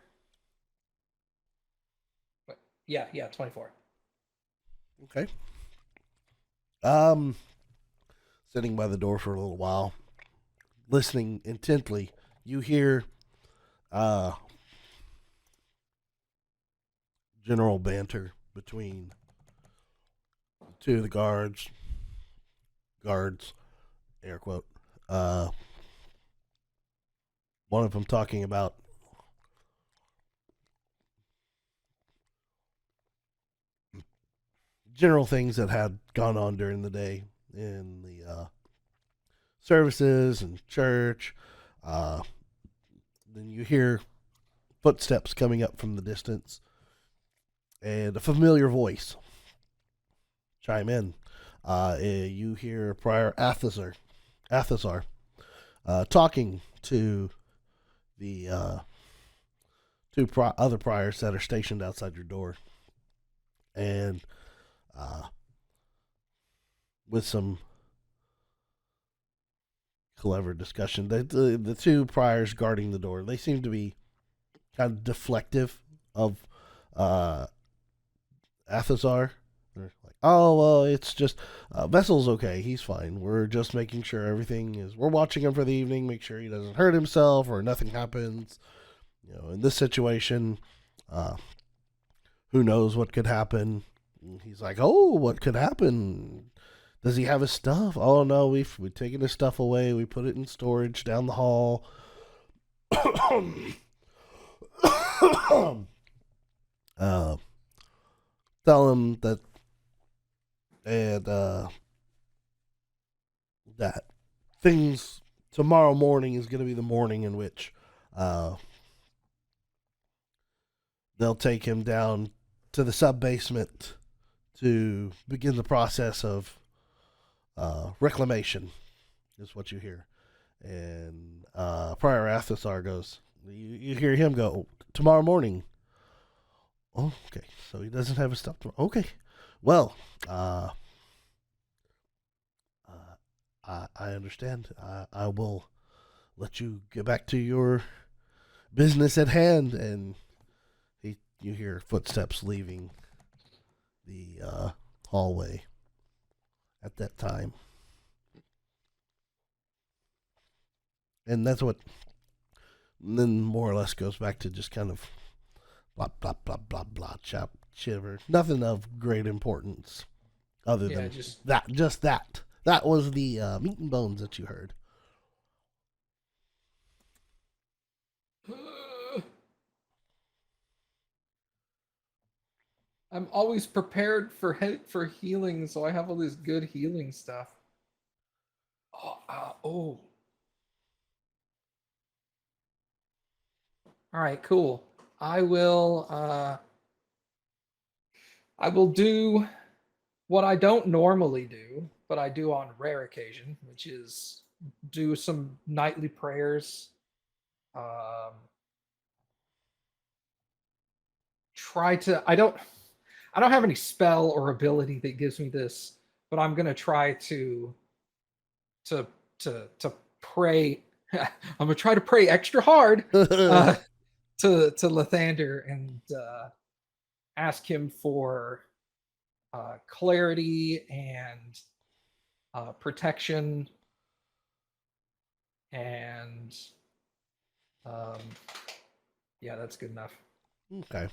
Yeah, 24. Okay. Sitting by the door for a little while, listening intently, you hear general banter between two of the guards, air quote. One of them talking about general things that had gone on during the day in the services and church. Then you hear footsteps coming up from the distance and a familiar voice chime in. You hear Prior Athazar talking to the two other priors that are stationed outside your door, and with some clever discussion, the two priors guarding the door, they seem to be kind of deflective of Athazar. They're like, oh, well, it's just Vessel's okay. He's fine. We're just making sure everything is. We're watching him for the evening, make sure he doesn't hurt himself or nothing happens. You know, in this situation, who knows what could happen? And he's like, oh, what could happen? Does he have his stuff? Oh no, we've taken his stuff away. We put it in storage down the hall. Tell him that that things tomorrow morning is going to be the morning in which they'll take him down to the sub basement to begin the process of reclamation is what you hear. And Prior Athasar goes, you hear him go, tomorrow morning. Oh, okay. So he doesn't have his stuff tomorrow. Okay. Well, I understand. I will let you get back to your business at hand. And you hear footsteps leaving the hallway at that time. And that's what then more or less goes back to just kind of blah, blah, blah, blah, blah, chop, shiver. Nothing of great importance other than just that. That was the meat and bones that you heard. I'm always prepared for healing, so I have all this good healing stuff. Oh. All right, cool. I will do what I don't normally do, but I do on rare occasion, which is do some nightly prayers. Try to I don't have any spell or ability that gives me this, but I'm gonna try to to pray. I'm gonna try to pray extra hard to Lathander and ask him for clarity and protection and yeah, that's good enough. Okay.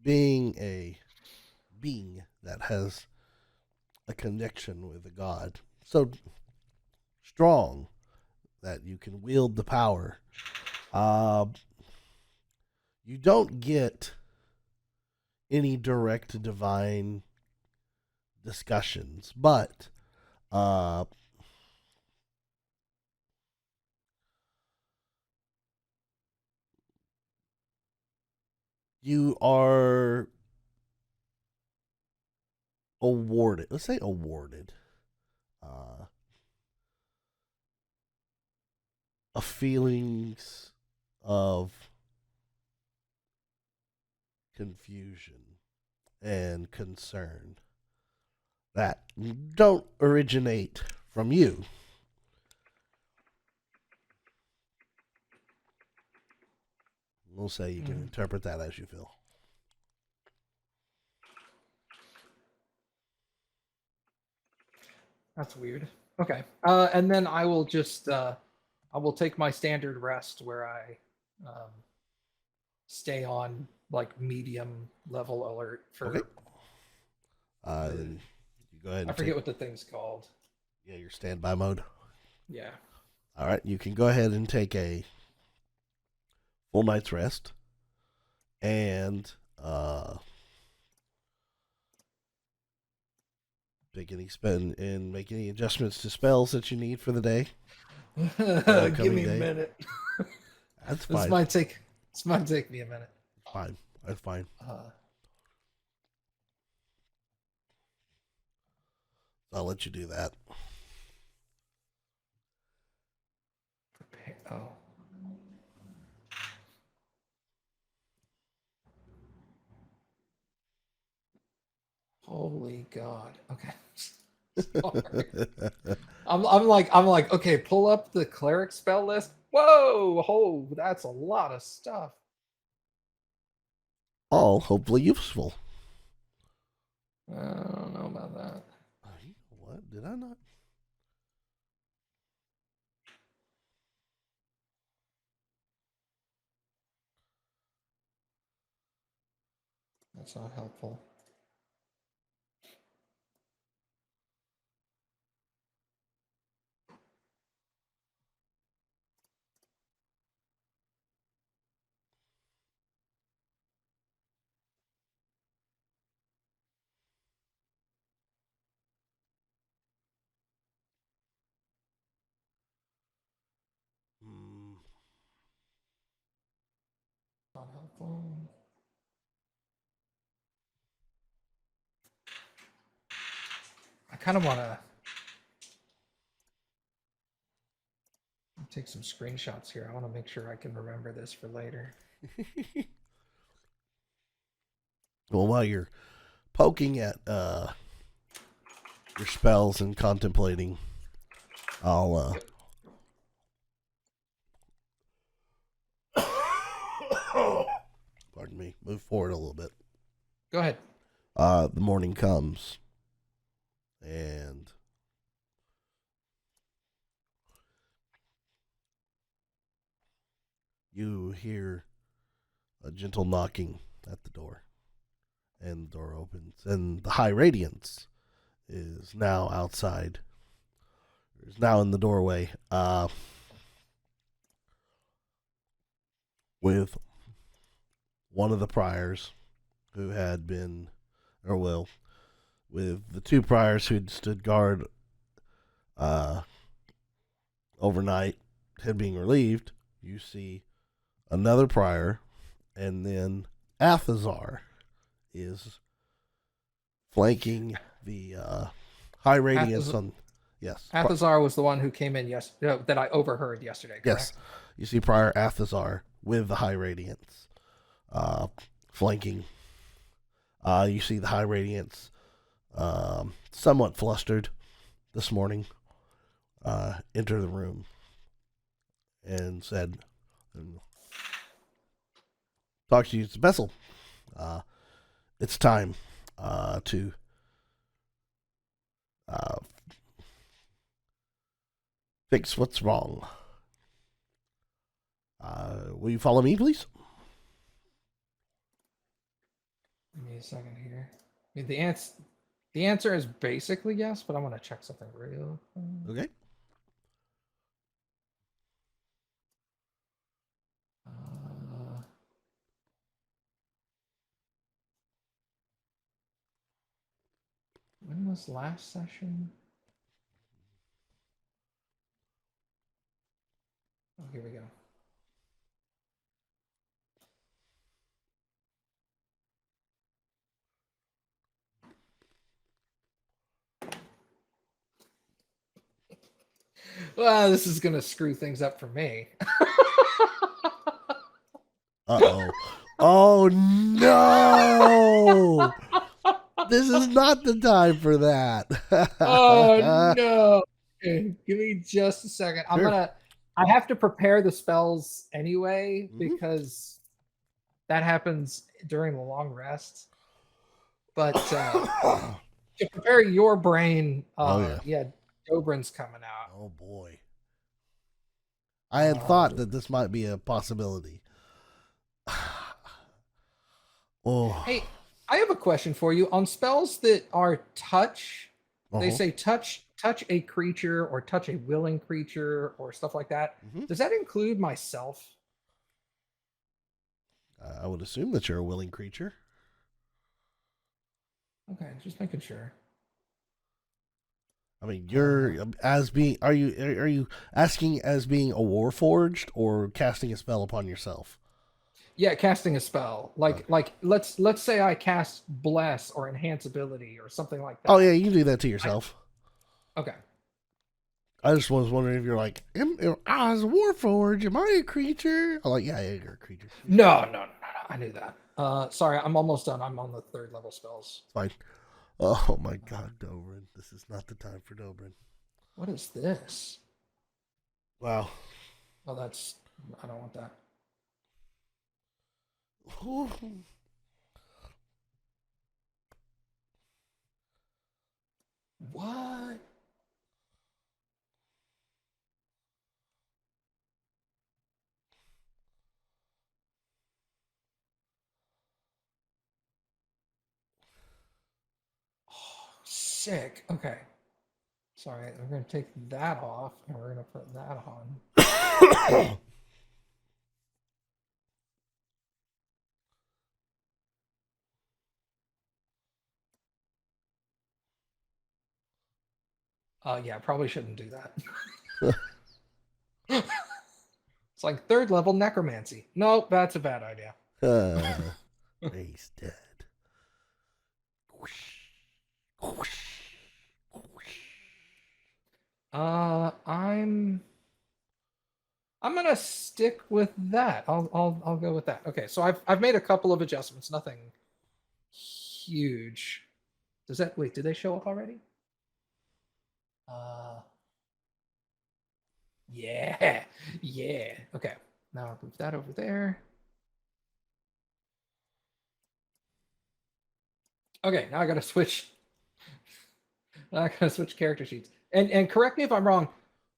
Being a being that has a connection with a god so strong that you can wield the power, you don't get any direct divine discussions, but you are awarded, let's say awarded, a feelings of confusion and concern that don't originate from you. We'll say you can interpret that as you feel. That's weird. Okay. And then I will just I will take my standard rest where I stay on like medium level alert for. Okay. Then you go ahead and I forget what the thing's called. Yeah, your standby mode. Yeah. All right, you can go ahead and take a full night's rest and make any adjustments to spells that you need for the day. Give me a minute. That's fine. This might take me a minute. Fine. That's fine. I'll let you do that. Oh. Holy God. Okay. I'm like, okay, pull up the cleric spell list. Whoa, that's a lot of stuff. All hopefully useful. I don't know about that. What? Did I not? That's not helpful. Not helpful. kind of want to take some screenshots here. I want to make sure I can remember this for later. Well, while you're poking at your spells and contemplating, I'll pardon me, move forward a little bit. Go ahead. The morning comes, and you hear a gentle knocking at the door, and the door opens, and the High Radiance is now outside. Is now in the doorway, with one of the priors who had been, or will, with the two priors who'd stood guard overnight had being relieved. You see another prior, and then Athazar is flanking the High Radiance on. Yes. Athazar was the one who came in that I overheard yesterday, correct? Yes. You see Prior Athazar with the High Radiance flanking. You see the High Radiance somewhat flustered this morning enter the room and said, talk to you, it's Bessel. It's time to fix what's wrong. Will you follow me, please? Give me a second here. I mean, the answer is basically yes, but I want to check something real quick. Okay. When was last session? Oh, here we go. Well, this is going to screw things up for me. Uh-oh. Oh, no! This is not the time for that. Oh, no. Okay, give me just a second. Sure. I have to prepare the spells anyway, Mhm. because that happens during the long rest. But to prepare your brain, yeah, Dobrin's coming out. Oh, boy. I had thought that this might be a possibility. Oh. Hey, I have a question for you. On spells that are touch, they say touch a creature or touch a willing creature or stuff like that. Mhm. Does that include myself? I would assume that you're a willing creature. Okay, just making sure. I mean, you're as being. Are you asking as being a warforged or casting a spell upon yourself? Yeah, casting a spell. Like let's say I cast bless or enhance ability or something like that. Oh yeah, you can do that to yourself. Okay. I just was wondering if you're like, as a warforged, am I a creature? I'm like, yeah, you're a creature. No. I knew that. Sorry, I'm almost done. I'm on the 3rd level spells. It's fine. Oh my God, Dobrin, this is not the time for Dobrin. What is this? Wow. Oh, I don't want that. What? Oh, sick. Okay. Sorry, we're going to take that off and we're going to put that on. Yeah, probably shouldn't do that. It's like 3rd level necromancy. Nope, that's a bad idea. He's dead. I'm gonna stick with that. I'll go with that. Okay, so I've made a couple of adjustments. Nothing huge. Does that wait? Did they show up already? Yeah, yeah. Okay, now I'll move that over there. Okay, now I gotta switch. Now I gotta switch character sheets. And correct me if I'm wrong.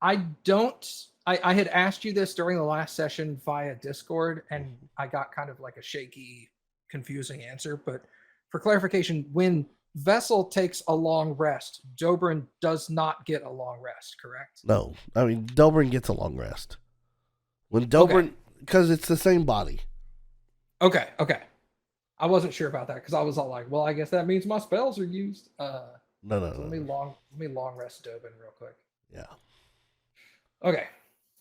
I don't. I had asked you this during the last session via Discord, and I got kind of like a shaky, confusing answer. But for clarification, when Vessel takes a long rest, Dobrin does not get a long rest, correct? No, I mean Dobrin gets a long rest. When Dobrin, because it's the same body. Okay. I wasn't sure about that because I was all like, well, I guess that means my spells are used. No. Let me long rest Dobrin real quick. Yeah. Okay.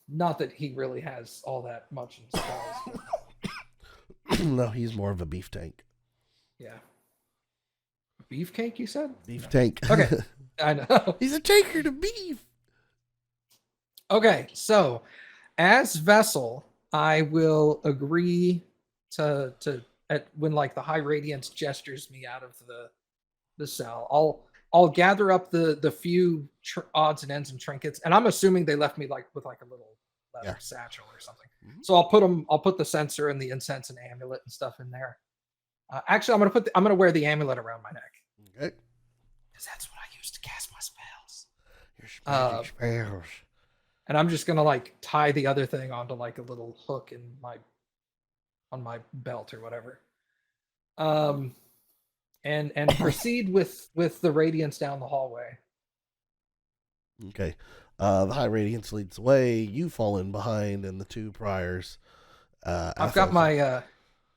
Not that he really has all that much in spells. No, he's more of a beef tank. Yeah. Beefcake, you said? Beef tank. Okay. I know. He's a taker to beef. Okay, so as Vessel, I will agree to when like the High Radiance gestures me out of the cell. I'll gather up the few odds and ends and trinkets, and I'm assuming they left me like with like a little leather satchel or something. Mm-hmm. So I'll put the sensor and the incense and amulet and stuff in there. Actually, I'm gonna wear the amulet around my neck. Okay. Because that's what I use to cast my spells. Your spells. And I'm just gonna like tie the other thing onto like a little hook on my belt or whatever. And proceed with the radiance down the hallway. Okay. The High Radiance leads the way. You fall in behind, and the two priors. I've got my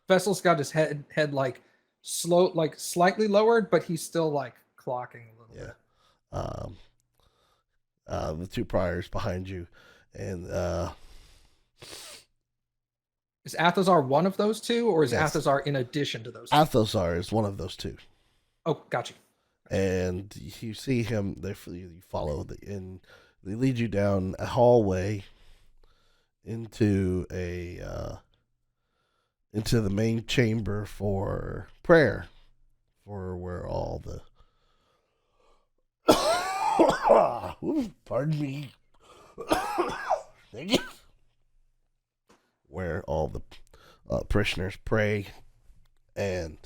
Vessel's got his head like slightly lowered, but he's still like clocking a little bit. The two priors behind you, and is Athosar one of those two, or is yes. Athosar in addition to those two? Athosar is one of those two. Oh, got you. And you see him. You follow and they lead you down a hallway into into the main chamber for prayer, for where all the pardon me. Thank you. Where all the parishioners pray, and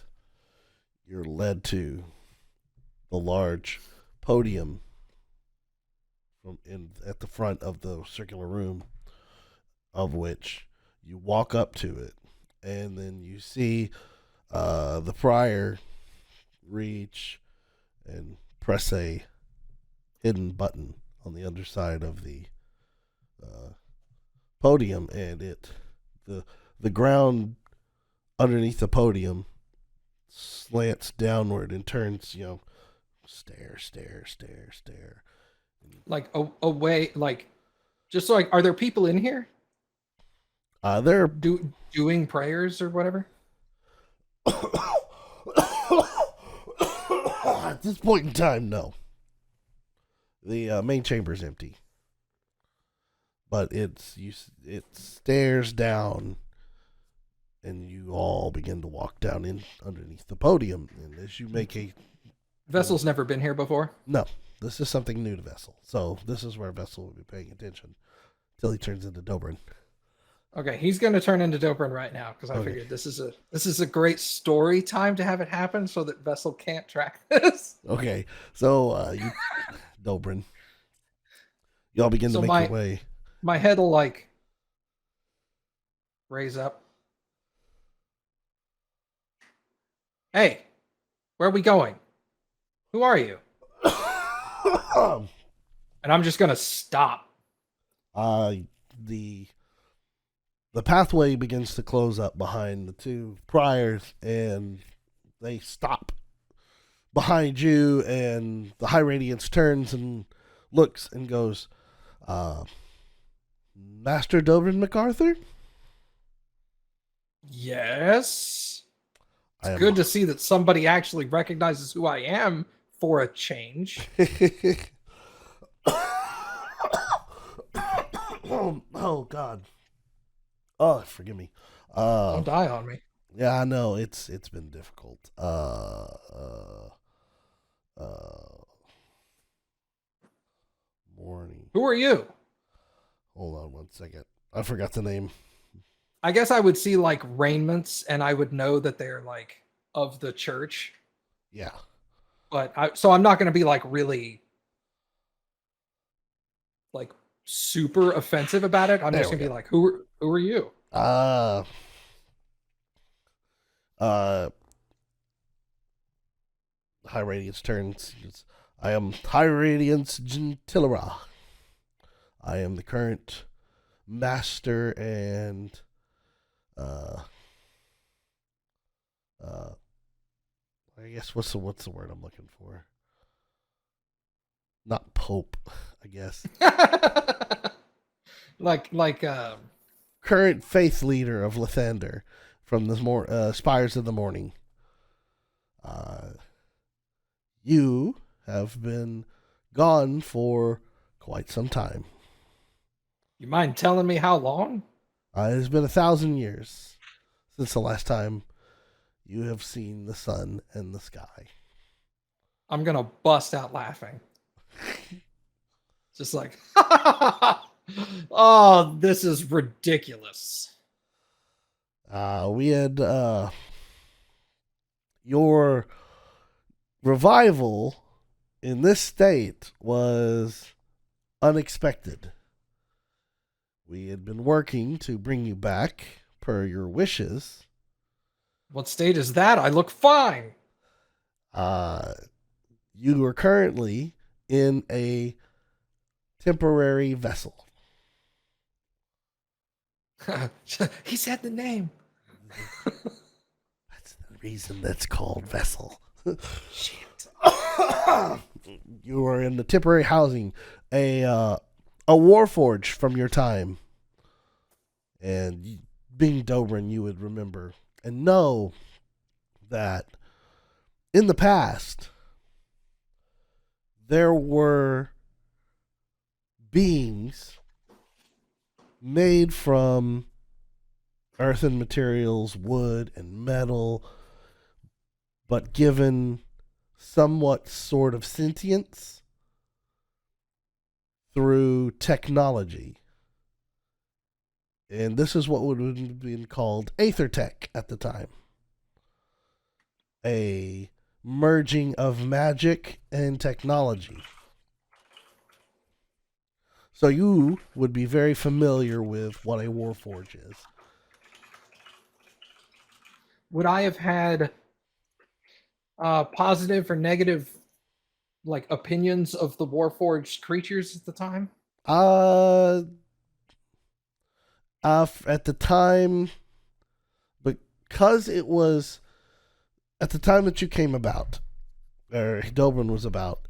you're led to the large podium at the front of the circular room, of which you walk up to it, and then you see the prior reach and press a hidden button on the underside of the podium, and the ground underneath the podium slants downward and turns, stare. Like away, like just like, are there people in here? They're doing prayers or whatever. At this point in time, no. The main chamber is empty, but it stares down, and you all begin to walk down in underneath the podium. And as you make Vessel's never been here before. No, this is something new to Vessel. So this is where Vessel will be paying attention till he turns into Dobrin. Okay, he's going to turn into Dobrin right now because I figured this is a great story time to have it happen so that Vessel can't track this. Okay, so you, Dobrin, y'all begin to make your way. My head will like raise up. Hey, where are we going? Who are you? And I'm just gonna stop. The pathway begins to close up behind the two priors, and they stop behind you, and the High Radiance turns and looks and goes, Master Dobrin MacArthur? Yes. It's good to see that somebody actually recognizes who I am for a change. Oh God. Oh, forgive me. Don't die on me. Yeah, I know it's been difficult. Morning. Who are you? Hold on one second. I forgot the name. I guess I would see like raiments and I would know that they're like of the church. Yeah. So I'm not going to be like really like super offensive about it. I'm There just we going to be go. like, who are you? High Radiance turns. I am High Radiance Gentilera. I am the current master and I guess what's the word I'm looking for? Not Pope, I guess. like Current faith leader of Lathander from the Spires of the Morning. You have been gone for quite some time. you mind telling me how long? It has been 1,000 years since the last time you have seen the sun and the sky. I'm going to bust out laughing. Just like, oh, this is ridiculous. We had your revival in this state was unexpected. We had been working to bring you back per your wishes. What state is that? I look fine. You are currently in a temporary vessel. He said the name. That's the reason that's called vessel. Shit. You are in the temporary housing, a warforge from your time, and being Dobrin, you would remember and know that in the past there were beings made from earthen materials, wood and metal, but given somewhat sort of sentience through technology. And this is what would have been called Aethertech at the time. A merging of magic and technology. So you would be very familiar with what a warforge is. Would I have had positive or negative like opinions of the Warforged creatures at the time? At the time, because it was at the time that you came about, or Dobrin was about,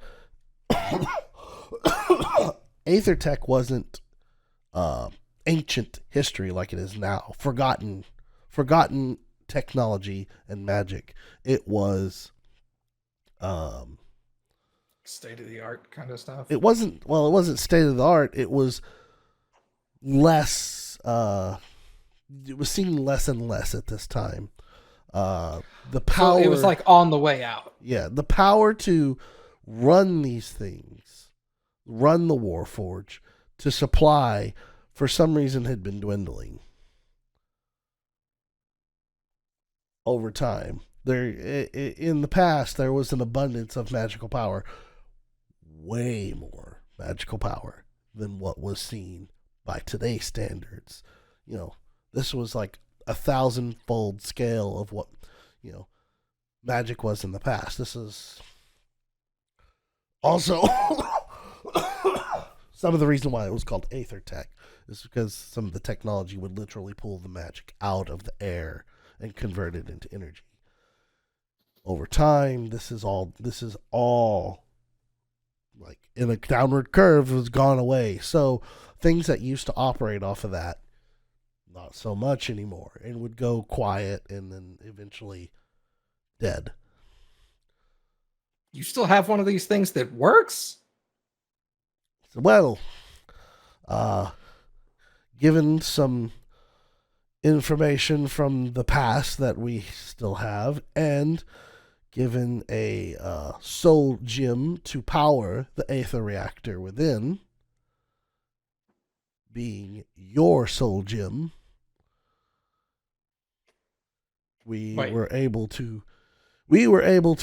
Aethertech wasn't ancient history like it is now. Forgotten technology and magic. It was State of the art kind of stuff. it wasn't state of the art. It was less it was seen less and less at this time. The power, So it was like on the way out. Yeah, the power to run these things, run the Warforge, to supply, for some reason had been dwindling over time. There, in the past, there was an abundance of magical power, way more magical power than what was seen by today's standards. You know, this was like 1,000-fold scale of what, magic was in the past. This is also some of the reason why it was called Aethertech is because some of the technology would literally pull the magic out of the air and convert it into energy. Over time, this is all like in a downward curve has gone away. So things that used to operate off of that, not so much anymore, and would go quiet and then eventually dead. You still have one of these things that works? Well, given some information from the past that we still have, and given a soul gem to power the Aether reactor within, being your soul gem, we Wait. were able to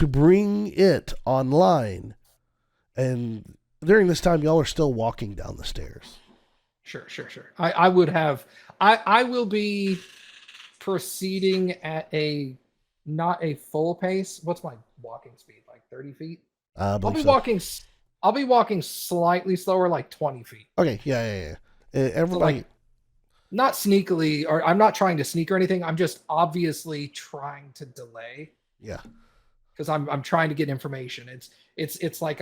bring it online. And during this time, y'all are still walking down the stairs. Sure. I would have. I will be proceeding at not a full pace. What's my walking speed? Like 30 feet? I I'll believe be so. walking. I'll be walking slightly slower, like 20 feet. Okay, yeah. Everybody, So like, not sneakily, or I'm not trying to sneak or anything. I'm just obviously trying to delay yeah. because I'm trying to get information. It's like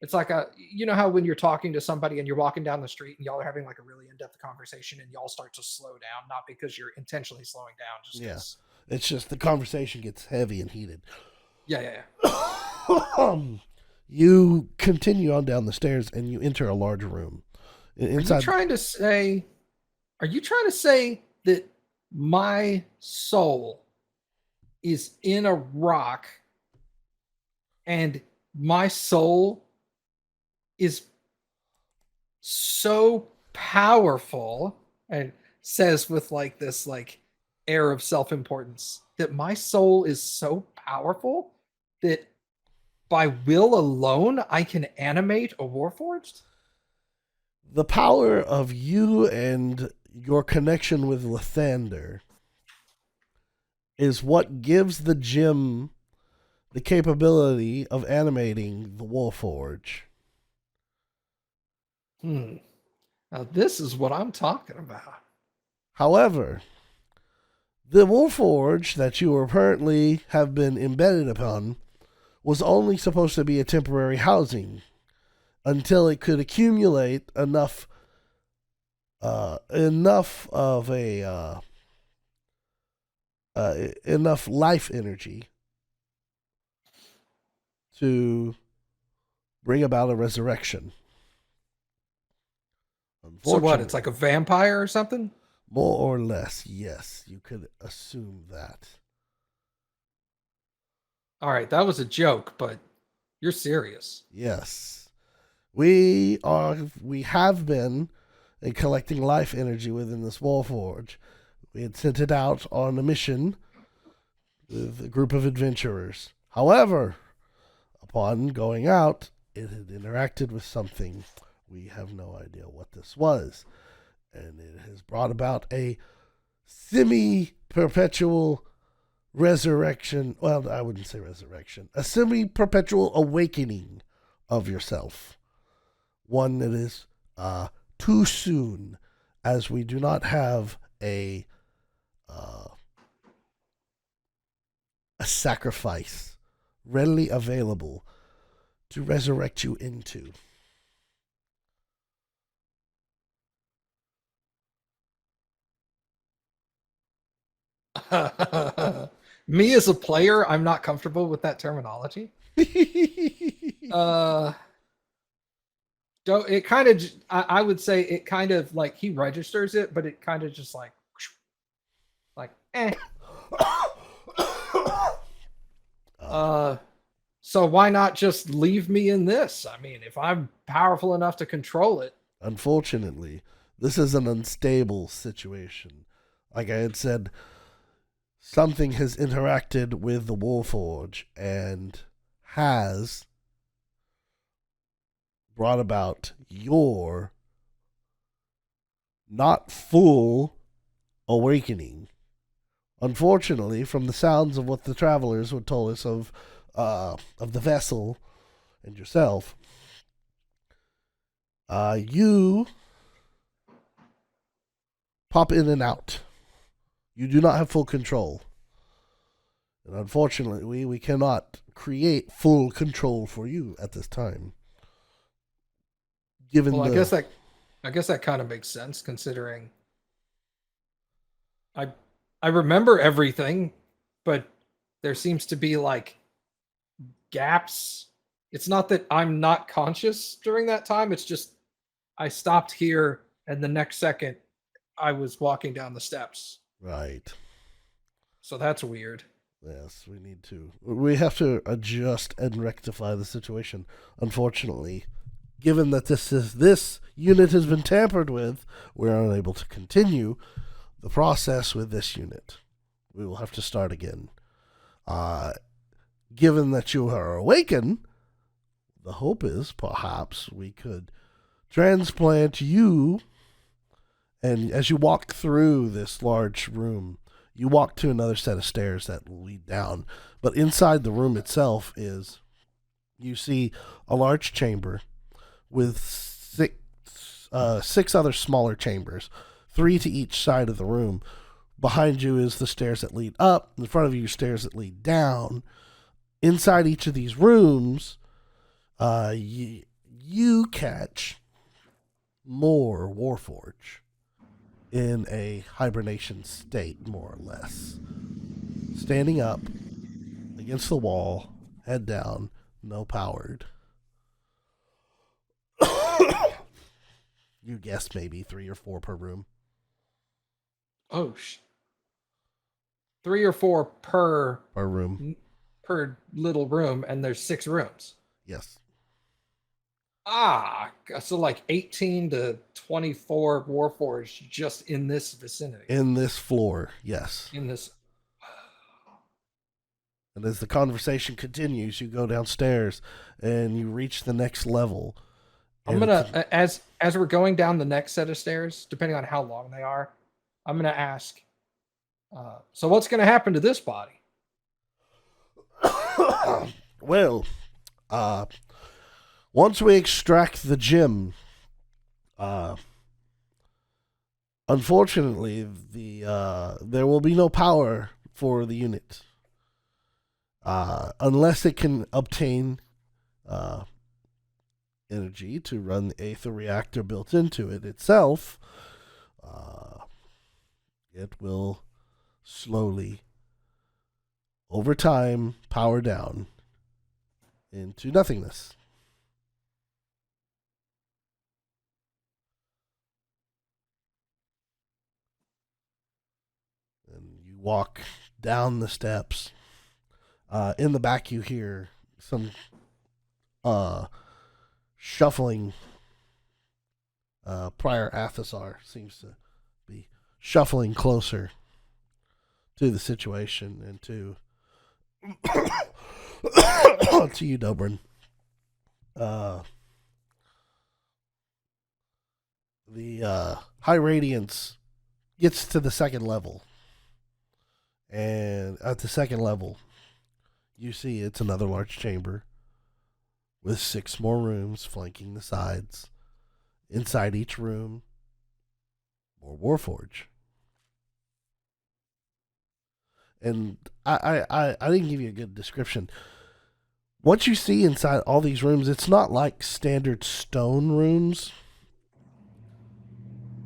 it's like you know how when you're talking to somebody and you're walking down the street and y'all are having like a really in-depth conversation and y'all start to slow down, not because you're intentionally slowing down, just Yeah. 'cause- It's just the conversation gets heavy and heated. yeah. You continue on down the stairs and you enter a large room. Are Inside, you trying to say that my soul is in a rock and my soul is so powerful, and says with like this like air of self-importance, that my soul is so powerful that by will alone I can animate a Warforged? the power of you and your connection with Lathander is what gives the gem the capability of animating the Warforge. Now this is what I'm talking about. However, the Warforge that you apparently have been embedded upon was only supposed to be a temporary housing until it could accumulate enough of a enough life energy to bring about a resurrection. So what? It's like a vampire or something? More or less, yes. You could assume that. All right, that was a joke, but you're serious. Yes. We have been collecting life energy within this Warforge. We had sent it out on a mission with a group of adventurers. However, upon going out, it had interacted with something. We have no idea what this was. And it has brought about a semi-perpetual resurrection. Well, I wouldn't say resurrection. A semi-perpetual awakening of yourself. One that is too soon, as we do not have a sacrifice readily available to resurrect you into. Me as a player, I'm not comfortable with that terminology. So it kind of, I would say it kind of like he registers it, but it kind of just like eh. So why not just leave me in this? I mean, if I'm powerful enough to control it. Unfortunately, this is an unstable situation. Like I had said, something has interacted with the Warforge and has brought about your not full awakening. Unfortunately, from the sounds of what the travelers would told us of the vessel and yourself, you pop in and out. You do not have full control. And unfortunately, we cannot create full control for you at this time. Given Well, I guess that kind of makes sense, considering I remember everything, but there seems to be like gaps. It's not that I'm not conscious during that time. It's just I stopped here and the next second I was walking down the steps. Right. So that's weird. Yes, we have to adjust and rectify the situation. Unfortunately, given that this unit has been tampered with, we're unable to continue the process with this unit. We will have to start again. Given that you are awakened, the hope is perhaps we could transplant you, and as you walk through this large room, you walk to another set of stairs that lead down. But inside the room itself you see a large chamber with six other smaller chambers, 3 to each side of the room. Behind you is the stairs that lead up. In front of you, stairs that lead down. Inside each of these rooms, you catch more Warforge in a hibernation state, more or less. Standing up against the wall, head down, no powered. You guess maybe 3 or 4 per room. Oh, 3 or 4 per room. Per little room, and there's 6 rooms. Yes. So like 18 to 24 Warforged just in this vicinity. In this floor, yes. In this. And as the conversation continues, you go downstairs and you reach the next level. I'm gonna, as we're going down the next set of stairs, depending on how long they are, I'm gonna ask. So what's gonna happen to this body? Well, once we extract the gem, unfortunately, there will be no power for the unit unless it can obtain energy to run the Aether reactor built into it itself. It will slowly, over time, power down into nothingness. And you walk down the steps. In the back, you hear some shuffling. Prior Athasar seems to be shuffling closer to the situation and to to you, Dobrin. The High Radiance gets to the second level. And at the second level, you see it's another large chamber with 6 more rooms flanking the sides. Inside each room, more Warforge. And I didn't give you a good description. What you see inside all these rooms, it's not like standard stone rooms.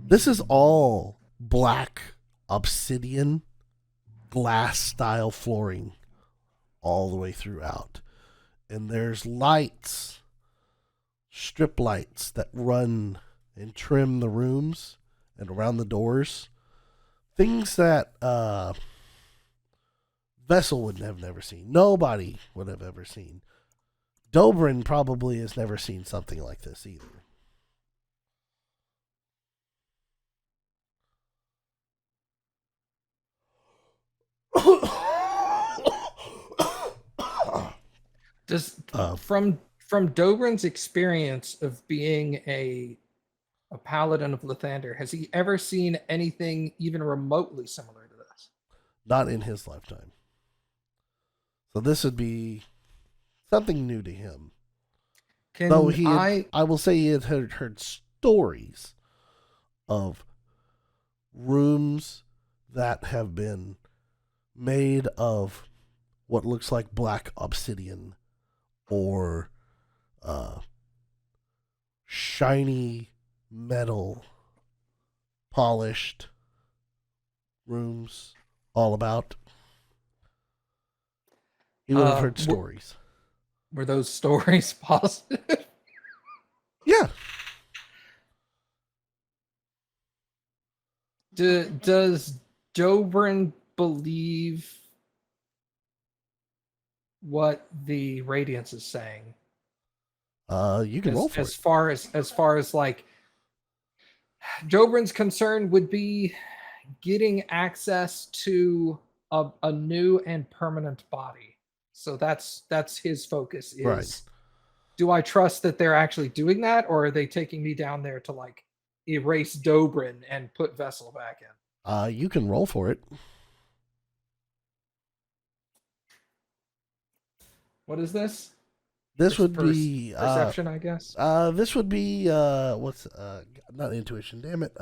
This is all black obsidian glass style flooring all the way throughout. And there's lights, strip lights that run and trim the rooms and around the doors. Things that Vessel would have never seen. Nobody would have ever seen. Dobrin probably has never seen something like this either. Does from Dobrin's experience of being a paladin of Lathander, has he ever seen anything even remotely similar to this? Not in his lifetime. So this would be something new to him. Though I will say he had heard stories of rooms that have been made of what looks like black obsidian or shiny metal polished rooms all about. You would have heard stories. Were those stories positive? Yeah. Does Dobrin believe what the Radiance is saying? You can roll for as it. far as like Dobrin's concern would be getting access to a new and permanent body. So that's his focus is Right. do I trust that they're actually doing that, or are they taking me down there to like erase Dobrin and put Vessel back in? You can roll for it. What is this? This would be perception, I guess. This would be what's not intuition. Damn it.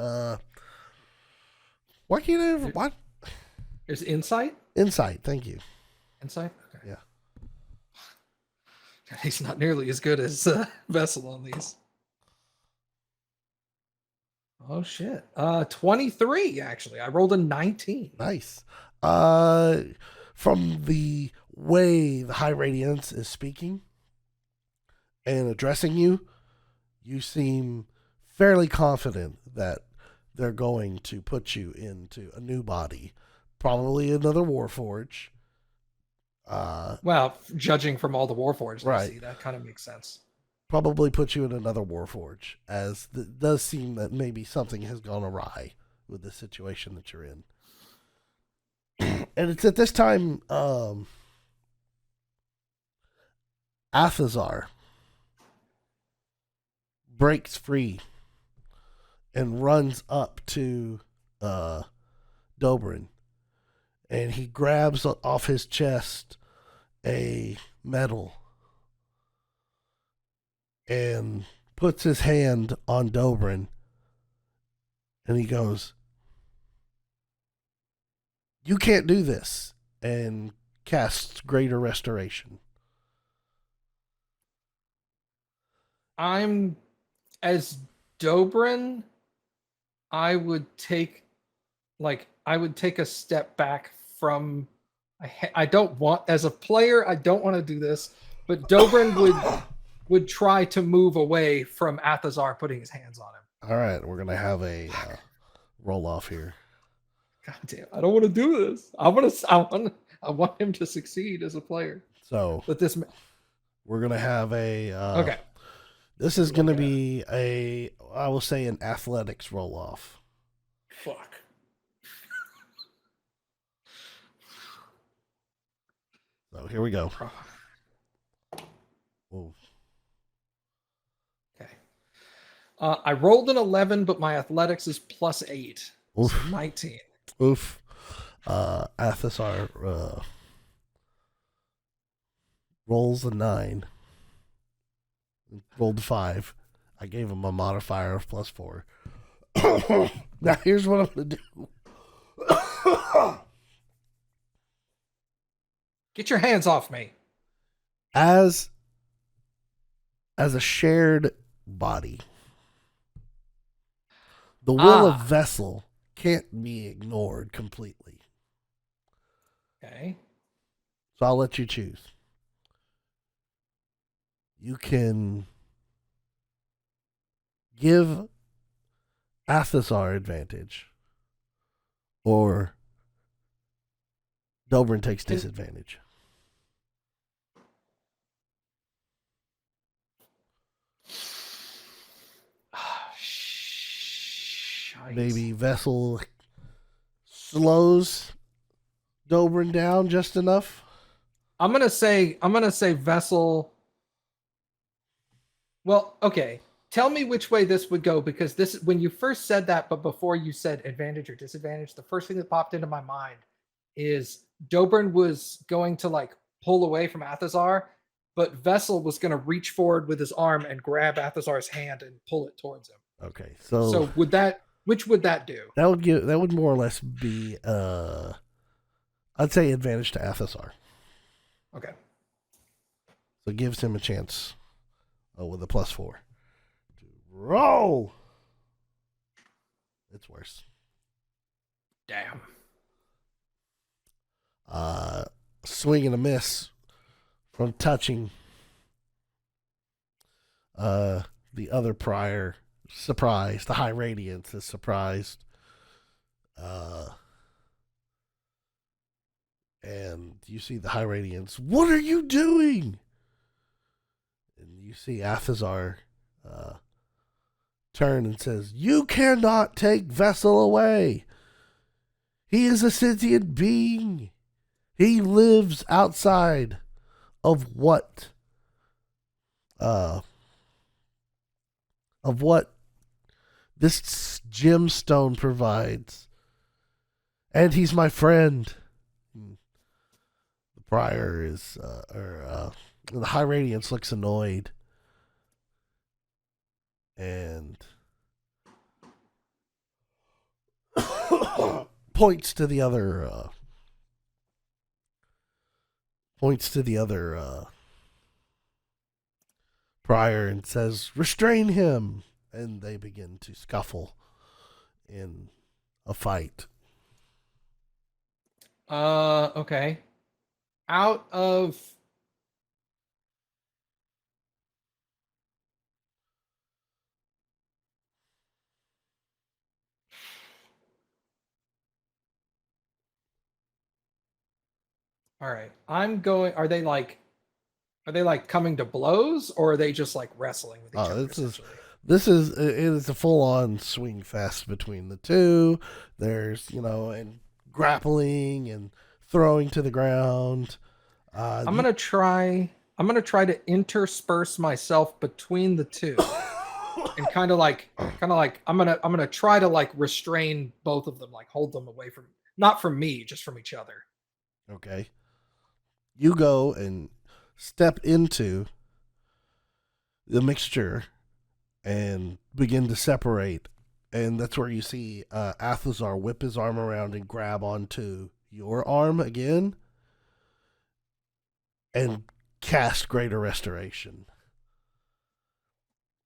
Why can't I? What? There's insight. Insight. Thank you. Insight. Okay. Yeah. He's not nearly as good as Vessel on these. Oh shit. 23 actually. I rolled a 19. Nice. From the way the High Radiance is speaking and addressing you, you seem fairly confident that they're going to put you into a new body, probably another Warforge. Well, judging from all the Warforged I Right. see, that kind of makes sense. Probably put you in another Warforge, as it does seem that maybe something has gone awry with the situation that you're in. And it's at this time, Athazar breaks free and runs up to Dobrin, and he grabs off his chest a medal and puts his hand on Dobrin, and he goes, "You can't do this," and casts Greater Restoration. I'm as Dobrin, I would take a step back from I don't want as a player, I don't want to do this, but Dobrin would try to move away from Athazar putting his hands on him. All right, we're gonna have a roll off here. God damn, I don't want to do this. I want him to succeed as a player. So But this we're gonna have a okay. This is gonna be I will say an athletics roll off. Fuck. So here we go. Whoa. Okay. I rolled an 11, but my athletics is +8. Oof. So 19. Oof. Athasar rolls a 9. Rolled a 5. I gave him a modifier of +4. Now here's what I'm gonna do. Get your hands off me. As a shared body, the will of Vessel can't be ignored completely. Okay. So I'll let you choose. You can give Athasar advantage, or Dobrin takes disadvantage. Maybe Vessel slows Dobrin down just enough. I'm gonna say Vessel. Well, okay. Tell me which way this would go, because this when you first said that, but before you said advantage or disadvantage, the first thing that popped into my mind is Dobrin was going to like pull away from Athazar, but Vessel was going to reach forward with his arm and grab Athazar's hand and pull it towards him. Okay, so which would that do? That would more or less be I'd say advantage to Athasar. Okay. So it gives him a chance with a +4 to roll. It's worse. Damn. Swing and a miss from touching the other prior. Surprised. The High Radiance is surprised. And you see the High Radiance. What are you doing? And you see Athazar turn and says, "You cannot take Vessel away. He is a sentient being. He lives outside of what this gemstone provides. And he's my friend." The prior is the High Radiance looks annoyed and points to the other prior and says, "Restrain him." And they begin to scuffle in a fight. Okay. Out of All right. Are they like coming to blows, or are they just like wrestling with each other essentially? It is a full on swing fest between the two. There's, and grappling and throwing to the ground. I'm gonna try to intersperse myself between the two, and kind of like I'm gonna try to like restrain both of them, like hold them away from, not from me, just from each other. Okay. You go and step into the mixture and begin to separate. And that's where you see Athazar whip his arm around and grab onto your arm again and cast Greater Restoration.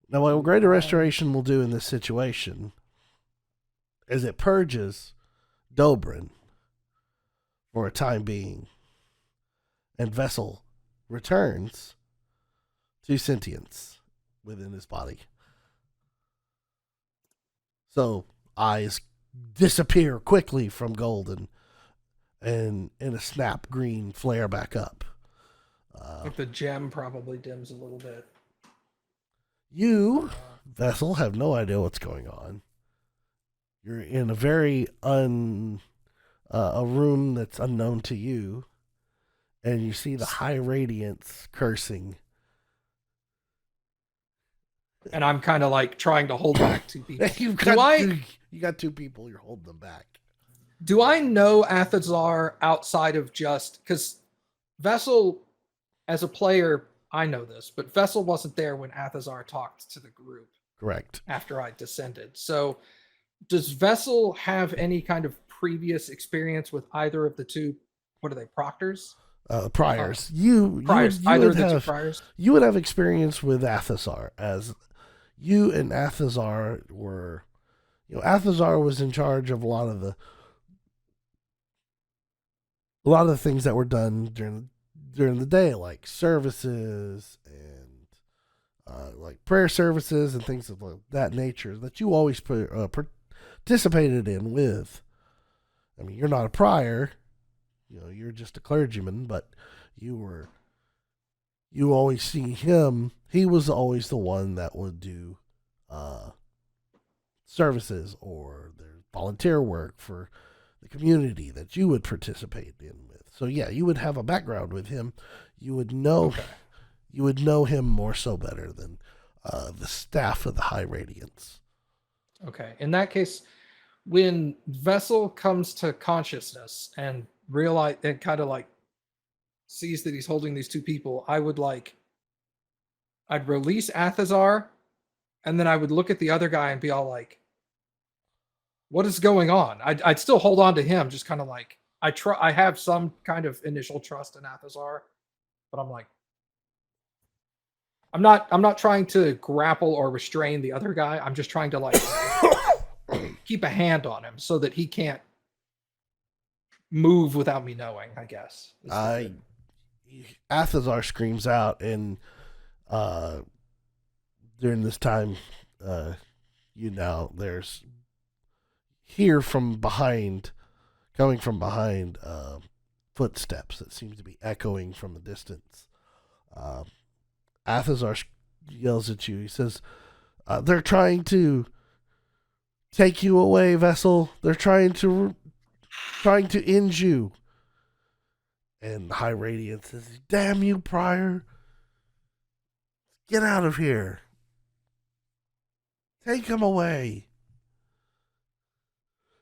Now, what Greater Restoration will do in this situation is it purges Dobrin for a time being, and Vessel returns to sentience within his body. So eyes disappear quickly from Golden, and in a snap, green flare back up. Like the gem probably dims a little bit. You, Vessel, have no idea what's going on. You're in a very a room that's unknown to you, and you see the High Radiance cursing. And I'm kind of like trying to hold back two people. You got two people, you're holding them back. Do I know Athazar outside of just because Vessel, as a player, I know this, but Vessel wasn't there when Athazar talked to the group. Correct. After I descended. So does Vessel have any kind of previous experience with either of the two? What are they, proctors? Priors. Either of the two priors? You would have experience with Athazar, as you and Athazar were, Athazar was in charge of a lot of the things that were done during the day, like services and like prayer services and things of that nature that you always participated in with. I mean, you're not a prior, you're just a clergyman, but you always see him. He was always the one that would do services or their volunteer work for the community that you would participate in with. So yeah, you would have a background with him. You would know. Okay. You would know him more so better than the staff of the High Radiance. Okay. In that case, when Vessel comes to consciousness and realize and kind of like sees that he's holding these two people, I'd release Athazar, and then I would look at the other guy and be all like, what is going on? I'd still hold on to him, just kind of like, I have some kind of initial trust in Athazar, but I'm like, I'm not trying to grapple or restrain the other guy. I'm just trying to like keep a hand on him so that he can't move without me knowing, I guess. Athazar screams out, and during this time, hear from behind, coming from behind, footsteps that seem to be echoing from a distance. Athazar yells at you. He says, "They're trying to take you away, vessel. They're trying to end you." And High Radiance says, "Damn you, Prior! Get out of here! Take him away!"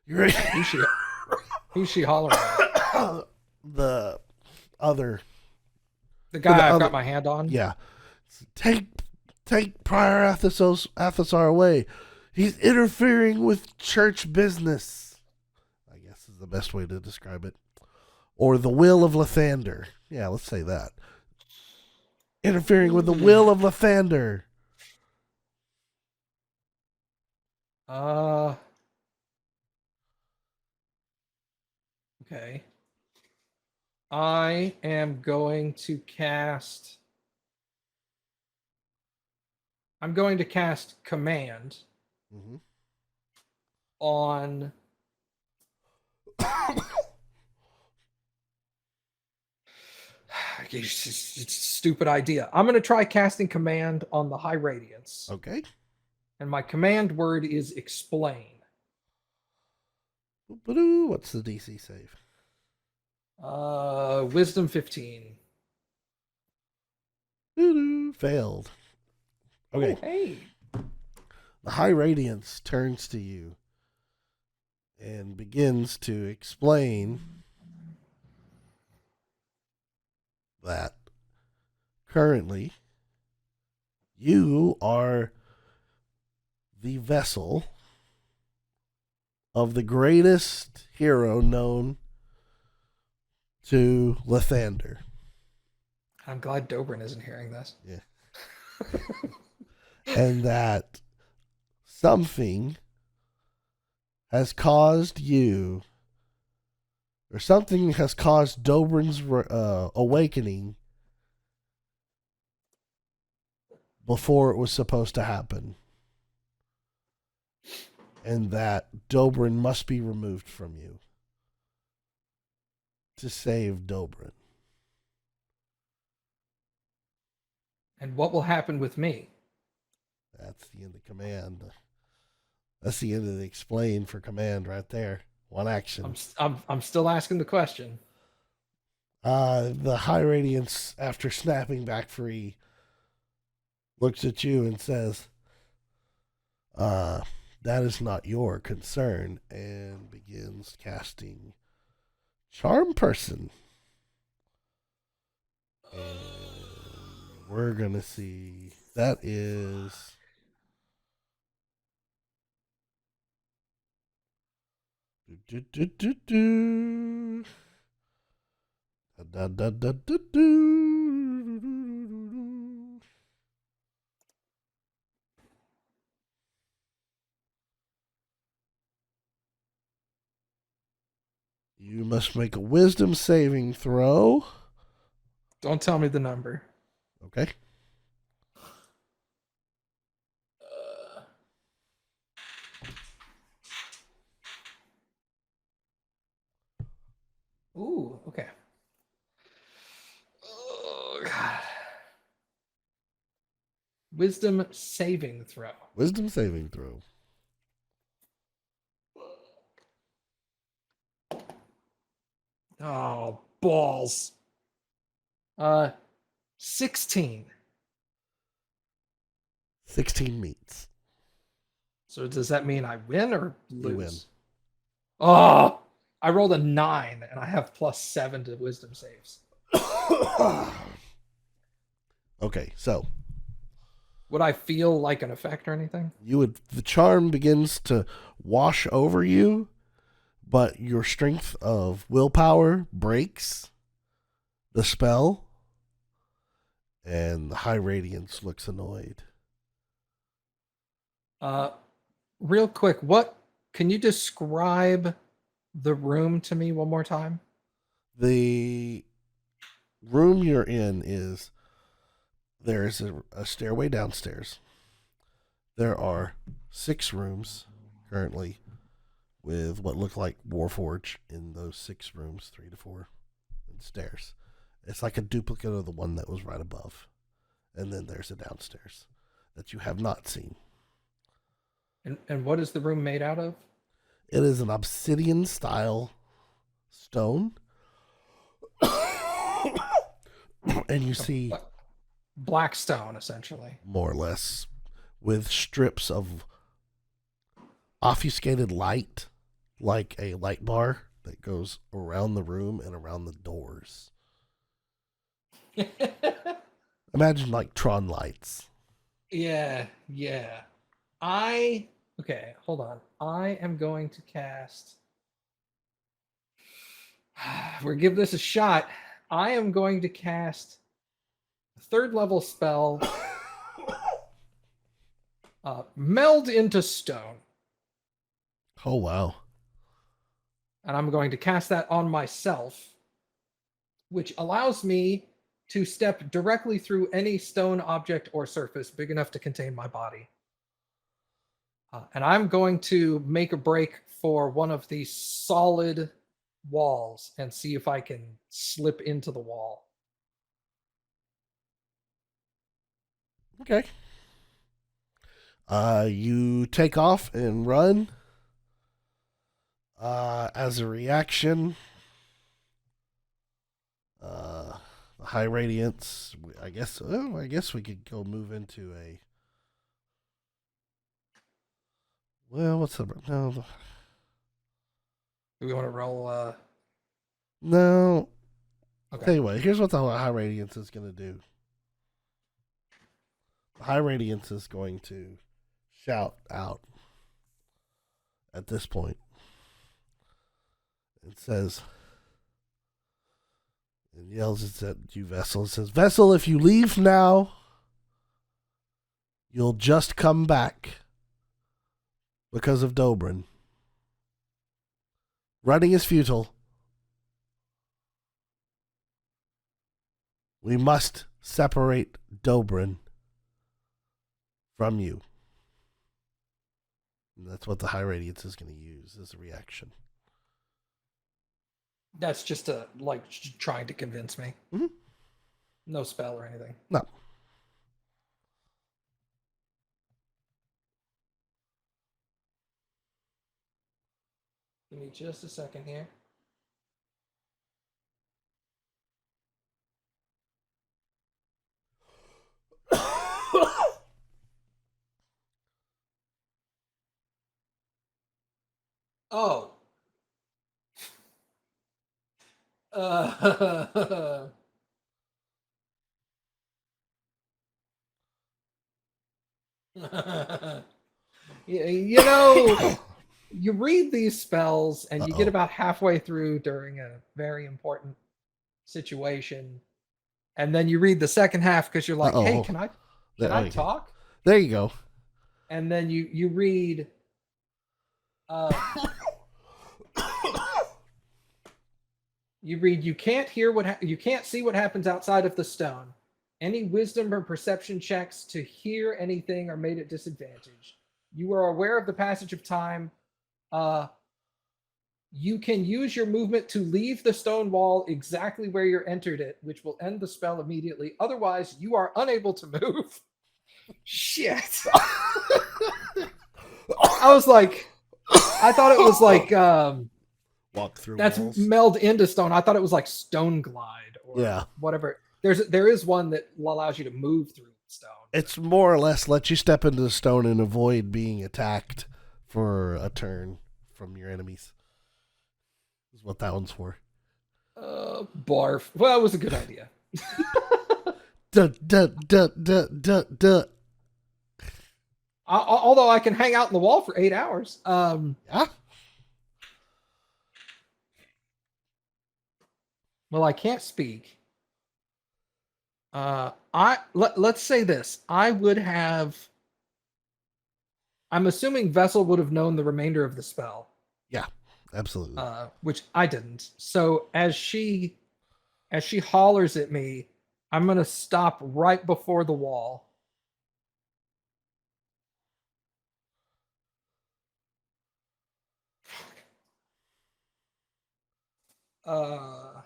You're Who's she hollering at? the other. The guy I've other, got my hand on? Yeah. Take Prior Athasar away. He's interfering with church business, I guess is the best way to describe it. Or the will of Lathander. Yeah, let's say that. Interfering with the will of Lathander. Okay. I am going to cast. I'm going to cast Command on. It's a stupid idea. I'm going to try casting Command on the High Radiance. Okay. And my command word is explain. What's the DC save? Wisdom 15. Failed. Okay. Oh, hey. The High Radiance turns to you and begins to explain that currently you are the vessel of the greatest hero known to Lathander. I'm glad Dobrin isn't hearing this. Yeah. And that something has caused you, or something has caused Dobrin's awakening before it was supposed to happen. And that Dobrin must be removed from you to save Dobrin. And what will happen with me? That's the end of command. That's the end of the explain for command right there. One action. I'm still asking the question. The High Radiance, after snapping back free, looks at you and says, that is not your concern, and begins casting Charm Person. And we're going to see, that is... You must make a wisdom saving throw. Don't tell me the number. Okay. Ooh, okay. Oh, God. Wisdom saving throw. Wisdom saving throw. Oh, balls. 16. 16 meets. So does that mean I win or lose? You win. Oh, I rolled a 9 and I have +7 to wisdom saves. Okay, so would I feel like an effect or anything? The charm begins to wash over you, but your strength of willpower breaks the spell, and the High Radiance looks annoyed. Real quick, can you describe the room to me one more time? The room you're in is, there's a stairway downstairs. There are 6 rooms currently with what look like Warforge in those 6 rooms, 3 to 4, and stairs. It's like a duplicate of the one that was right above. And then there's a downstairs that you have not seen. And what is the room made out of? It is an obsidian style stone. And you see Black stone, essentially. more or less, with strips of obfuscated light, like a light bar that goes around the room and around the doors. Imagine like Tron lights. Yeah. Okay, hold on. I am going to cast. We'll give this a shot. I am going to cast a 3rd level spell, Meld into Stone. Oh, wow. And I'm going to cast that on myself, which allows me to step directly through any stone object or surface big enough to contain my body. And I'm going to make a break for one of these solid walls and see if I can slip into the wall. Okay. You take off and run. As a reaction, high radiance. I guess we could go move into a. Well, what's the no? Do we want to roll? No. Okay. Tell you what. Here's what the high radiance is going to do. The high radiance is going to shout out at this point. It says, and yells at you, Vessel. It says, Vessel, if you leave now, you'll just come back because of Dobrin. Running is futile. We must separate Dobrin from you. And that's what the high radiance is going to use as a reaction. That's just trying to convince me. Mm-hmm. No spell or anything. No. Give me just a second here. Oh. You know, you read these spells and you get about halfway through during a very important situation, and then you read the second half because you're like, hey, can I talk? There you go. And then you read you can't you can't see what happens outside of the stone. Any wisdom or perception checks to hear anything are made at disadvantage. You are aware of the passage of time. You can use your movement to leave the stone wall exactly where you entered it, which will end the spell immediately. Otherwise, you are unable to move. Shit. I was like, I thought it was like walk through. That's walls. meld into stone. I thought it was like stone glide or whatever. There is one that allows you to move through stone. It's more or less let you step into the stone and avoid being attacked for a turn from your enemies. Is what that one's for. Barf. Well, it was a good idea. Although I can hang out in the wall for 8 hours. Yeah. Well, I can't speak. Let's say this. I'm assuming Vessel would have known the remainder of the spell. Yeah, absolutely. Which I didn't. So as she hollers at me, I'm gonna stop right before the wall. Uh,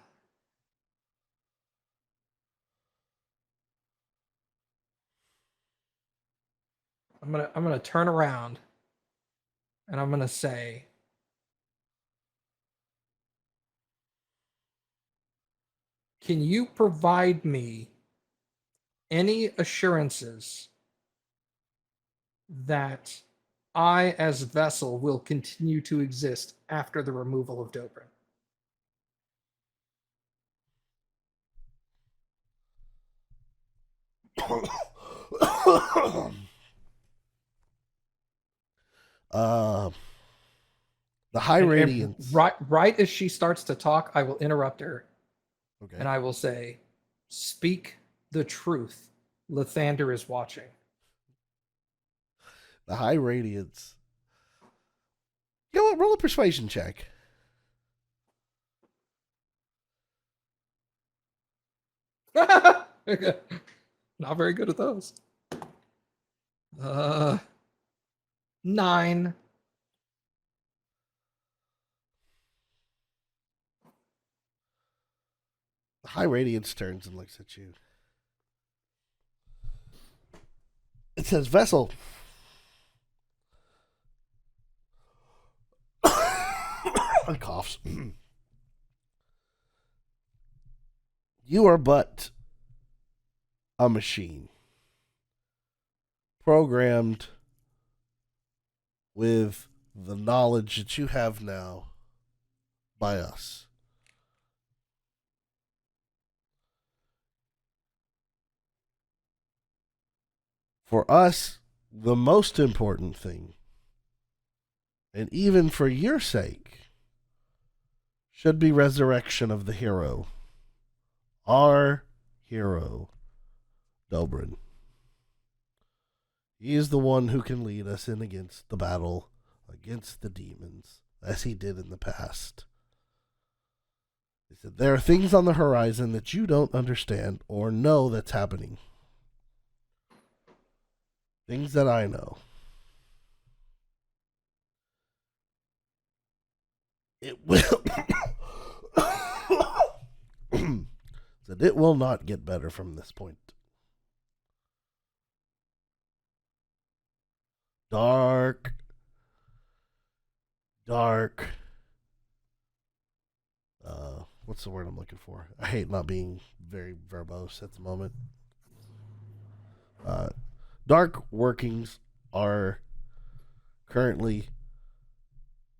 I'm gonna turn around and I'm gonna say, can you provide me any assurances that I, as Vessel, will continue to exist after the removal of Dobrin? uh, the High And Radiance. right as she starts to talk, I will interrupt her Okay. and I will say, speak the truth. Lathander is watching. The High Radiance. You know what? Roll a persuasion check. Not very good at those. 9. The High Radiance turns and looks at you. It says, Vessel. And coughs. You are but a machine. Programmed with the knowledge that you have now by us. For us, the most important thing, and even for your sake, should be resurrection of the hero. Our hero, Dobrin. He is the one who can lead us in against the battle, against the demons, as he did in the past. He said, there are things on the horizon that you don't understand or know that's happening. Things that I know. It will. Said it will not get better from this point. Dark. What's the word I'm looking for? I hate not being very verbose at the moment. Dark workings are currently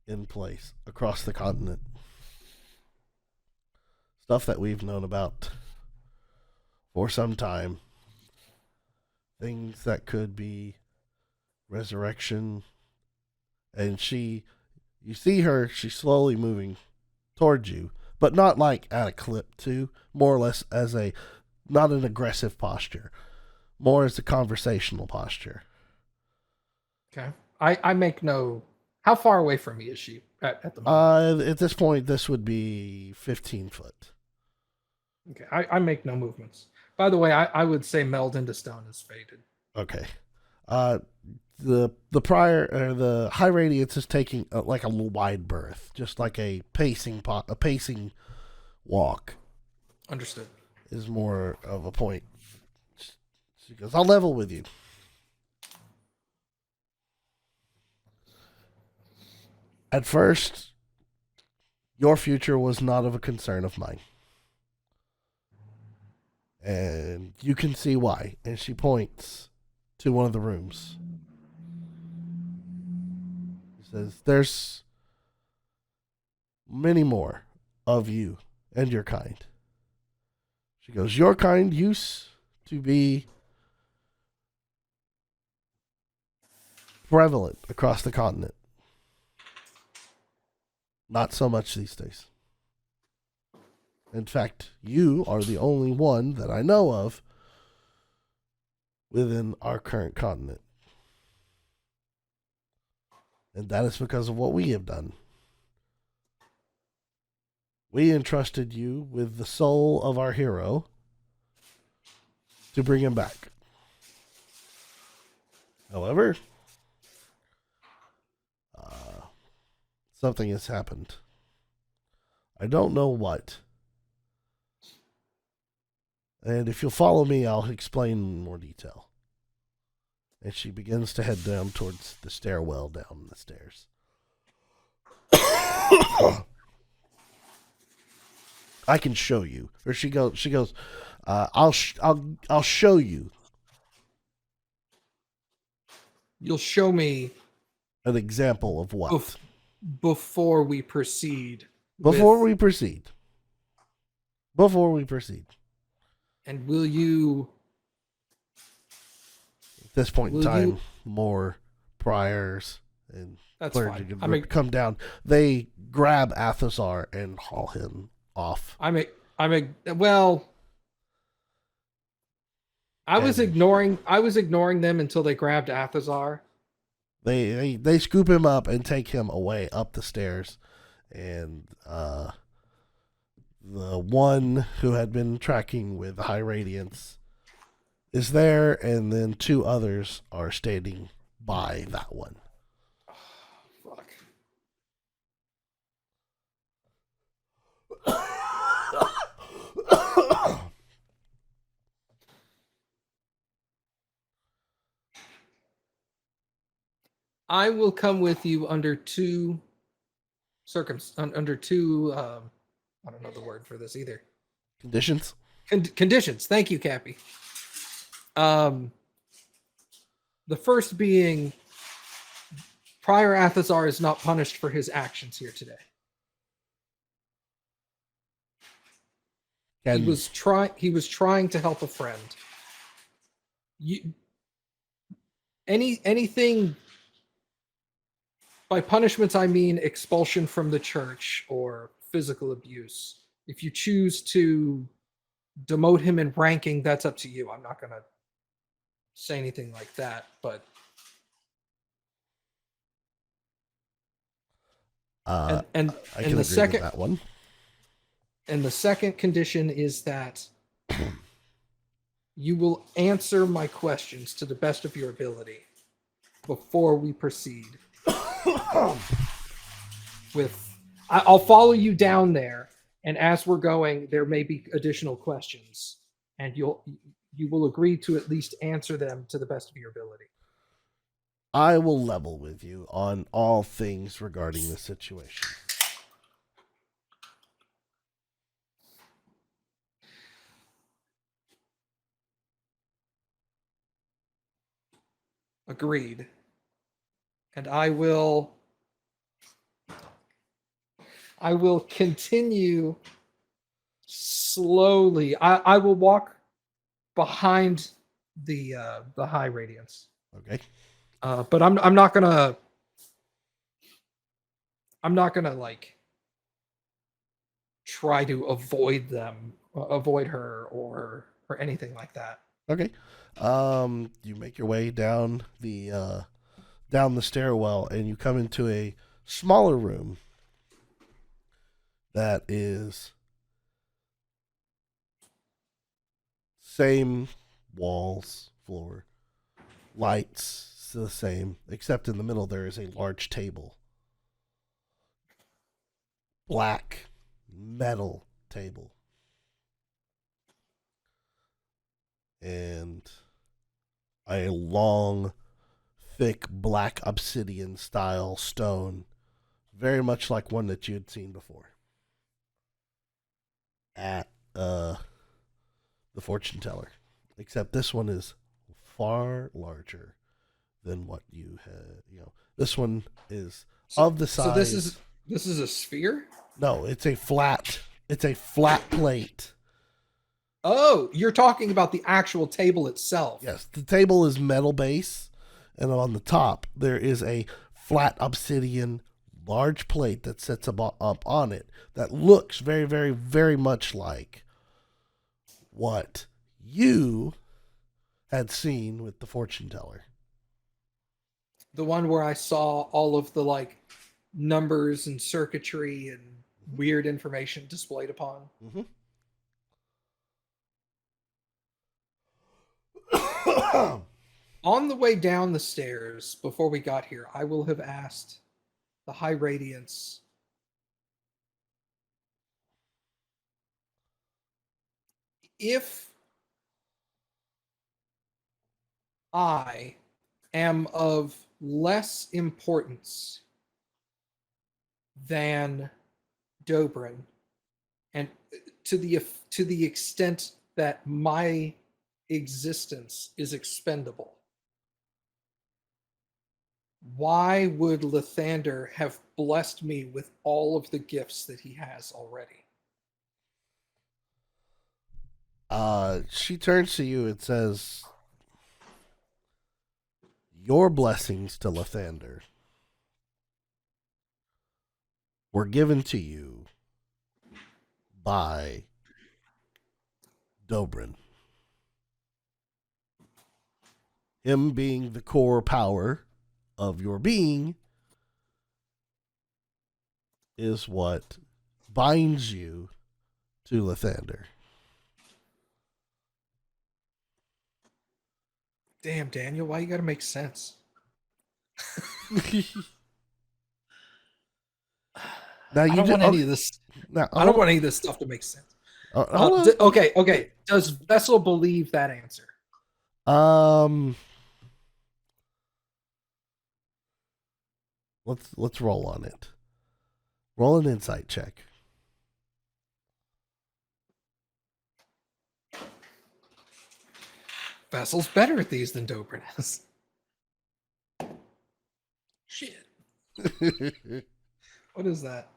in place across the continent. Stuff that we've known about for some time. Things that could be resurrection. And you see her, she's slowly moving towards you, but not like at a clip too, more or less as not an aggressive posture, more as a conversational posture. Okay. I make no. How far away from me is she at the moment? At this point, this would be 15 foot. Okay. I make no movements. By the way, I would say meld into stone is faded. Okay. The High Radiance is taking like a wide berth, just like a pacing walk. Understood. Is more of a point. She goes, I'll level with you. At first, your future was not of a concern of mine. And you can see why. And she points to one of the rooms. She says, there's many more of you and your kind. She goes, your kind used to be prevalent across the continent. Not so much these days. In fact, you are the only one that I know of within our current continent. And that is because of what we have done. We entrusted you with the soul of our hero to bring him back. However, something has happened. I don't know what. And if you'll follow me, I'll explain in more detail. And she begins to head down towards the stairwell down the stairs. I can show you. Or she goes, I'll show you You'll show me an example of what. before we proceed. Before we proceed. And will you... At this point in time, more priors and That's clergy fine. come down. They grab Athosar and haul him off. I was ignoring them until they grabbed Athazar. They scoop him up and take him away up the stairs, and the one who had been tracking with High Radiance is there, and then two others are standing by that one. Fuck. I will come with you under two I don't know the word for this either. Conditions? Conditions. Thank you, Cappy. The first being Prior Athazar is not punished for his actions here today. He was trying to help a friend. Anything by punishments I mean expulsion from the church or physical abuse. If you choose to demote him in ranking, that's up to you. I'm not going to say anything like that, but and the second that one. And the second condition is that you will answer my questions to the best of your ability before we proceed. I'll follow you down there, and as we're going, there may be additional questions, and you will agree to at least answer them to the best of your ability. I will level with you on all things regarding the situation. Agreed. And I will continue slowly. I will walk behind the High Radiance. Okay. But I'm not gonna like try to avoid her or anything like that. Okay. You make your way down the stairwell, and you come into a smaller room that is same walls, floor, lights the same, except in the middle there is a large table. Black metal table. And a long, thick, black obsidian style stone, very much like one that you had seen before at the fortune teller, except this one is far larger than what you had. This one is of the size. So this is a sphere? No, it's a flat plate. Oh, you're talking about the actual table itself. Yes, the table is metal base, and on the top there is a flat obsidian large plate that sits up on it that looks very, very, very much like what you had seen with the fortune teller. The one where I saw all of the like numbers and circuitry and weird information displayed upon. Mm-hmm. On the way down the stairs, before we got here, I will have asked the High Radiance if I am of less importance than Dobrin, and to the extent that my existence is expendable, why would Lathander have blessed me with all of the gifts that he has already? She turns to you and says, your blessings to Lathander were given to you by Dobrin. Him being the core power of your being is what binds you to Lathander. Damn, Daniel, why you gotta make sense? Now I you don't want any okay, of this. now, I don't want any of this stuff to make sense. hold on. Okay. Does Vessel believe that answer? Let's roll on it. Roll an insight check. Vessel's better at these than Dobrin is. Shit. What is that?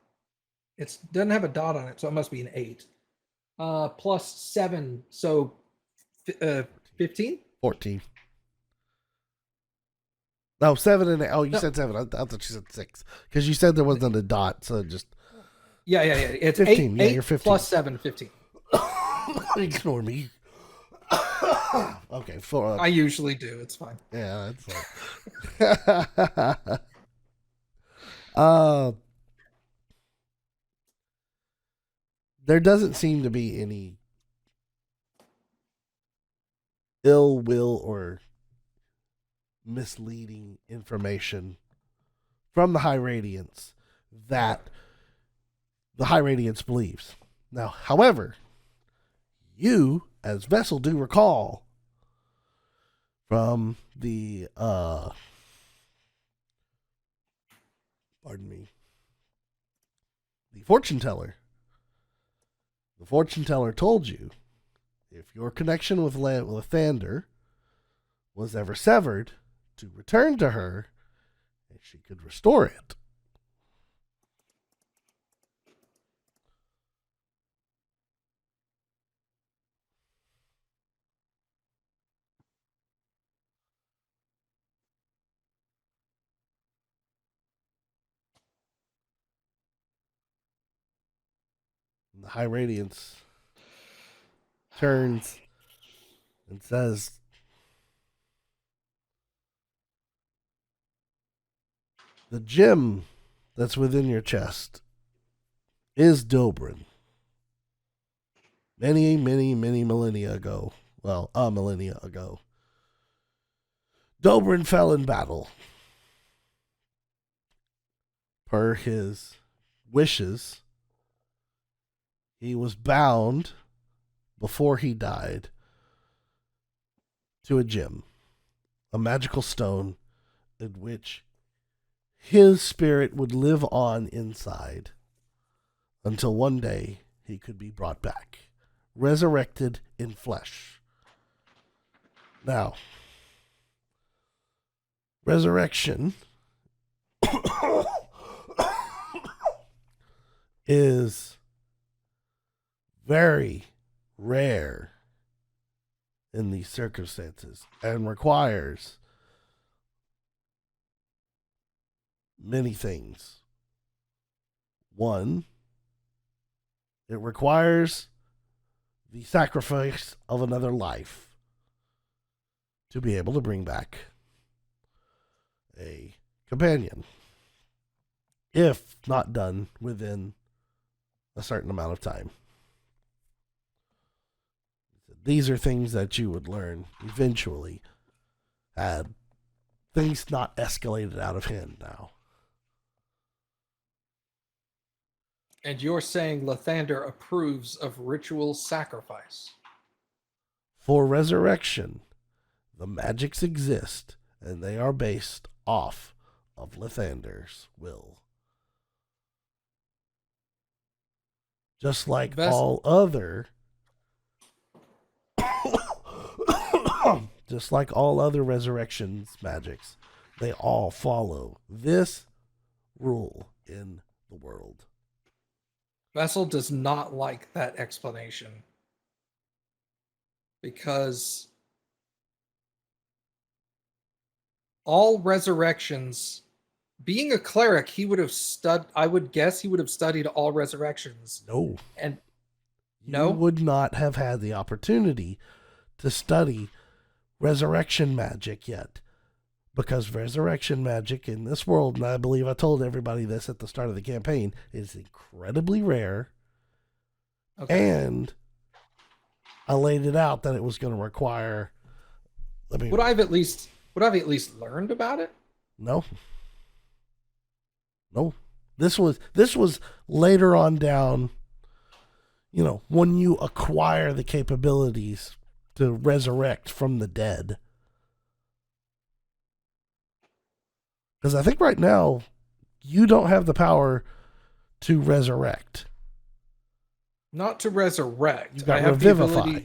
It doesn't have a dot on it, so it must be an 8. Plus 7, so 15? 14. No, 7 and 8. Oh, you No. said 7. I thought you said 6. Because you said there wasn't a dot, so just. Yeah. It's 15. 8, Yeah, 8 you're 15. plus 7, 15. Ignore me. Okay, I usually do. It's fine. yeah, that's fine. There doesn't seem to be any ill will or misleading information from the High Radiance that the High Radiance believes. Now, however, you, as Vessel, do recall from the the fortune teller. The fortune teller told you if your connection with Lathander was ever severed, to return to her and she could restore it. And the High Radiance turns and says, the gem that's within your chest is Dobrin. Many, many, many millennia ago. Well, a millennia ago. Dobrin fell in battle. Per his wishes, he was bound before he died to a gem, a magical stone in which his spirit would live on inside until one day he could be brought back, resurrected in flesh. Now, resurrection is very rare in these circumstances and requires many things. One, it requires the sacrifice of another life to be able to bring back a companion, if not done within a certain amount of time. These are things that you would learn eventually, had things not escalated out of hand now. And you're saying Lathander approves of ritual sacrifice? For resurrection, the magics exist, and they are based off of Lathander's will. Just like all other just like all other resurrections magics, they all follow this rule in the world. Vessel does not like that explanation because all resurrections, being a cleric, he would have I would guess he would have studied all resurrections. No. And you would not have had the opportunity to study resurrection magic yet. Because resurrection magic in this world, and I believe I told everybody this at the start of the campaign, is incredibly rare. Okay. And I laid it out that it was going to require. Would I have at least learned about it? No. This was later on down. You know, when you acquire the capabilities to resurrect from the dead. Because I think right now, you don't have the power to resurrect. Not to resurrect. You got Revivify.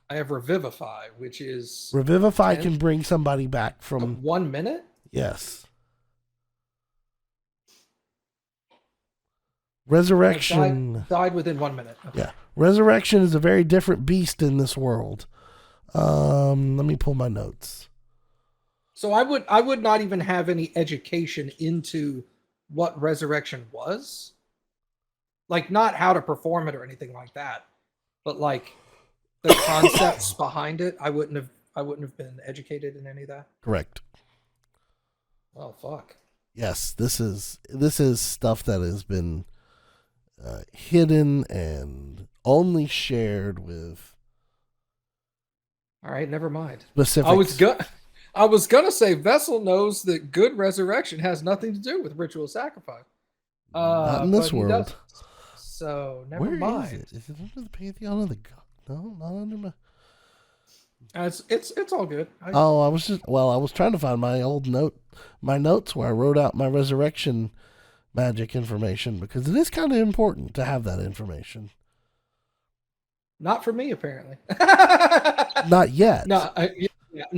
I have Revivify, which is... Revivify can bring somebody back from... 1 minute? Yes. Resurrection... Died within 1 minute. Okay. Yeah. Resurrection is a very different beast in this world. Let me pull my notes. So I would not even have any education into what resurrection was. Like, not how to perform it or anything like that, but like the concepts behind it. I wouldn't have been educated in any of that. Correct. Oh fuck. Yes, this is stuff that has been hidden and only shared with. All right, never mind. Specifics. I was gonna say Vessel knows that good resurrection has nothing to do with ritual sacrifice. Not in this world. So never Where mind. Is it? Is it under the Pantheon of the God? No, not under my. It's all good. I was trying to find my notes where I wrote out my resurrection magic information because it is kind of important to have that information. Not for me, apparently. Not yet. No,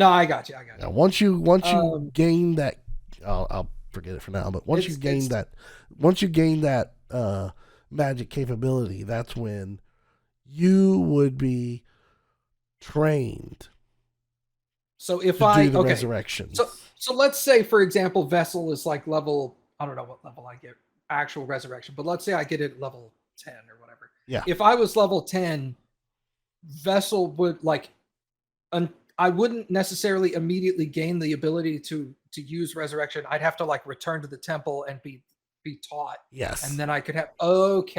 I got you. Now, once you gain that, I'll forget it for now. But once you gain that magic capability, that's when you would be trained. So if do the resurrection. So let's say, for example, Vessel is like level. I don't know what level I get actual resurrection, but let's say I get it at level 10 or whatever. Yeah. If I was level 10, Vessel would I wouldn't necessarily immediately gain the ability to use resurrection. I'd have to like return to the temple and be taught. Yes. And then I could have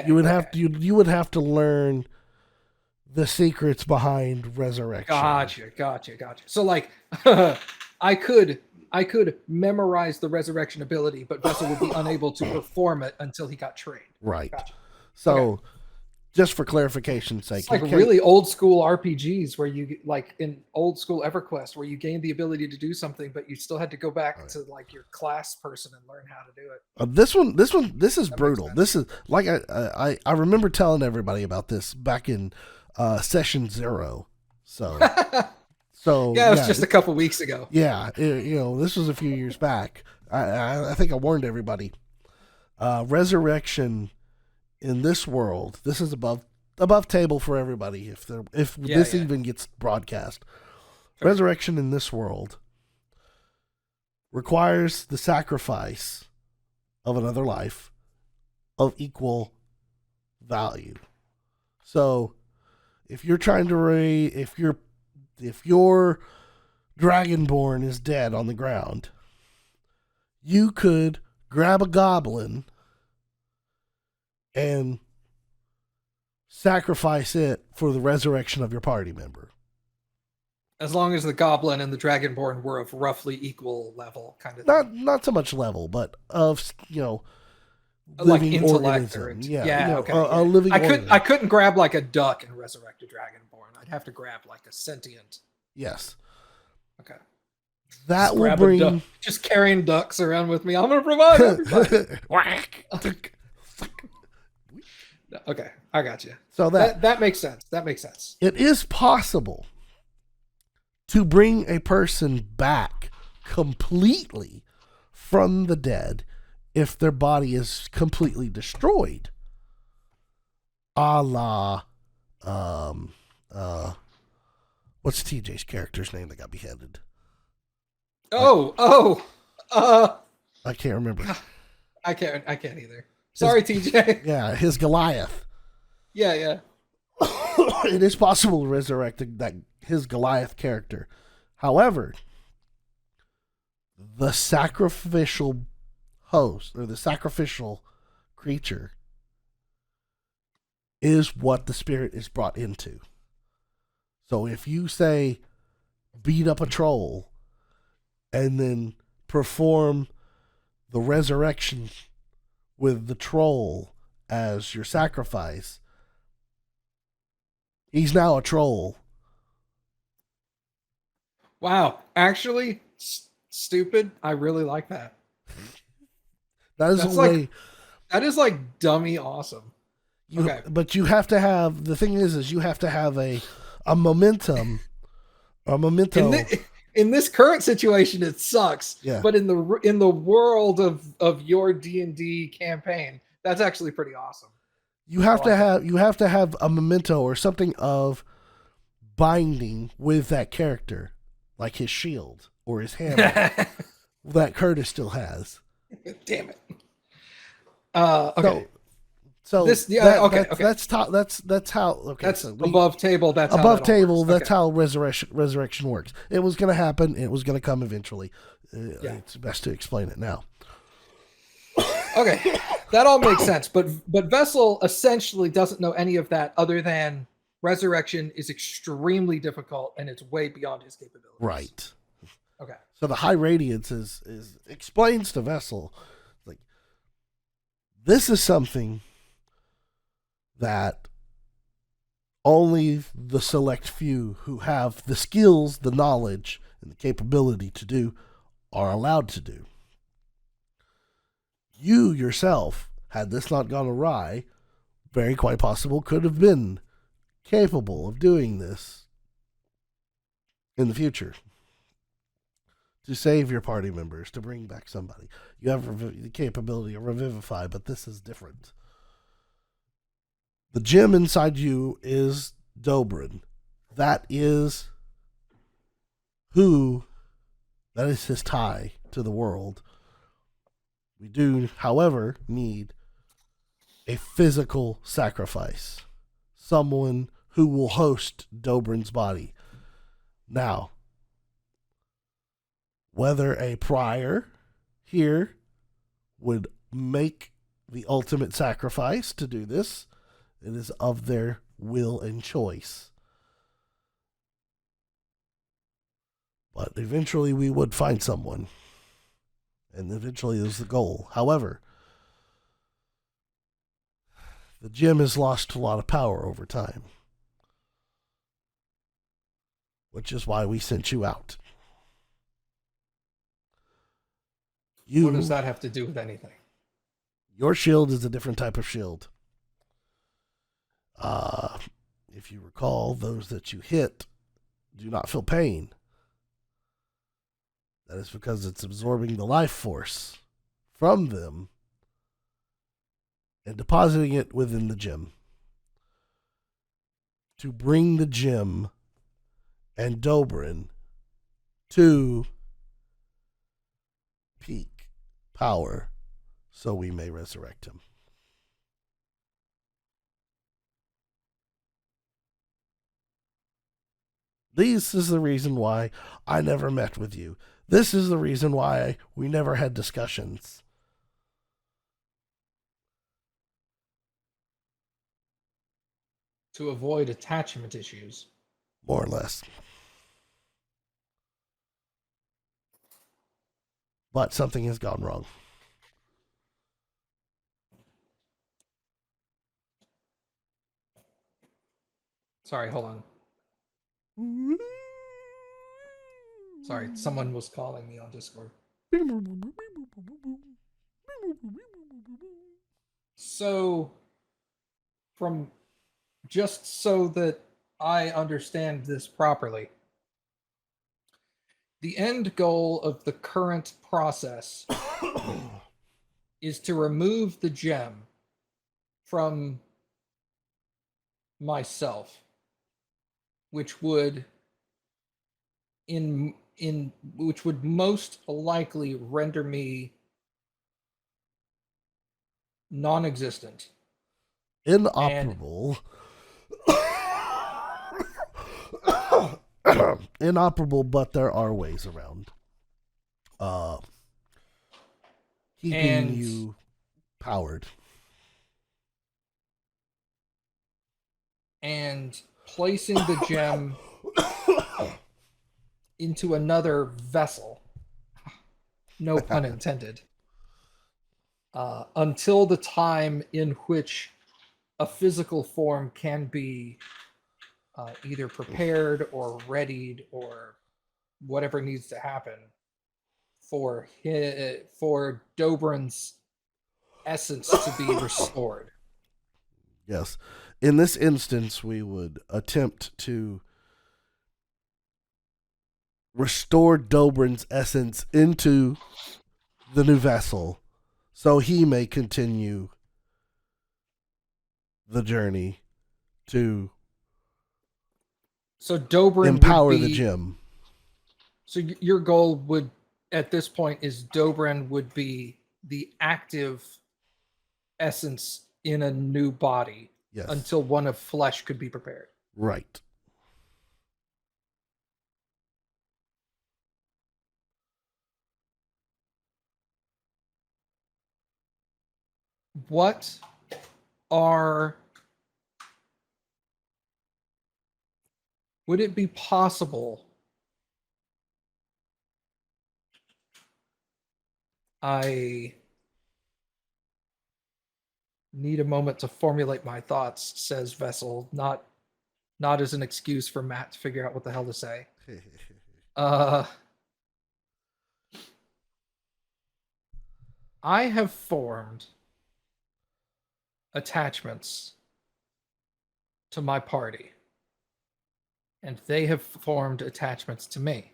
You would have to learn the secrets behind resurrection. Gotcha. So like I could memorize the resurrection ability, but Vessel would be unable to perform it until he got trained. Right. Gotcha. So just for clarification's sake. It's like really old school RPGs where you like in old school EverQuest where you gained the ability to do something, but you still had to go back to like your class person and learn how to do it. This is brutal. This is like I remember telling everybody about this back in session 0. So yeah, it was just a couple weeks ago. Yeah, this was a few years back. I think I warned everybody. Resurrection in this world, this is above table for everybody. If this even gets broadcast, sure. Resurrection in this world requires the sacrifice of another life of equal value. So, if you're trying to if your Dragonborn is dead on the ground, you could grab a goblin and sacrifice it for the resurrection of your party member. As long as the goblin and the Dragonborn were of roughly equal level, kind of thing. Not so much level, but of like living intellect organism. or Yeah, okay. a living I organism. couldn't grab like a duck and resurrect a dragonborn. I'd have to grab like a sentient. Yes. Okay. That Just will grab a duck. bring. Just carrying ducks around with me. I'm gonna provide everybody. Whack. Okay, I got you. So That makes sense. That makes sense. it is possible to bring a person back completely from the dead if their body is completely destroyed. A la, what's TJ's character's name that got beheaded? I can't remember. I can't either. Sorry, TJ. Yeah, his Goliath. Yeah. It is possible to resurrect his Goliath character. However, the sacrificial host or the sacrificial creature is what the spirit is brought into. So if you say beat up a troll and then perform the resurrection with the troll as your sacrifice, he's now a troll. Wow. Actually, stupid. I really like that. That is like dummy awesome. Okay. But you have to have, the thing is you have to have a momentum. A memento. In this current situation, it sucks. Yeah. But in the world of your D&D campaign, that's actually pretty awesome. You have to have a memento or something of binding with that character, like his shield or his hammer that Curtis still has. Damn it. Okay. So this, okay. Okay. That's how. Okay, that's so above table. That's above how table. works. That's how resurrection works. It was going to happen. It was going to come eventually. It's best to explain it now. Okay, that all makes sense. But Vessel essentially doesn't know any of that, other than resurrection is extremely difficult and it's way beyond his capabilities. Right. Okay. So the high radiance is explains to Vessel, like, this is something that only the select few who have the skills, the knowledge, and the capability to do are allowed to do. You yourself, had this not gone awry, very quite possible could have been capable of doing this in the future. To save your party members, to bring back somebody. You have the capability of revivify, but this is different. The gem inside you is Dobrin. That is his tie to the world. We do, however, need a physical sacrifice. Someone who will host Dobrin's body. Now, whether a prior here would make the ultimate sacrifice to do this, it is of their will and choice. But eventually we would find someone. And eventually is the goal. However, the gem has lost a lot of power over time. Which is why we sent you out. What does that have to do with anything? Your shield is a different type of shield. If you recall, those that you hit do not feel pain. That is because it's absorbing the life force from them and depositing it within the gem. To bring the gem and Dobrin to peak power so we may resurrect him. This is the reason why I never met with you. This is the reason why we never had discussions. To avoid attachment issues. More or less. But something has gone wrong. Sorry, hold on. Sorry, someone was calling me on Discord. So, from just so that I understand this properly, the end goal of the current process is to remove the gem from myself, which would which would most likely render me non-existent. Inoperable. Inoperable, but there are ways around. Keeping you powered. And placing the gem into another vessel. No pun intended. Until the time in which a physical form can be either prepared or readied or whatever needs to happen for Dobrin's essence to be restored. Yes. In this instance, we would attempt to restore Dobrin's essence into the new vessel so he may continue the journey to Dobrin empower the gem. So your goal would, at this point, is Dobrin would be the active essence in a new body. Yes. Until one of flesh could be prepared. Right. What would it be possible I need a moment to formulate my thoughts, says Vessel, not as an excuse for Matt to figure out what the hell to say. I have formed attachments to my party, and they have formed attachments to me,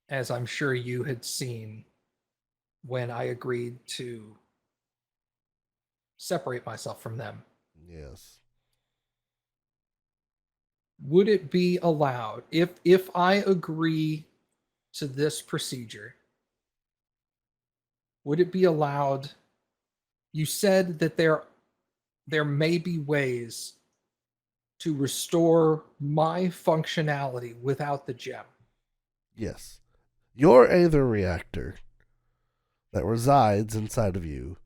as I'm sure you had seen when I agreed to separate myself from them. Yes. Would it be allowed, if I agree to this procedure, would it be allowed? You said that there may be ways to restore my functionality without the gem. Yes. Your Aether reactor that resides inside of you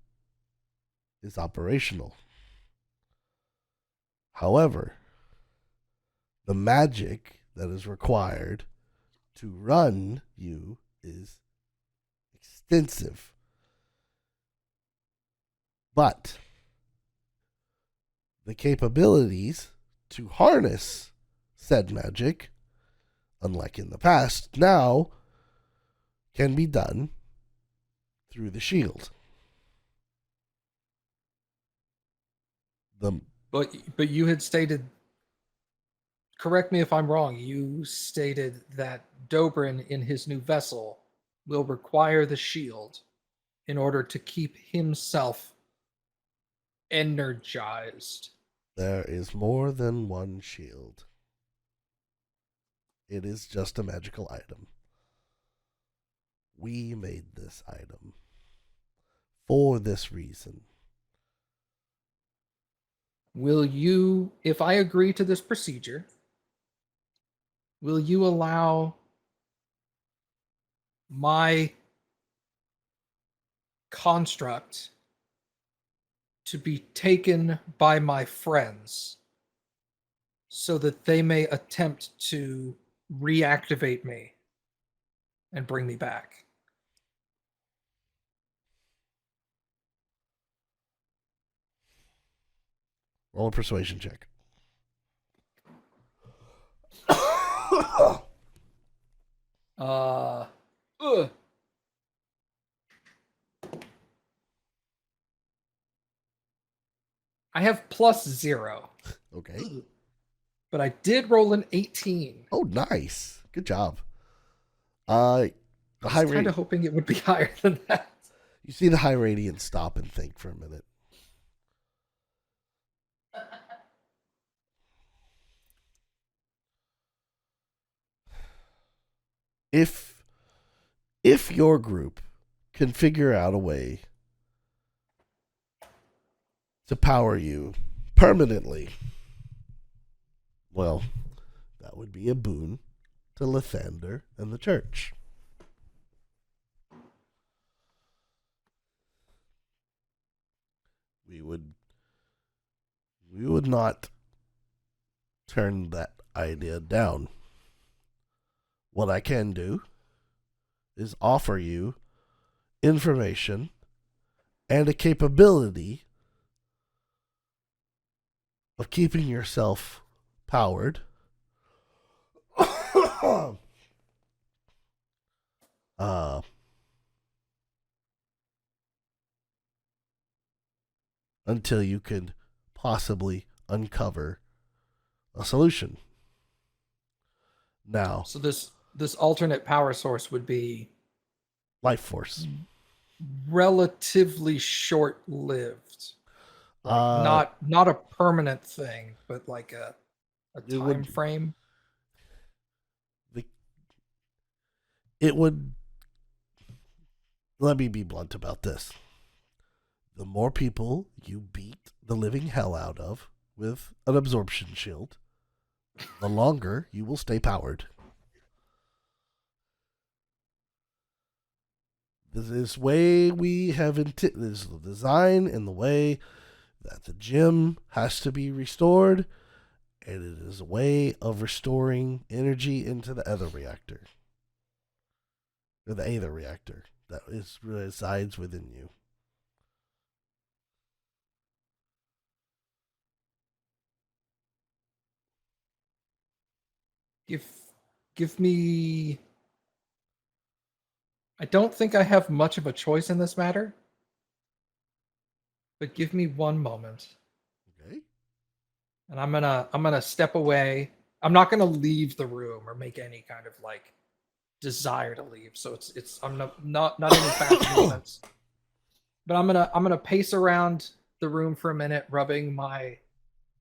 is operational. However, the magic that is required to run you is extensive. But the capabilities to harness said magic, unlike in the past, now can be done through the shield. But you had stated, correct me if I'm wrong, you stated that Dobrin in his new vessel will require the shield in order to keep himself energized. There is more than one shield. It is just a magical item. We made this item for this reason. Will you, if I agree to this procedure, will you allow my construct to be taken by my friends so that they may attempt to reactivate me and bring me back? Roll a persuasion check. Ugh. I have +0, Okay. but I did roll an 18. Oh, nice. Good job. The I high was kind radiant. of hoping it would be higher than that. You see the high radiant stop and think for a minute. If your group can figure out a way to power you permanently, well, that would be a boon to Lathander and the church. We would not turn that idea down. What I can do is offer you information and a capability of keeping yourself powered until you could possibly uncover a solution. Now, So this alternate power source would be life force. relatively short-lived. Like not a permanent thing, but like a time frame. It would. Let me be blunt about this. The more people you beat the living hell out of with an absorption shield, the longer you will stay powered. This way we have this is the design and the way that the gym has to be restored, and it is a way of restoring energy into the other reactor. Or the Aether reactor that resides within you. Give me. I don't think I have much of a choice in this matter, but give me one moment. Okay. And I'm gonna step away. I'm not gonna leave the room or make any kind of like desire to leave. So it's I'm not any fast movements. But I'm gonna pace around the room for a minute, rubbing my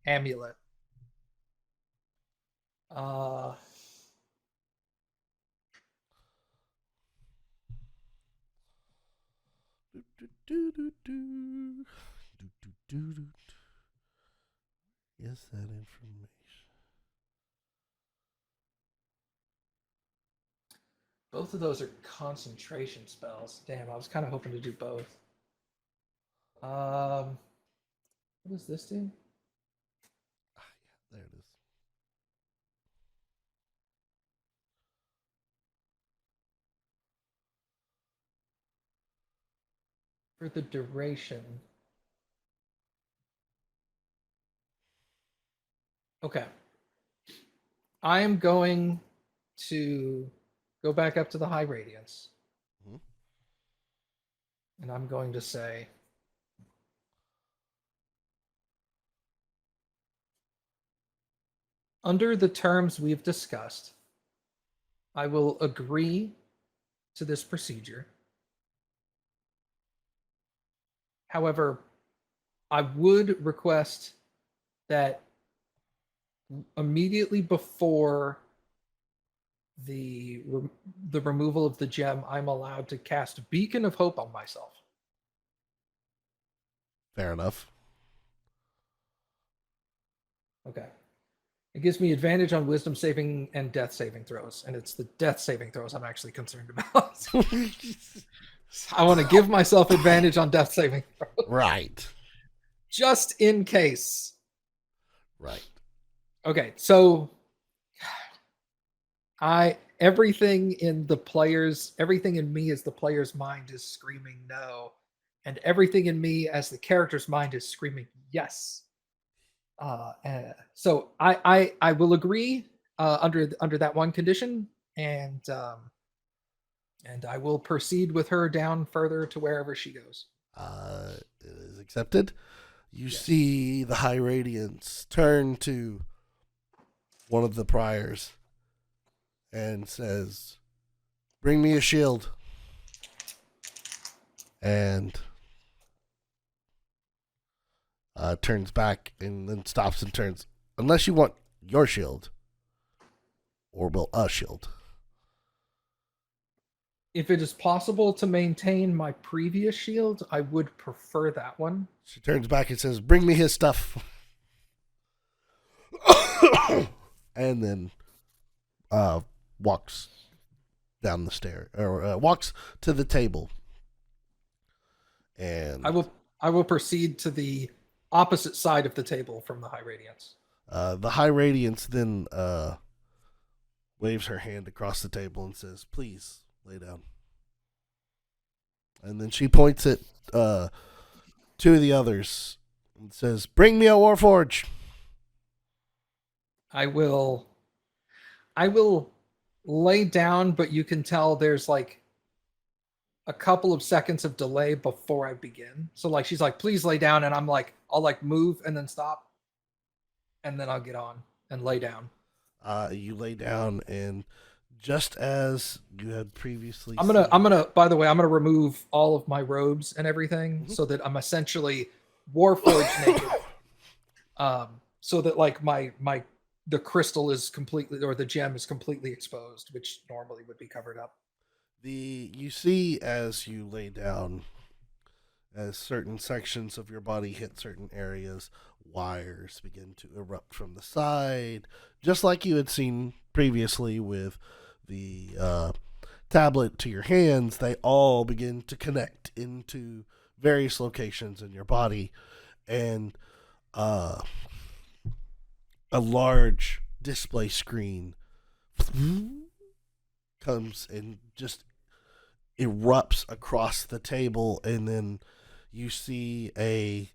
amulet. Yes, that information. Both of those are concentration spells. Damn, I was kind of hoping to do both. What does this do? There it is. For the duration. Okay. I am going to go back up to the high radiance. Mm-hmm. And I'm going to say, under the terms we've discussed, I will agree to this procedure. However, I would request that immediately before the removal of the gem, I'm allowed to cast Beacon of Hope on myself. Fair enough. Okay. It gives me advantage on wisdom saving and death saving throws, and it's the death saving throws I'm actually concerned about. I want to give myself advantage on death saving throws. Right. Just in case. Right. Okay, so everything in me as the player's mind is screaming no, and everything in me as the character's mind is screaming yes. So I will agree under that one condition, and I will proceed with her down further to wherever she goes. It is accepted. You Yes. see the High Radiance turn to one of the priors and says, "Bring me a shield." And turns back and then stops and turns. "Unless you want your shield, or will a shield." If it is possible to maintain my previous shield, I would prefer that one. She turns back and says, "Bring me his stuff." And then walks down the stair, or walks to the table. And I will proceed to the opposite side of the table from the High Radiance. The High Radiance then waves her hand across the table and says, "Please lay down." And then she points at two of the others and says, "Bring me a Warforge." I will lay down, but you can tell there's like a couple of seconds of delay before I begin. So like she's like, "Please lay down," and I'm like, I'll like move and then stop, and then I'll get on and lay down. You lay down, and just as you had previously, I'm gonna. By the way, I'm gonna remove all of my robes and everything so that I'm essentially Warforged naked. So that like the crystal is completely, or the gem is completely exposed, which normally would be covered up. You see as you lay down, as certain sections of your body hit certain areas, wires begin to erupt from the side, just like you had seen previously with the tablet to your hands. They all begin to connect into various locations in your body, and a large display screen comes and just erupts across the table, and then you see a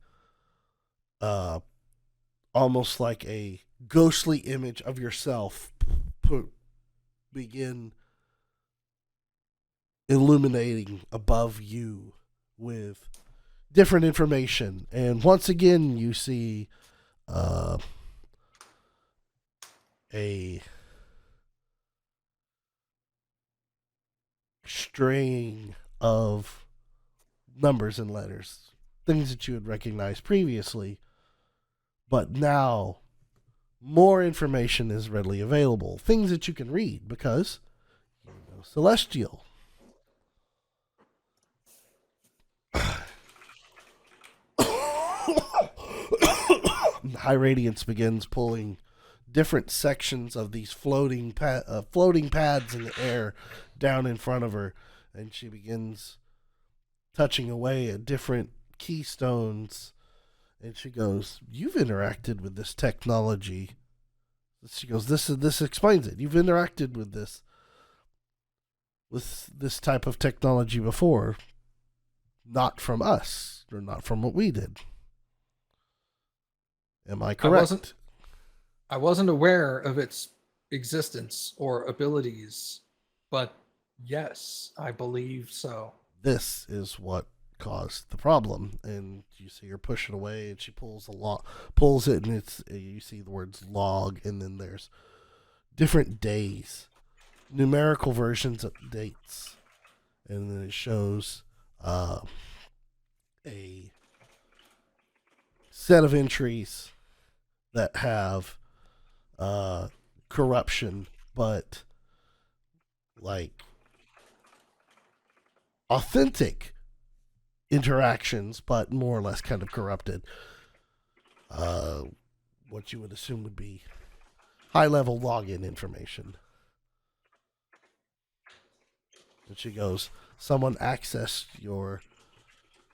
almost like a ghostly image of yourself begin illuminating above you with different information. And once again you see a string of numbers and letters, things that you had recognized previously, but now more information is readily available, things that you can read because you know Celestial. High Radiance begins pulling different sections of these floating pads in the air down in front of her, and she begins touching away at different keystones, and she goes, "You've interacted with this technology." She goes, this explains it. "You've interacted with this type of technology before, not from us, or not from what we did. Am I correct?" I wasn't aware of its existence or abilities, but yes, I believe so. "This is what caused the problem." And you see her push it away, and she pulls it, and you see the words "log," and then there's different days, numerical versions of dates, and then it shows a set of entries that have corruption, but like authentic interactions, but more or less kind of corrupted. What you would assume would be high level login information. And she goes, "Someone accessed your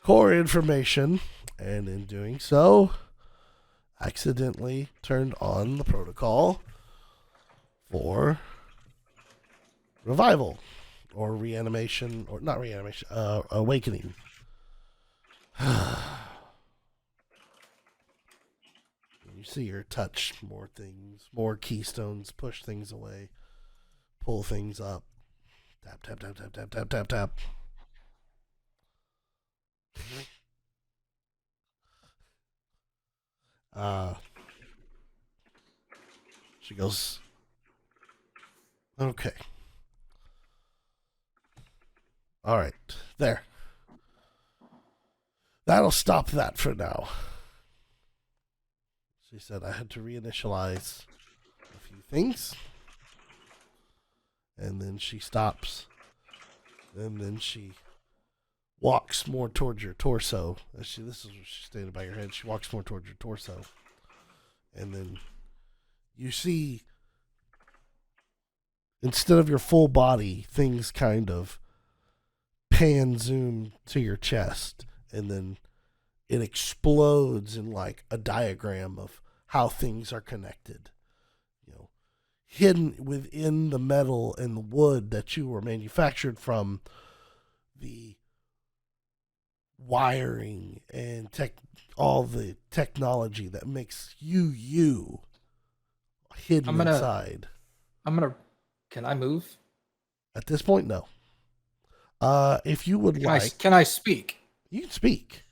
core information, and in doing so, accidentally turned on the protocol for revival or reanimation, or not reanimation, awakening." You see her touch more things, more keystones, push things away, pull things up. Tap, tap, tap, tap, tap, tap, tap, tap. She goes, okay. All right, there. That'll stop that for now. She said I had to reinitialize a few things. And then she stops. And then she walks more towards your torso. This is what she stated by your head. She walks more towards your torso. And then you see, instead of your full body, things kind of pan zoom to your chest. And then it explodes in like a diagram of how things are connected. You know, hidden within the metal and the wood that you were manufactured from, the wiring and all the technology that makes you hidden inside. Can I move? At this point, no. If you would like, can I speak? You can speak.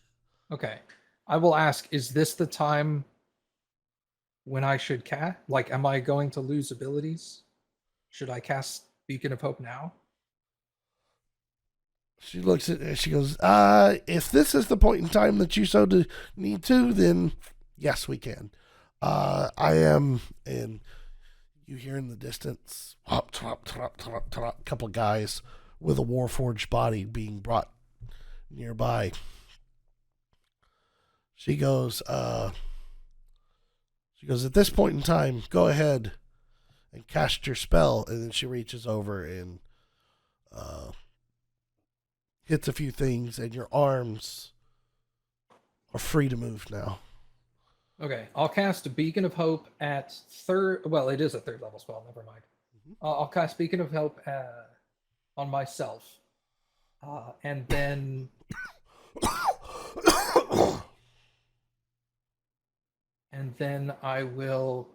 Okay. I will ask, is this the time when I should cast? Like, am I going to lose abilities? Should I cast Beacon of Hope now? She looks at it. She goes, if this is the point in time that you so need to, then yes, we can. I am, and you hear in the distance, couple of guys with a Warforged body being brought nearby. She goes, at this point in time, go ahead and cast your spell. And then she reaches over and hits a few things, and your arms are free to move now. Okay, I'll cast a Beacon of Hope at third. Well, it is a third level spell. Never mind. I'll cast Beacon of Hope on myself, and then I will.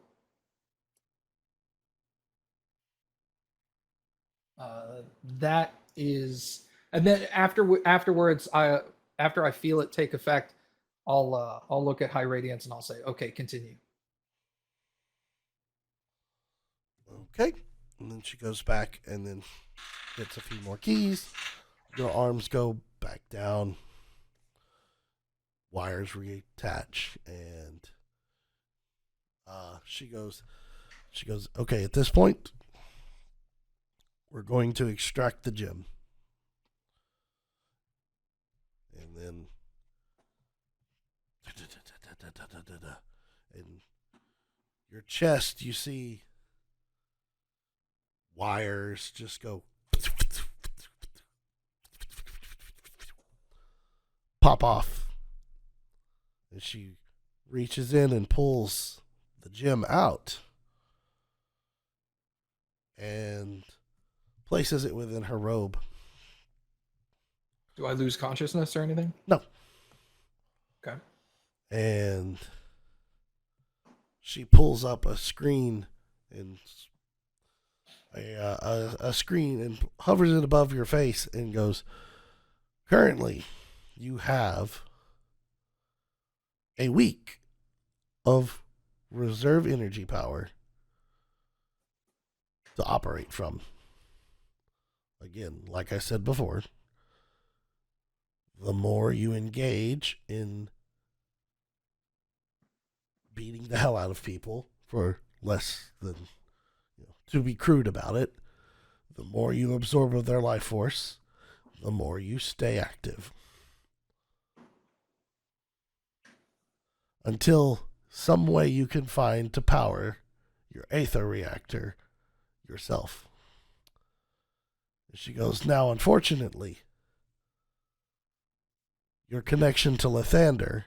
That is, and then afterwards, after I feel it take effect, I'll look at High Radiance and I'll say, okay, continue. Okay, and then she goes back and then gets a few more keys. Your arms go back down. Wires reattach, and she goes, okay, at this point, we're going to extract the gem. And then, in your chest, you see wires just go pop off. And she reaches in and pulls the gem out and places it within her robe. Do I lose consciousness or anything? No. Okay. And she pulls up a screen and a screen and hovers it above your face and goes, currently you have a week of reserve energy power to operate from. Again, like I said before, the more you engage in beating the hell out of people for less than, to be crude about it, the more you absorb of their life force, the more you stay active. Until some way you can find to power your Aether reactor yourself. She goes, now, unfortunately, your connection to Lathander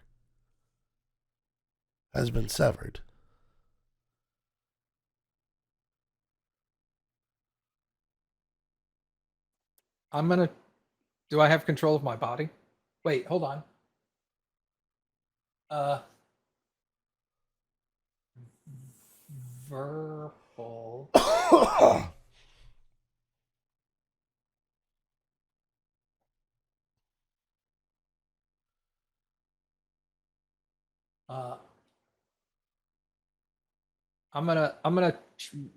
has been severed. Do I have control of my body? Wait, hold on. Verbal. Uh, I'm gonna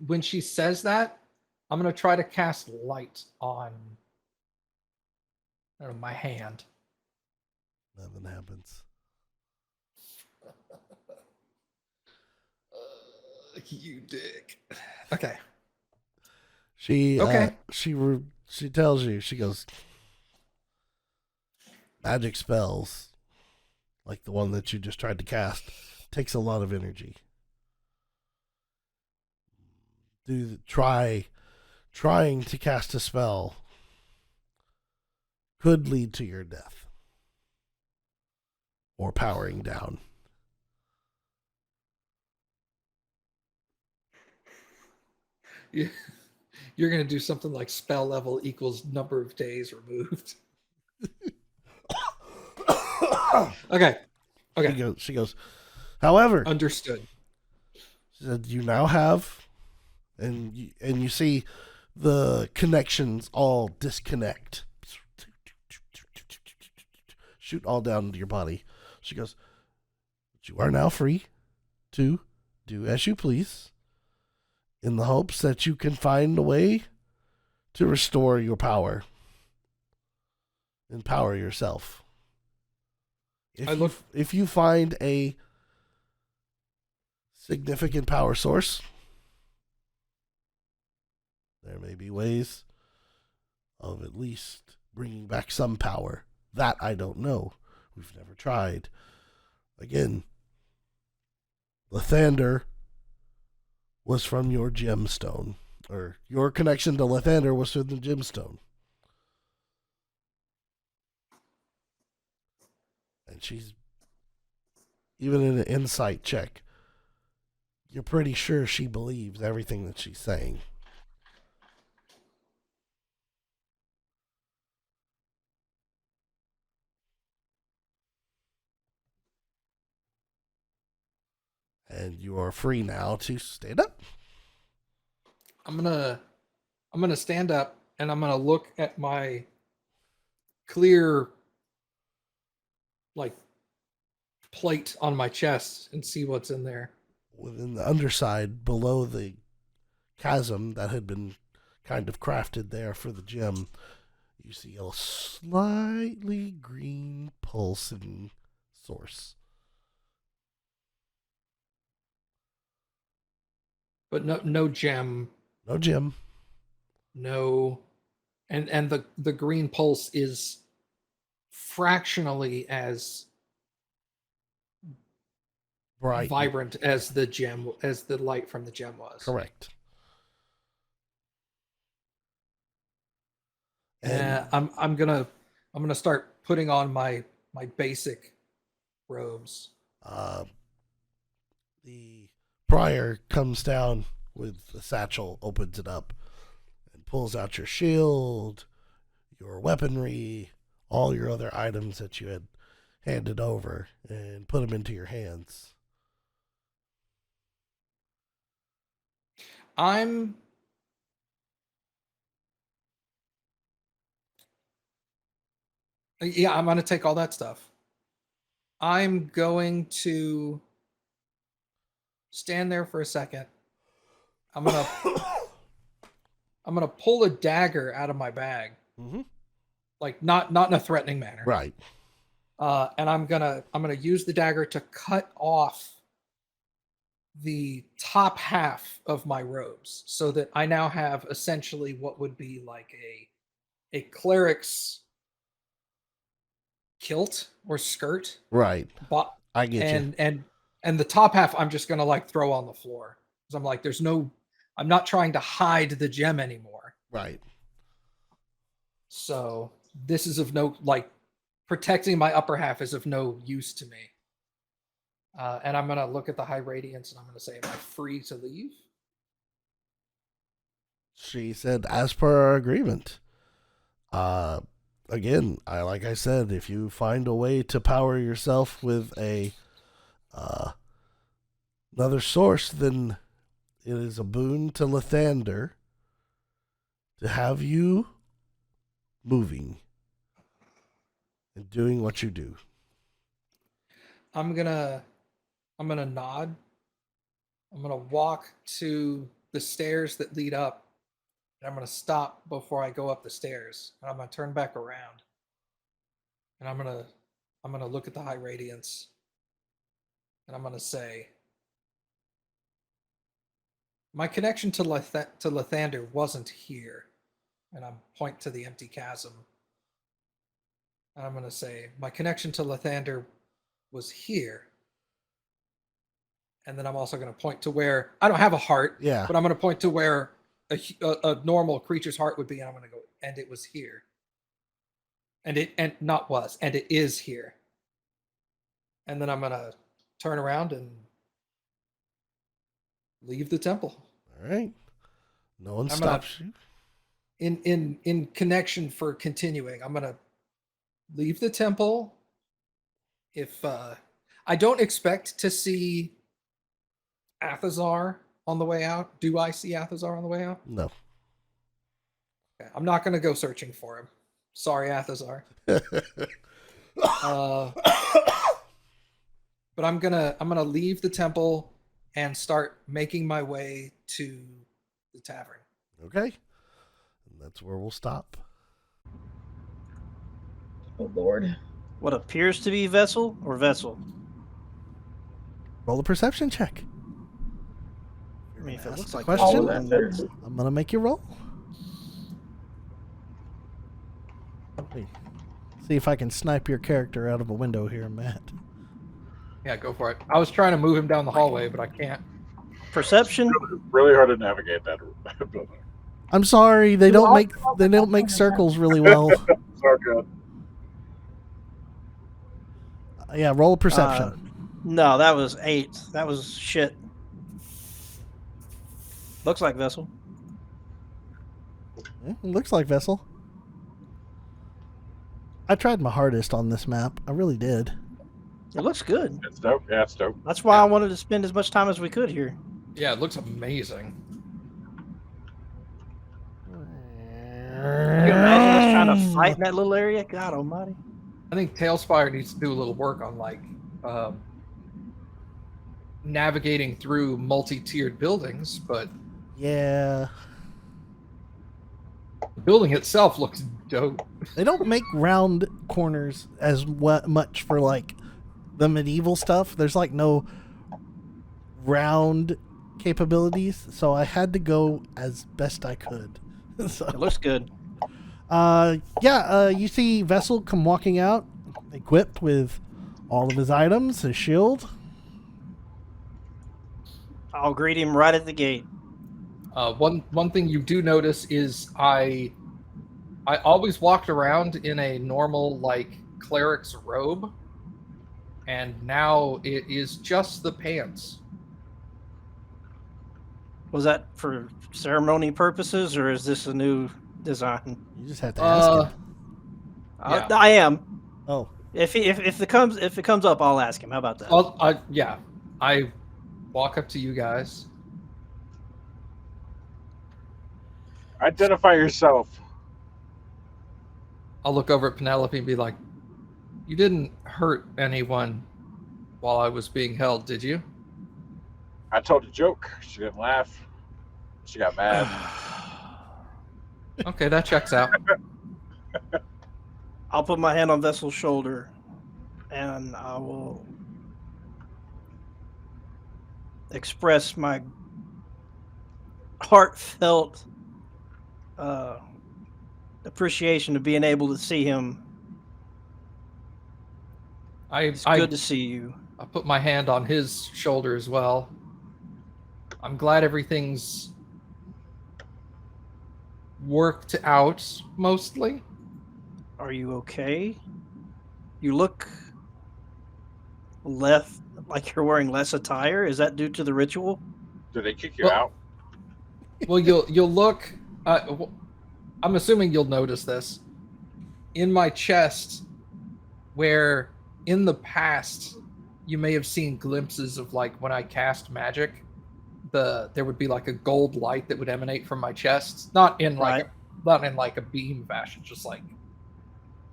when she says that, I'm gonna try to cast light on I don't know, my hand. Nothing happens. You dick. Okay. She Okay. she tells you, she goes, magic spells like the one that you just tried to cast takes a lot of energy. Trying to cast a spell could lead to your death or powering down. You're gonna do something like spell level equals number of days removed. Okay. She goes, however, Understood. she said, you now have, and you see the connections all disconnect, shoot all down into your body. She goes, but you are now free to do as you please, in the hopes that you can find a way to restore your power, empower yourself. If you find a significant power source, there may be ways of at least bringing back some power. That I don't know. We've never tried. Again, Lathander was from your gemstone, or your connection to Lathander was through the gemstone. And she's, even in an insight check, you're pretty sure she believes everything that she's saying. And you are free now to stand up. I'm gonna stand up and I'm gonna look at my clear like plate on my chest and see what's in there. Within the underside, below the chasm that had been kind of crafted there for the gem, you see a slightly green pulsing source. But no gem. No gem. No, and the green pulse is fractionally as Bright. vibrant as the light from the gem was. Correct. And I'm gonna start putting on my basic robes. The prior comes down with the satchel, opens it up, and pulls out your shield, your weaponry, all your other items that you had handed over, and put them into your hands. I'm gonna take all that stuff. I'm going to stand there for a second. I'm gonna pull a dagger out of my bag, like not in a threatening manner, Right. And I'm gonna use the dagger to cut off the top half of my robes, so that I now have essentially what would be like a cleric's kilt or skirt. Right. But I get you. And the top half I'm just gonna like throw on the floor, because I'm like, I'm not trying to hide the gem anymore. Right. So this is of no, like, protecting my upper half is of no use to me. And I'm gonna look at the high radiance and I'm gonna say, am I free to leave? She said, as per our agreement. Again, like I said, if you find a way to power yourself with another source, then it is a boon to Lathander to have you moving and doing what you do. I'm gonna nod. I'm gonna walk to the stairs that lead up, and I'm gonna stop before I go up the stairs, and I'm gonna turn back around, and I'm gonna look at the high radiance, and I'm gonna say, my connection to Lathander wasn't here, and I'm point to the empty chasm, and I'm gonna say, my connection to Lathander was here. And then I'm also going to point to where I don't have a heart, Yeah. but I'm going to point to where a normal creature's heart would be, and I'm going to go, and it was here, and it is here. And then I'm going to turn around and leave the temple. All right. No one I'm stops you. In connection for continuing, I'm going to leave the temple. If I don't expect to see Athazar on the way out. Do I see Athazar on the way out? No. Okay. I'm not going to go searching for him. Sorry, Athazar. But I'm gonna leave the temple and start making my way to the tavern. Okay. And that's where we'll stop. Oh Lord. What appears to be vessel or vessel? Roll a perception check. I mean, if it Ask looks the like question. vessel, then I'm gonna make you roll. Wait. See if I can snipe your character out of a window here, Matt. Yeah, go for it. I was trying to move him down the hallway, but I can't. perception. Really hard to navigate that building. I'm sorry, they don't make circles really well. So good. Yeah, roll a perception. No, that was 8. That was shit. Looks like vessel. Yeah, it looks like vessel. I tried my hardest on this map. I really did. It looks good. It's dope. Yeah, it's dope. That's why I wanted to spend as much time as we could here. Yeah, it looks amazing. Can you imagine us trying to fight in that little area? God almighty. I think Tailspire needs to do a little work on navigating through multi-tiered buildings, but Yeah. the building itself looks dope. They don't make round corners as much for like the medieval stuff. There's like no round capabilities, so I had to go as best I could. So, It looks good. you see Vessel come walking out, equipped with all of his items, his shield. I'll greet him right at the gate. One thing you do notice is I always walked around in a normal like cleric's robe, and now it is just the pants. Was that for ceremony purposes, or is this a new design? You just have to ask him. Yeah. I am. Oh, If it comes up, I'll ask him. How about that? I walk up to you guys. Identify yourself. I'll look over at Penelope and be like, "You didn't hurt anyone while I was being held, did you?" I told a joke. She didn't laugh. She got mad. Okay, that checks out. I'll put my hand on Vessel's shoulder, and I will express my heartfelt appreciation of being able to see him. It's good to see you. I put my hand on his shoulder as well. I'm glad everything's worked out mostly. Are you okay? You look less like you're wearing less attire. Is that due to the ritual? Did they kick you Well- out? Well, you'll look. I'm assuming you'll notice this in my chest, where in the past you may have seen glimpses of like when I cast magic, there would be like a gold light that would emanate from my chest, not in like a beam fashion, just like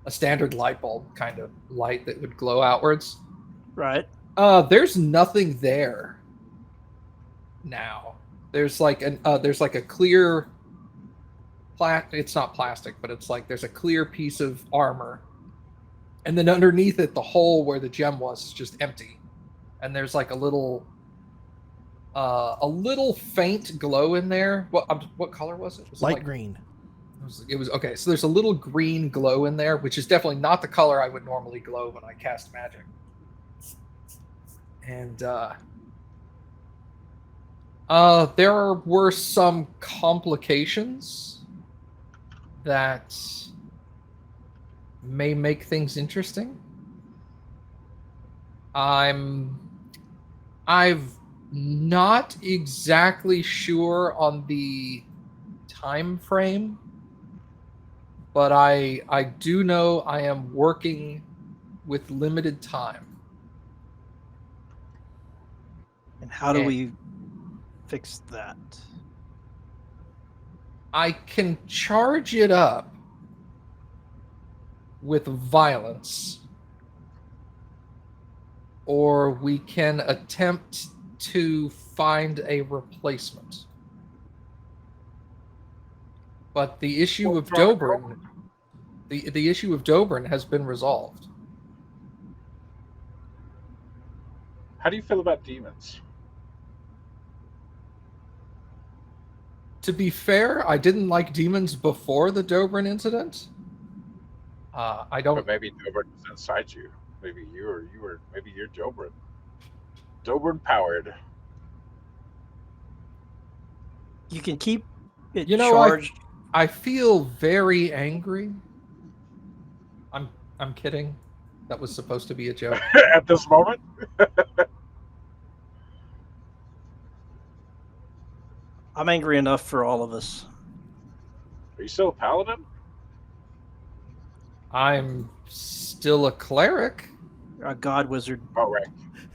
a standard light bulb kind of light that would glow outwards. Right. There's nothing there now. There's like a clear it's not plastic, but it's like there's a clear piece of armor. And then underneath it, the hole where the gem was is just empty. And there's like a little faint glow in there. What color was it? Was Light it like, green. It was okay. So there's a little green glow in there, which is definitely not the color I would normally glow when I cast magic. And there were some complications that may make things interesting. I'm not exactly sure on the time frame, but I do know I am working with limited time. And how do we fix that? I can charge it up with violence, or we can attempt to find a replacement. But the issue of Dobrin, the issue of Dobrin has been resolved. How do you feel about demons? To be fair, I didn't like demons before the Dobrin incident. I don't. But maybe Dobrin is inside you. Maybe maybe you're Dobrin. Dobrin powered. You can keep it You charged. I feel very angry. I'm kidding. That was supposed to be a joke. At this moment? I'm angry enough for all of us. Are you still a paladin? I'm still a cleric. A god wizard. Oh, right.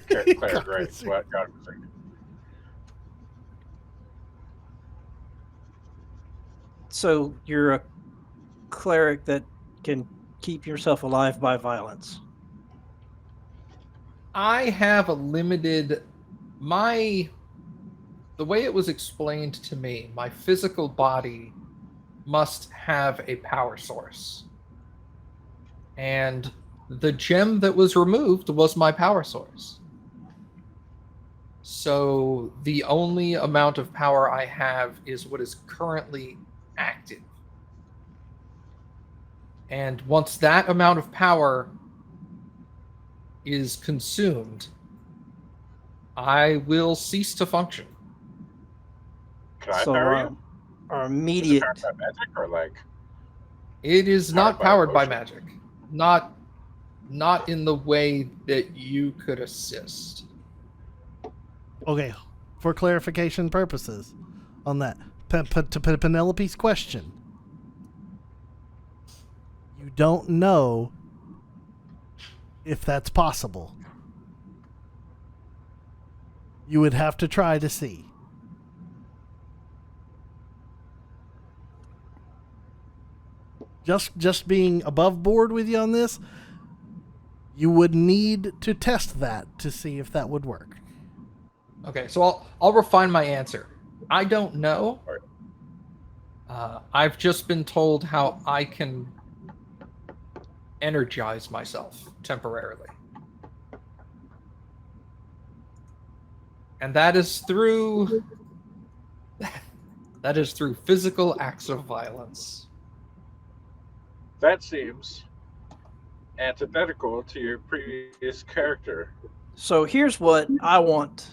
Cleric, right. Wizard. What? God wizard. So you're a cleric that can keep yourself alive by violence. I have a limited the way it was explained to me, my physical body must have a power source. And the gem that was removed was my power source. So the only amount of power I have is what is currently active. And once that amount of power is consumed, I will cease to function. Can I So power you? our Is it immediate powered by magic or like? It is not powered by emotion? magic. Not in the way that you could assist. Okay, for clarification purposes on that, to Penelope's question, you don't know if that's possible. You would have to try to see. Just being above board with you on this, you would need to test that to see if that would work. Okay, so I'll refine my answer. I don't know. I've just been told how I can energize myself temporarily. And that is through physical acts of violence. That seems antithetical to your previous character. So here's what I want.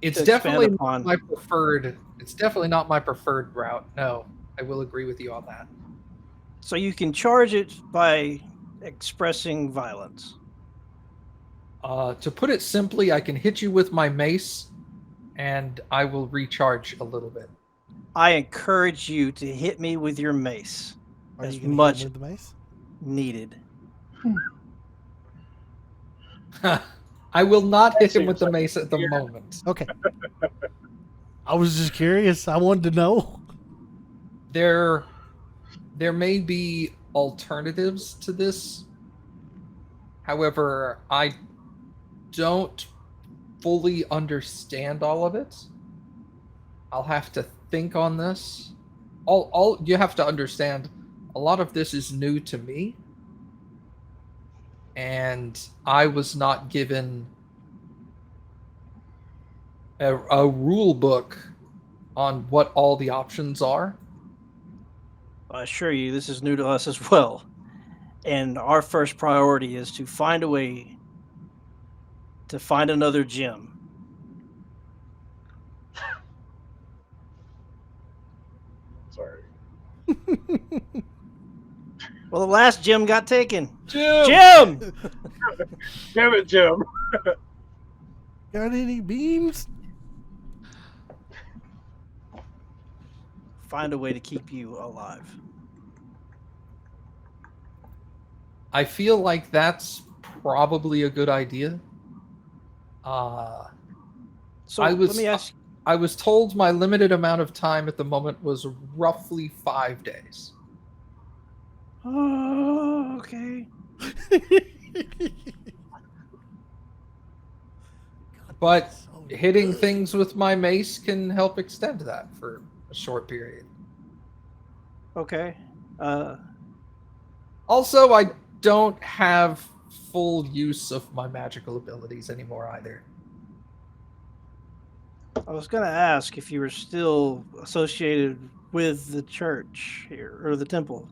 It's To expand definitely upon. not my preferred. It's definitely not my preferred route. No, I will agree with you on that. So you can charge it by expressing violence. To put it simply, I can hit you with my mace, and I will recharge a little bit. I encourage you to hit me with your mace Are as you gonna hit much him with the mace? needed. I will not hit him with seems the like mace at the weird. moment. Okay. I was just curious. I wanted to know. There may be alternatives to this. However, I don't fully understand all of it. I'll have to think on this. All you have to understand, a lot of this is new to me. And I was not given a rule book on what all the options are. I assure you, this is new to us as well. And our first priority is to find a way to find another gem. Sorry. Well, the last gem got taken. Jim! Jim! Damn it, Jim. Got any beans? Find a way to keep you alive. I feel like that's probably a good idea. So let let me ask. I was told my limited amount of time at the moment was roughly 5 days. Oh, okay. But hitting things with my mace can help extend that for a short period. Okay. Also, I don't have full use of my magical abilities anymore either. I was going to ask if you were still associated with the church here, or the temple.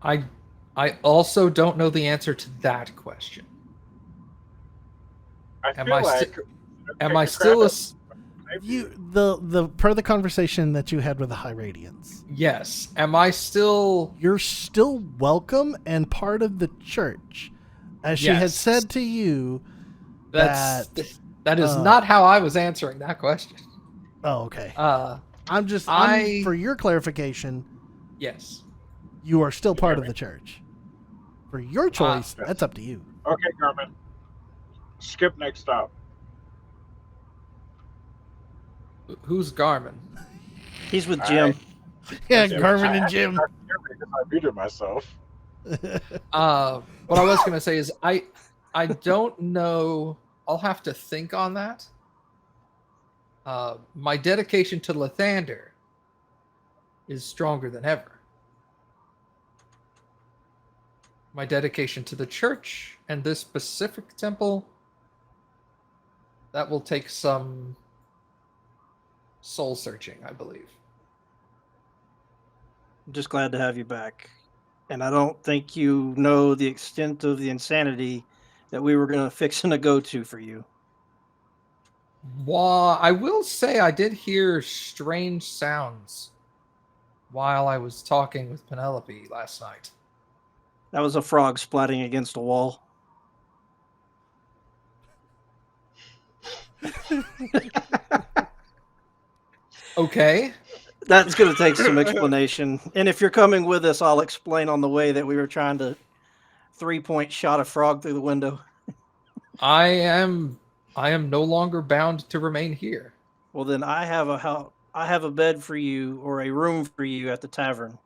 I also don't know the answer to that question. I Am feel I like sti- Am I still a... You the per the conversation that you had with the High Radiance. Yes. Am I still... You're still welcome and part of the church. As she had Yes. said to you, That that is not how I was answering that question. oh, okay. I- for your clarification, Yes. you are still part hear of me? the church. For your choice, yes. that's up to you. Okay, Garmin. Skip next stop. Who's Garmin? He's with All Jim. right. Yeah, Jim. Garmin and Jim. I because I muted myself. What I was going to say is I don't know. I'll have to think on that. My dedication to Lathander is stronger than ever. My dedication to the church and this specific temple, that will take some soul searching, I believe. I'm just glad to have you back. And I don't think you know the extent of the insanity that we were going to fix and go to for you. Well, I will say I did hear strange sounds while I was talking with Penelope last night. That was a frog splatting against a wall. Okay. That's going to take some explanation. And if you're coming with us, I'll explain on the way that we were trying to 3-point shot a frog through the window. I am no longer bound to remain here. Well, then I have a bed for you, or a room for you at the tavern.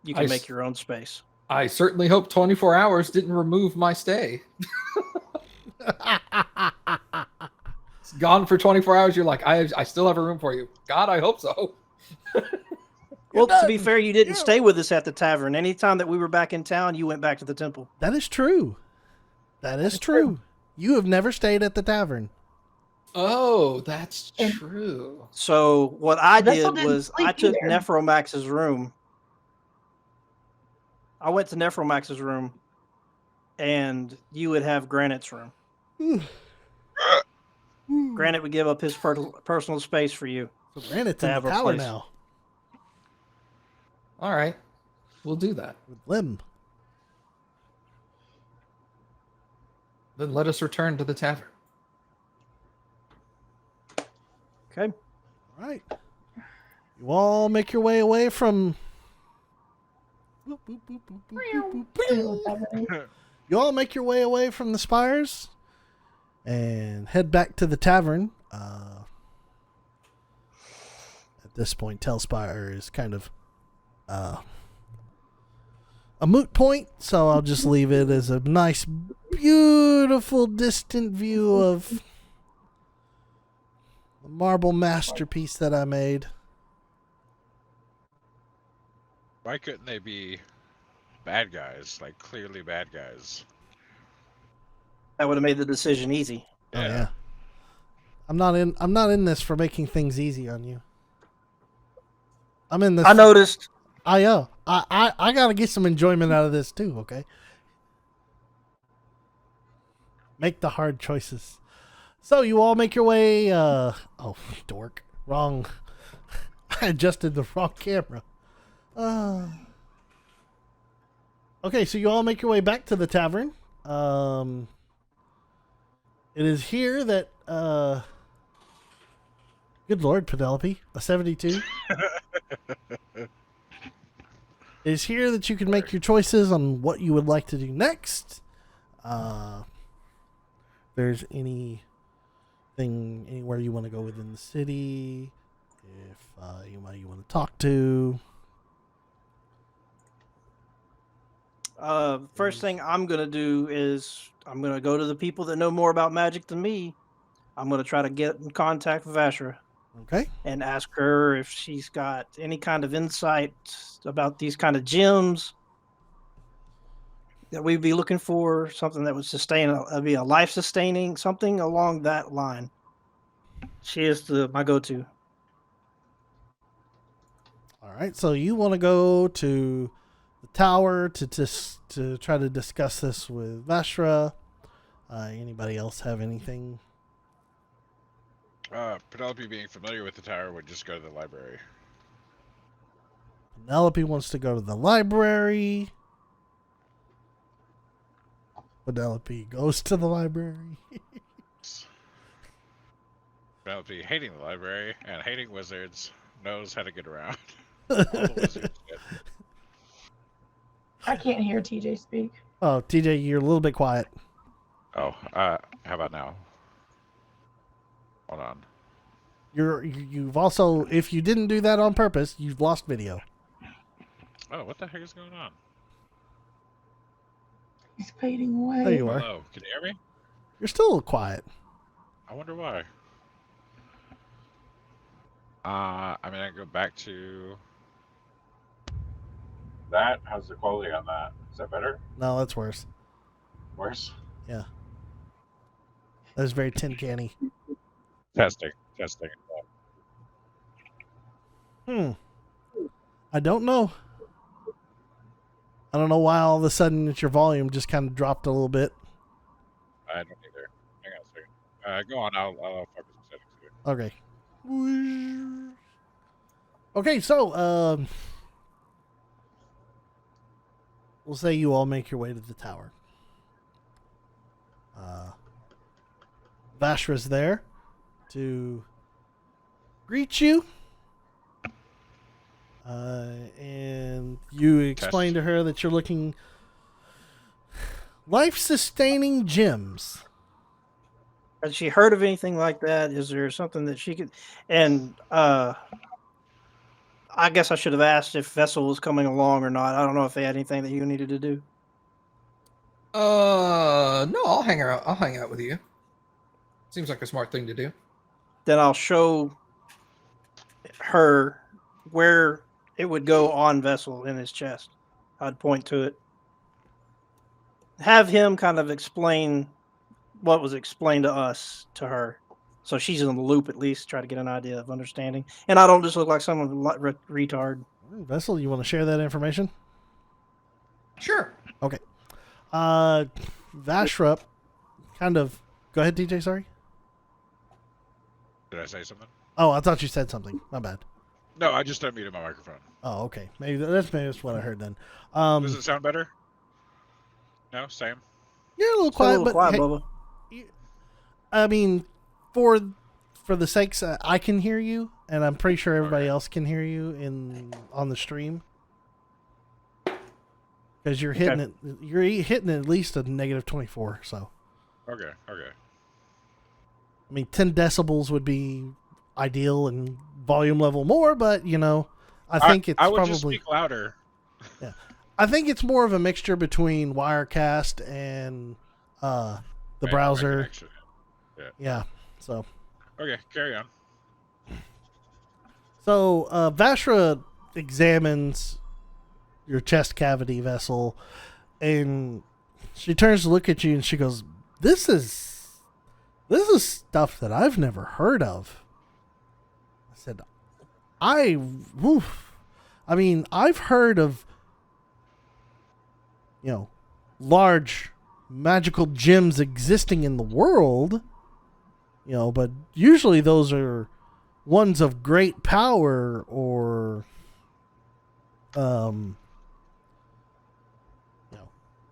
You can make your own space. I certainly hope 24 hours didn't remove my stay. It's gone for 24 hours. You're like, I still have a room for you. God, I hope so. Well, to be fair, you didn't stay with us at the tavern. Anytime that we were back in town, you went back to the temple. That is true. That is true. You have never stayed at the tavern. Oh, that's true. So what I Vessel did didn't was sleep I took either. Nephromax's room. I went to Nephromax's room, and you would have Granite's room. Granite would give up his personal space for you. So Granite's in the have a tower place. now All right. We'll do that. with Lim. Then let us return to the tavern. Okay. All right. You all make your way away from. You You all make your way away from the spires and head back to the tavern. At this point, Telspire is kind of a moot point, so I'll just leave it as a nice, beautiful, distant view of the marble masterpiece that I made. Why couldn't they be bad guys? Like clearly bad guys. That would have made the decision easy. Oh yeah. I'm not in this for making things easy on you. I'm in this. I noticed. I gotta get some enjoyment out of this too, okay? Make the hard choices. So you all make your way oh dork. Wrong. I adjusted the wrong camera. Okay, so you all make your way back to the tavern. It is here that good lord, Penelope, a 72. It is here that you can make your choices on what you would like to do next. There's anywhere you want to go within the city, if anybody you want to talk to. First thing I'm gonna do is I'm gonna go to the people that know more about magic than me. I'm gonna try to get in contact with Ashra Okay. and ask her if she's got any kind of insight about these kind of gems that we'd be looking for, something that would be a life sustaining, something along that line. She is my go-to. All right. So you want to go to the tower to try to discuss this with Vashra. Anybody else have anything? Penelope, being familiar with the tower, would just go to the library. Penelope wants to go to the library. Penelope goes to the library. Penelope, hating the library and hating wizards, knows how to get around. All the wizards did. I can't hear TJ speak. Oh, TJ, you're a little bit quiet. Oh, how about now? Hold on. You've also, if you didn't do that on purpose, you've lost video. Oh, what the heck is going on? He's fading away. There you are. Hello, can you hear me? You're still quiet. I wonder why. I mean, I go back to that. How's the quality on that? Is that better? No, that's worse. Worse? Yeah. That was very tin canny. Testing. I don't know. I don't know why all of a sudden your volume just kind of dropped a little bit. I don't either. Hang on a second. Go on. I'll focus on settings here. Okay. Okay, so we'll say you all make your way to the tower. Vashra's there to greet you. And you explain to her that you're looking life-sustaining gems. Has she heard of anything like that? Is there something that she could? And I guess I should have asked if Vessel was coming along or not. I don't know if they had anything that you needed to do. No, I'll hang out. I'll hang out with you. Seems like a smart thing to do. Then I'll show her where it would go on Vessel in his chest. I'd point to it. Have him kind of explain what was explained to us to her. So she's in the loop at least, try to get an idea of understanding. And I don't just look like someone retard. Vessel, you want to share that information? Sure. Okay. Vashra kind of... Go ahead, DJ, sorry. Did I say something? Oh, I thought you said something. My bad. No, I just unmuted my microphone. Oh, okay. Maybe that's what I heard then. Does it sound better? No, same. You're a little It's a quiet, little but quiet, hey, Bubba. I mean, for the sakes, I can hear you, and I'm pretty sure everybody else can hear you on the stream. because you're hitting it. You're hitting at least a negative 24. So, Okay. I mean, 10 decibels would be ideal and volume level more, but I think it's I would probably just speak louder. Yeah, I think it's more of a mixture between Wirecast and the My browser. connection. Yeah. So Okay, carry on. Vashra examines your chest cavity vessel, and she turns to look at you, and she goes, "This is stuff that I've never heard of." I said, I mean, I've heard of, large magical gems existing in the world, but usually those are ones of great power or,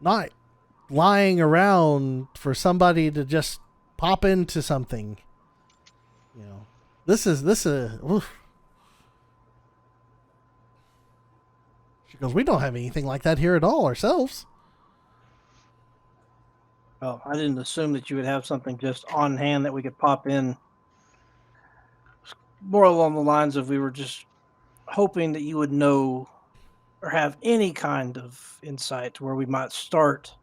not lying around for somebody to just pop into something. This is. Oof. She goes, "We don't have anything like that here at all ourselves." Well, I didn't assume that you would have something just on hand that we could pop in. More along the lines of we were just hoping that you would know or have any kind of insight to where we might start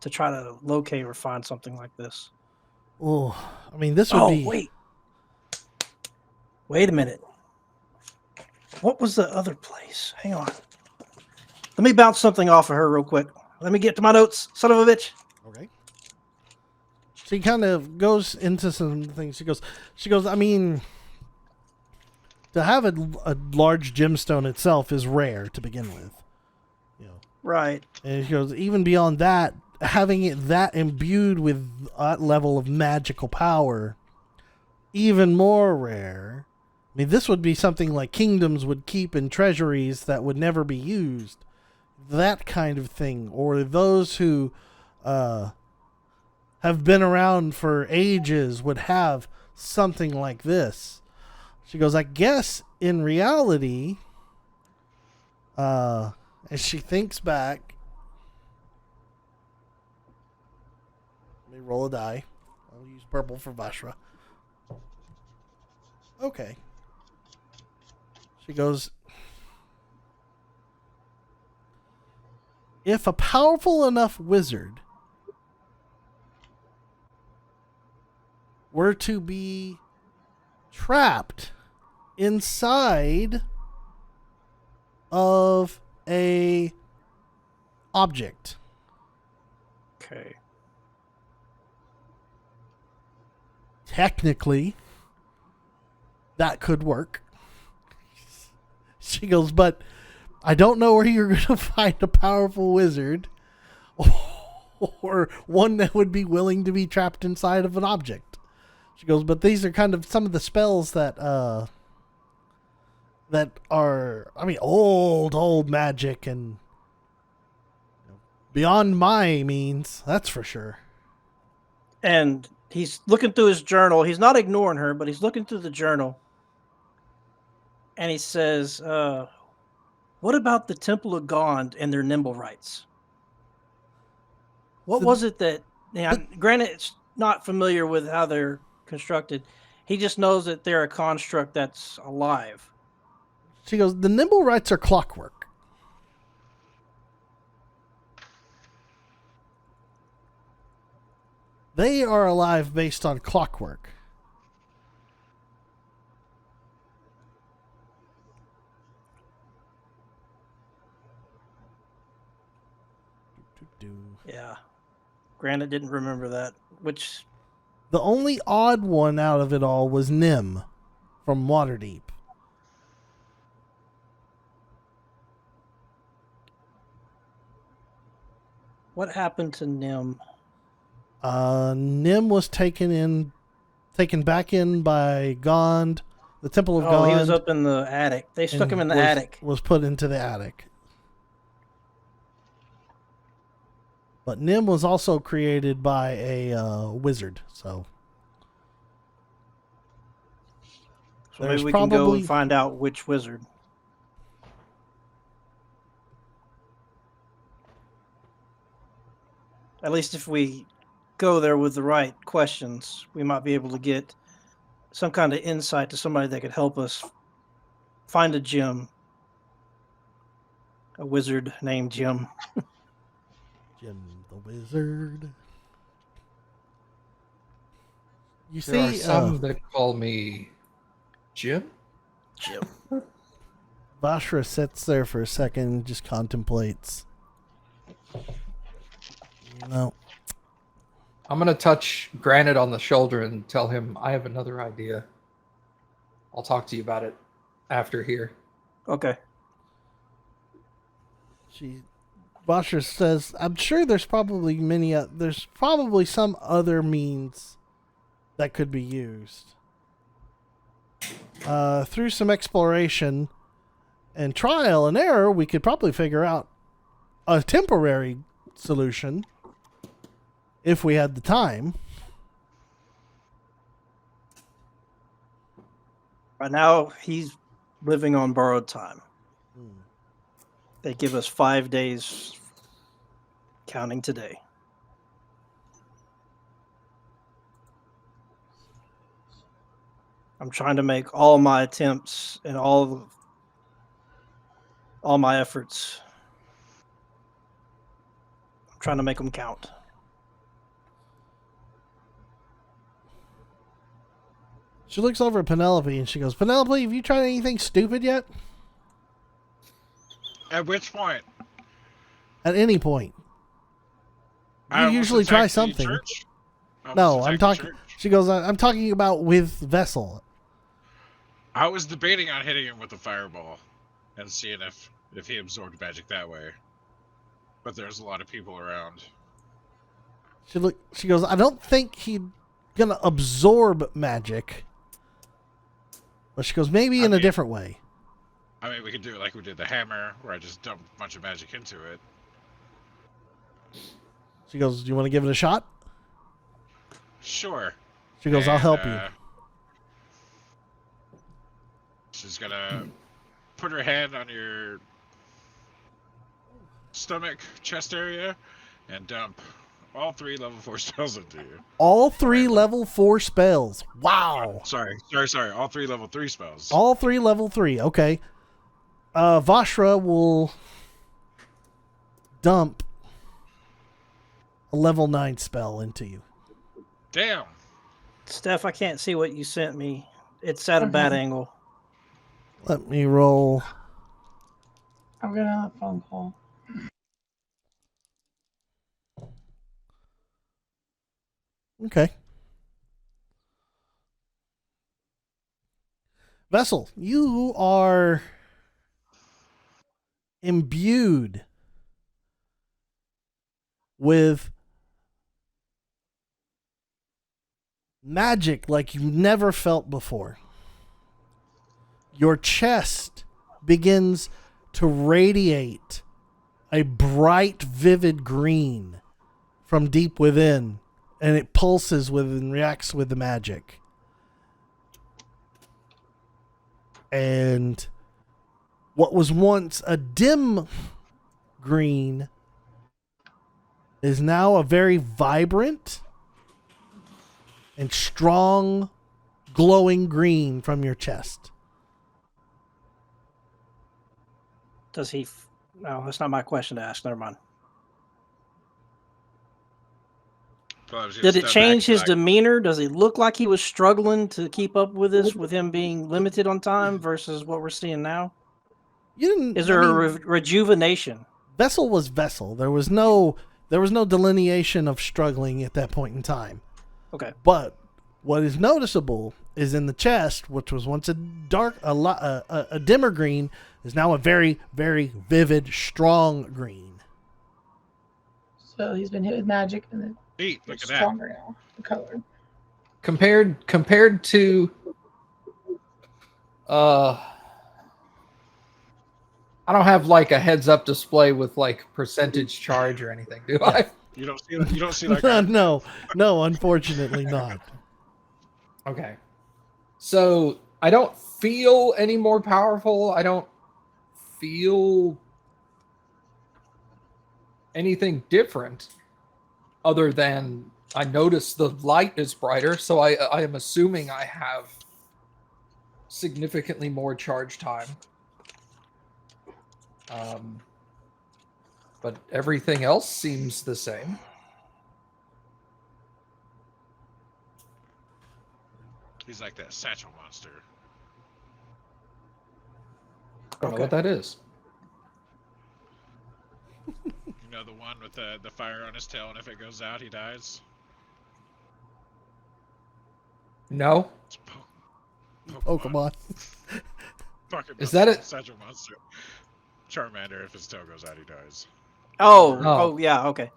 to try to locate or find something like this. Oh, I mean, this would be. Wait a minute. What was the other place? Hang on. Let me bounce something off of her real quick. Let me get to my notes, son of a bitch. Okay. She kind of goes into some things. She goes, I mean, to have a large gemstone itself is rare to begin with. Right. And she goes, even beyond that, having it that imbued with that level of magical power, even more rare. I mean, this would be something like kingdoms would keep in treasuries that would never be used. That kind of thing. Or those who have been around for ages would have something like this. She goes, I guess in reality, as she thinks back, let me roll a die. I'll use purple for Vashra. Okay. She goes, if a powerful enough wizard were to be trapped inside of a object, Okay. technically that could work. She goes, but I don't know where you're going to find a powerful wizard or one that would be willing to be trapped inside of an object. She goes, but these are kind of some of the spells that are, I mean, old magic and beyond my means, that's for sure. And he's looking through his journal. He's not ignoring her, but he's looking through the journal. And he says, what about the Temple of Gond and their nimble rights? What was it that, granted, it's not familiar with how they're constructed. He just knows that they're a construct that's alive. She goes, the nimble rights are clockwork. They are alive based on clockwork. Yeah. Granted, didn't remember that. Which the only odd one out of it all was Nim from Waterdeep. what happened to Nim? Nim was taken back in by Gond, the Temple of Gond. He was up in the attic. They stuck him in the attic. Was put into the attic. But Nim was also created by a wizard, so maybe we can go and find out which wizard. At least if we go there with the right questions, we might be able to get some kind of insight to somebody that could help us find a gem. A wizard named Jim. Jim the Wizard. You There are see, some that call me Jim. Jim. Vashra sits there for a second and just contemplates. No. I'm gonna touch Granite on the shoulder and tell him I have another idea. I'll talk to you about it after here. Okay. Vashra says, I'm sure there's probably there's probably some other means that could be used. Through some exploration and trial and error, we could probably figure out a temporary solution if we had the time. Right now, he's living on borrowed time. They give us 5 days, counting today. I'm trying to make all my attempts and all my efforts. I'm trying to make them count. She looks over at Penelope and she goes, Penelope, have you tried anything stupid yet? At which point? At any point. I You almost usually try attacked the something. church. I almost No, I'm attacked the talking. church. She goes, I'm talking about with Vessel. I was debating on hitting him with a fireball and seeing if he absorbed magic that way. But there's a lot of people around. She goes, I don't think he's gonna absorb magic. But she goes, maybe in a different way. I mean, we could do it like we did the hammer, where I just dumped a bunch of magic into it. She goes, do you want to give it a shot? Sure. She goes, I'll help you. She's gonna put her hand on your stomach, chest area, and dump all 3 level 4 spells into you. All 3 level 4 spells. Wow. Sorry. All 3 level 3 spells. All 3 level 3. Okay. Vashra will dump a level 9 spell into you. Damn. Steph, I can't see what you sent me. It's at a bad angle. Let me roll. I'm getting on a phone call. Okay. Vessel, you are imbued with magic like you've never felt before. Your chest begins to radiate a bright, vivid green from deep within, and it pulses with and reacts with the magic. And what was once a dim green is now a very vibrant and strong, glowing green from your chest. Does he? No, that's not my question to ask. Never mind. Did it change his demeanor? Does he look like he was struggling to keep up with this, with him being limited on time versus what we're seeing now? Is there a rejuvenation? Vessel was Vessel. There was no delineation of struggling at that point in time. Okay. But what is noticeable is in the chest, which was once a dimmer green, is now a very, very vivid, strong green. So he's been hit with magic and then Look at stronger now. The color. Compared to I don't have like a heads up display with like percentage charge or anything, do I? You don't see like No, unfortunately not. Okay. So I don't feel any more powerful. I don't feel anything different. other than I notice the light is brighter, so I am assuming I have significantly more charge time. But everything else seems the same. He's like that satchel monster. I don't know what that is. You know, the one with the fire on his tail, and if it goes out, he dies? No. It's Pokemon. Fucking Is that it? Satchel monster. Charmander, if his tail goes out, he dies. Oh, yeah, okay.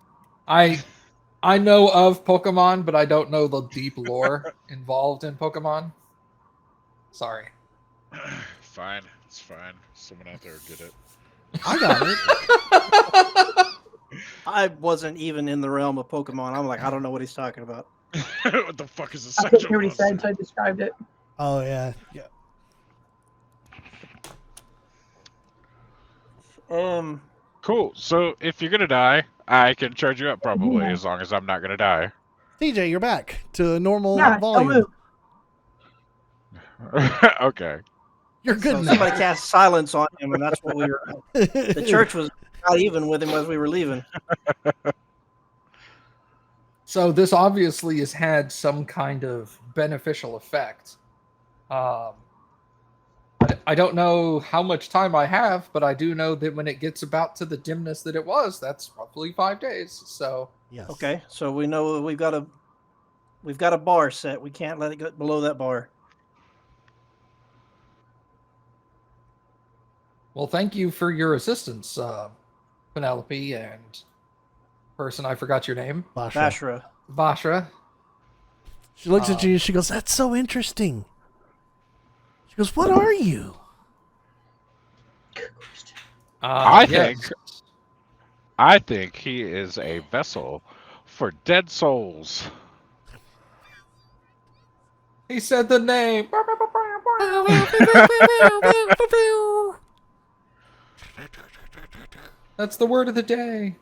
I know of Pokemon, but I don't know the deep lore involved in Pokemon. Sorry. Fine. It's fine. Someone out there will get it. I got it. I wasn't even in the realm of Pokemon. I'm like, I don't know what he's talking about. What the fuck is a I satchel couldn't hear what he monster? said until I described it. Oh yeah. Cool. So if you're gonna die, I can charge you up probably, Yeah. as long as I'm not gonna die. TJ, you're back to a normal Yeah, don't volume. move. Okay. You're good So now. somebody cast silence on him, and that's what we were. The church was not even with him as we were leaving. So this obviously has had some kind of beneficial effect. I don't know how much time I have, but I do know that when it gets about to the dimness that it was, that's roughly 5 days. So Yes. Okay, so we know we've got a bar set. We can't let it go below that bar. well, thank you for your assistance, Penelope and person I forgot your name, Basha. Bashra. Vashra. She looks at you and she goes, "That's so interesting." She goes, "What are you?" I think he is a vessel for dead souls. He said the name. That's the word of the day.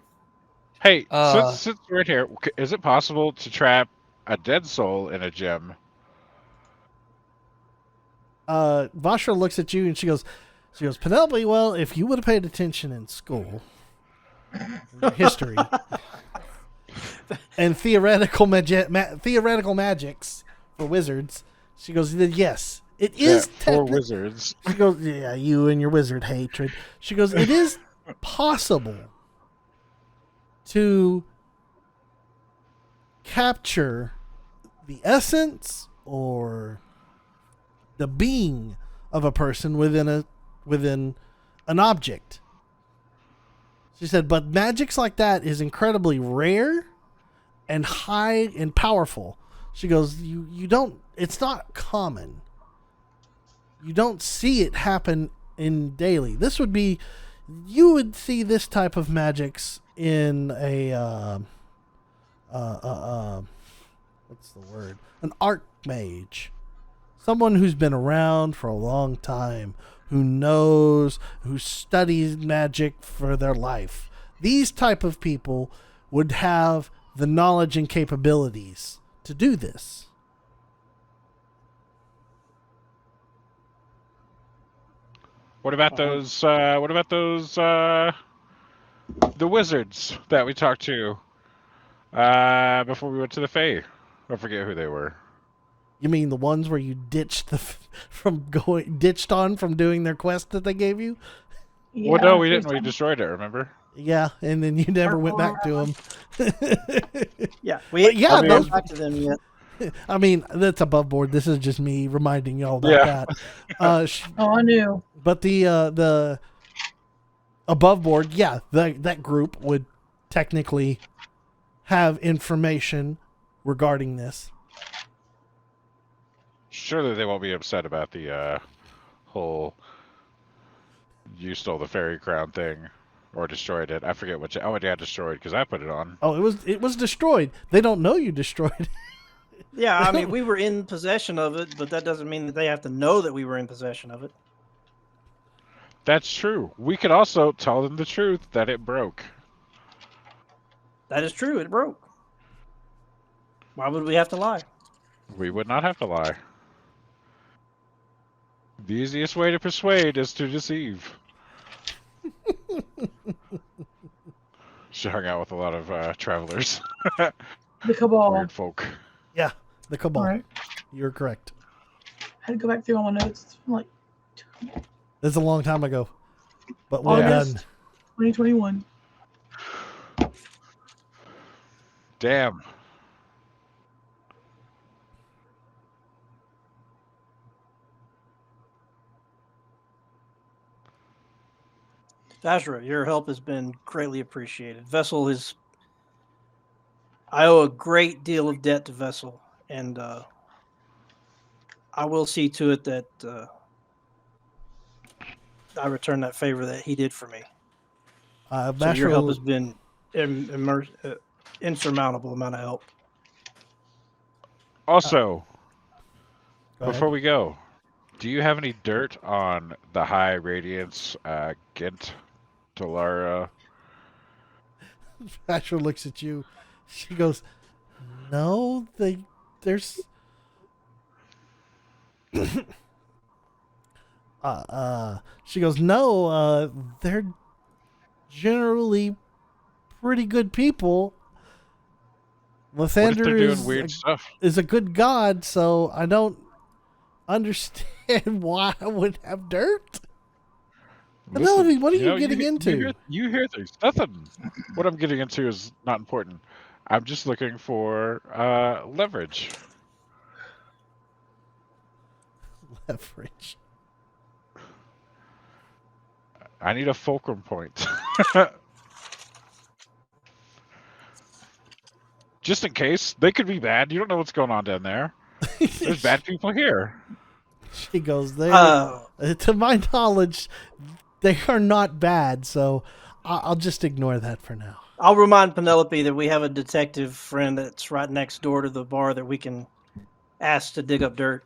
Hey, since we're in here, is it possible to trap a dead soul in a gem? Vasha looks at you and she goes, "Penelope, well, if you would have paid attention in school, in history, and theoretical magics for wizards," she goes, "Yes, it is for wizards." She goes, "Yeah, you and your wizard hatred." She goes, "It is possible to capture the essence or the being of a person within an object." She said, "But magics like that is incredibly rare and high and powerful." She goes, you don't, it's not common. You don't see it happen in daily. This would be, you would see this type of magics in a what's the word? An archmage. Someone who's been around for a long time, who knows, who studies magic for their life. These type of people would have the knowledge and capabilities to do this. What about those? The wizards that we talked to before we went to the Fae? I forget who they were. You mean the ones where you ditched from doing their quest that they gave you? Yeah, Well, no, we didn't. We destroyed it. Remember? Yeah, and then you never went back to them. Yeah, haven't gone back to them yet. I mean, that's above board. This is just me reminding y'all about that. I knew. But the above board, yeah, that group would technically have information regarding this. Surely they won't be upset about the whole "you stole the fairy crown" thing, or destroyed it. I forget what. Oh, yeah, destroyed because I put it on. Oh, it was destroyed. They don't know you destroyed it. Yeah, I mean, we were in possession of it, but that doesn't mean that they have to know that we were in possession of it. That's true. We could also tell them the truth that it broke. That is true. It broke. Why would we have to lie? We would not have to lie. The easiest way to persuade is to deceive. She hung out with a lot of travelers. The cabal. Weird folk. Yeah, the Cabal. All right. You're correct. I had to go back through all my notes. It's from like That's a long time ago. But well August done. 2021. Damn. Vashra, your help has been greatly appreciated. Vessel is. I owe a great deal of debt to Vessel, and I will see to it that I return that favor that he did for me. So your help has been insurmountable amount of help. Also, Go before ahead. we go, do you have any dirt on the High Radiance Gint Talara? Asher looks at you. She goes, "No, there's she goes, "No, they're generally pretty good people. What if Lathander they're doing weird stuff? is a good god, so I don't understand why I would have dirt." Penelope, what are you getting into? You hear things. Nothing. What I'm getting into is not important. I'm just looking for leverage. Leverage. I need a fulcrum point. Just in case. They could be bad. You don't know what's going on down there. There's bad people here. She goes, to my knowledge, they are not bad, so I'll just ignore that for now. I'll remind Penelope that we have a detective friend that's right next door to the bar that we can ask to dig up dirt.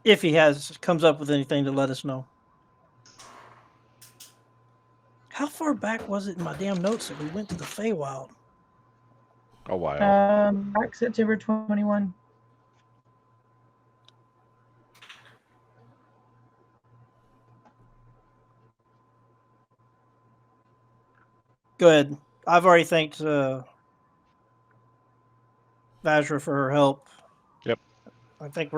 If he comes up with anything to let us know. How far back was it in my damn notes that we went to the Feywild? A while. Back September 21. Go ahead. I've already thanked Vajra for her help. Yep. I think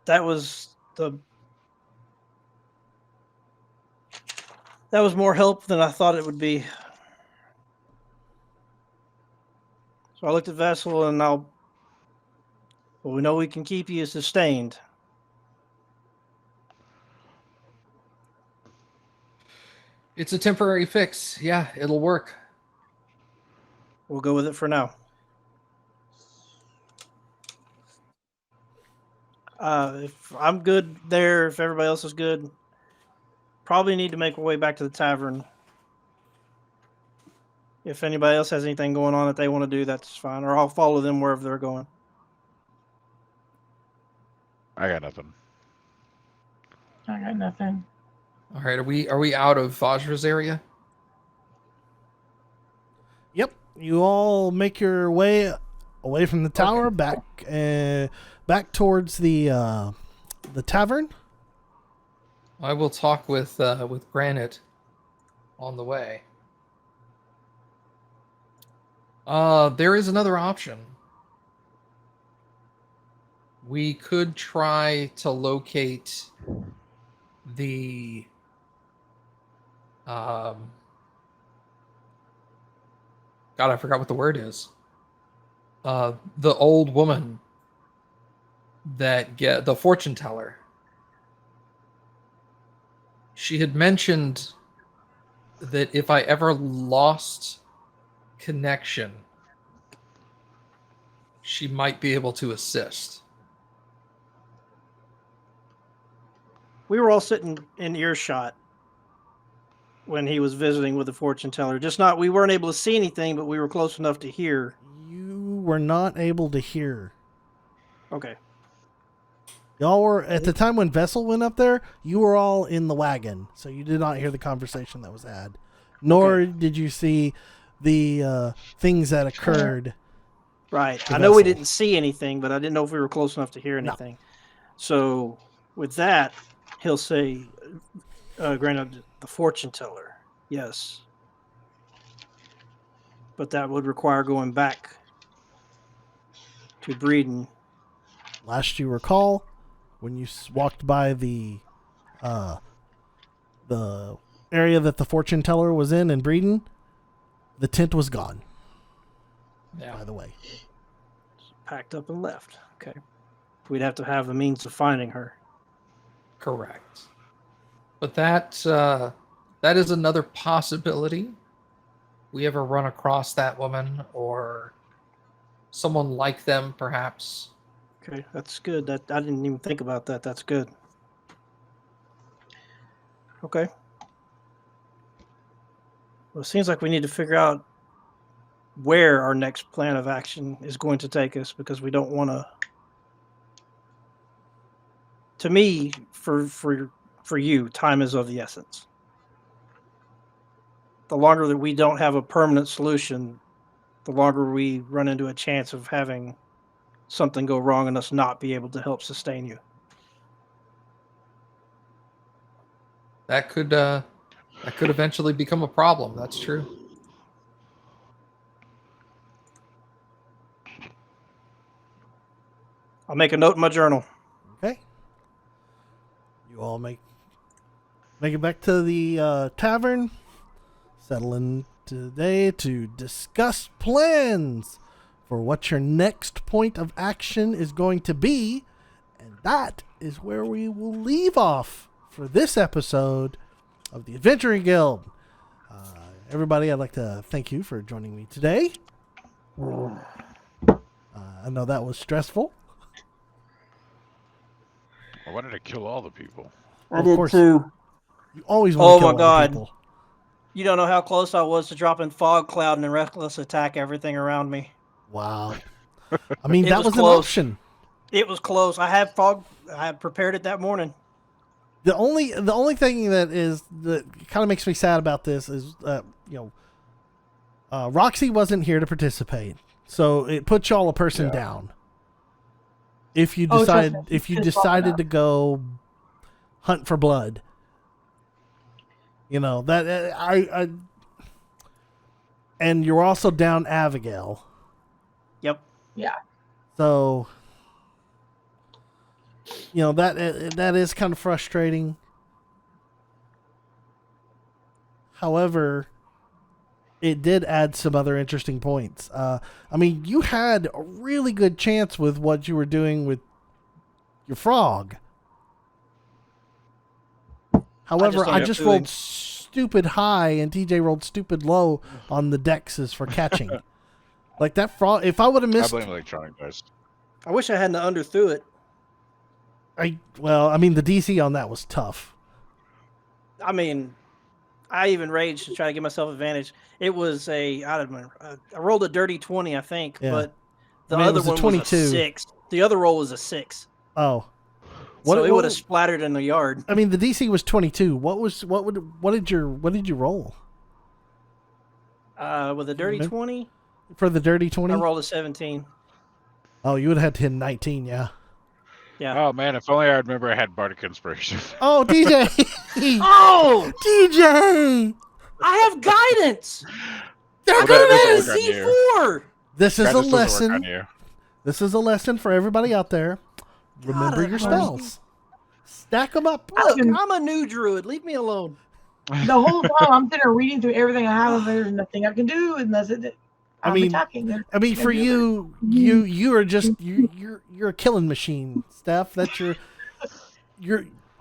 that was more help than I thought it would be. So I looked at Vessel and we know we can keep you sustained. It's a temporary fix. Yeah, it'll work. We'll go with it for now. If I'm good there, if everybody else is good, probably need to make our way back to the tavern. If anybody else has anything going on that they want to do, that's fine. Or I'll follow them wherever they're going. I got nothing. I got nothing. All right, are we out of Vajra's area? Yep, you all make your way away from the tower, Okay. back towards the tavern. I will talk with Granite on the way. There is another option. We could try to locate the God, I forgot what the word is. The old woman the fortune teller. She had mentioned that if I ever lost connection, she might be able to assist. We were all sitting in earshot when he was visiting with the fortune teller. We weren't able to see anything, but we were close enough to hear. You were not able to hear. Okay. Y'all were, at the time when Vessel went up there, you were all in the wagon, so you did not hear the conversation that was had. nor did you see the things that occurred. Right. The I know we vessel. didn't see anything, but I didn't know if we were close enough to hear anything. So with that, he'll say, granted, the fortune teller, yes. But that would require going back to Breeden. Last you recall, when you walked by the area that the fortune teller was in Breeden, the tent was gone. Yeah. By the way, Packed up and left. Okay. We'd have to have a means of finding her. Correct. But that is another possibility. We ever run across that woman or someone like them, perhaps. Okay, that's good. That I didn't even think about that. That's good. Okay. Well, it seems like we need to figure out where our next plan of action is going to take us, because we don't want to. To me, for you, time is of the essence. The longer that we don't have a permanent solution, the longer we run into a chance of having something go wrong and us not be able to help sustain you. That could eventually become a problem. That's true. I'll make a note in my journal. okay. You all make it back to the tavern. Settle in today to discuss plans for what your next point of action is going to be. And that is where we will leave off for this episode of the Adventuring Guild. Everybody, I'd like to thank you for joining me today. I know that was stressful. I wanted to kill all the people. I Of did course. too. You always want to kill Oh my other God. people. You don't know how close I was to dropping fog cloud and reckless attack everything around me. Wow. I mean, It that was was an close. option. It was close. I had fog. I had prepared it that morning. The only thing that kind of makes me sad about this is Roxy wasn't here to participate, so it puts y'all a person down. If you Oh, trust decide me, if you she's far decided enough. to go hunt for blood, that I and you're also down Abigail, Yep. Yeah. so that is kind of frustrating. However, it did add some other interesting points. I mean, you had a really good chance with what you were doing with your frog. However, I just rolled stupid high and TJ rolled stupid low on the dexes for catching. Like that frog, if I would have I missed... blame electronic dice. I wish I hadn't underthrew it. the DC on that was tough. I mean, I even raged to try to give myself advantage. It was I don't know. I rolled a dirty 20, I think, Yeah. but the I mean, it other was a one 22. was a 6. The other roll was a 6. Oh. So it would have splattered in the yard. I mean, the DC was 22. What did you roll? With a dirty Mhm. 20, For the dirty 20? I rolled a 17. Oh, you would have had to hit 19, yeah. Yeah. Oh man, if only I remember I had Bardic Inspiration. Oh, DJ! Oh, DJ! I have guidance. They're Well, good that at doesn't it! work on you. C4. This is That a just doesn't work on lesson. you. This is a lesson for everybody out there. Remember God, your I'm- spells. Stack them up. Look, I'm a new druid. Leave me alone. The whole time I'm sitting there reading through everything I have, and there's nothing I can do unless I'm mean, attacking. I mean, for you are just you're a killing machine, Steph. That's your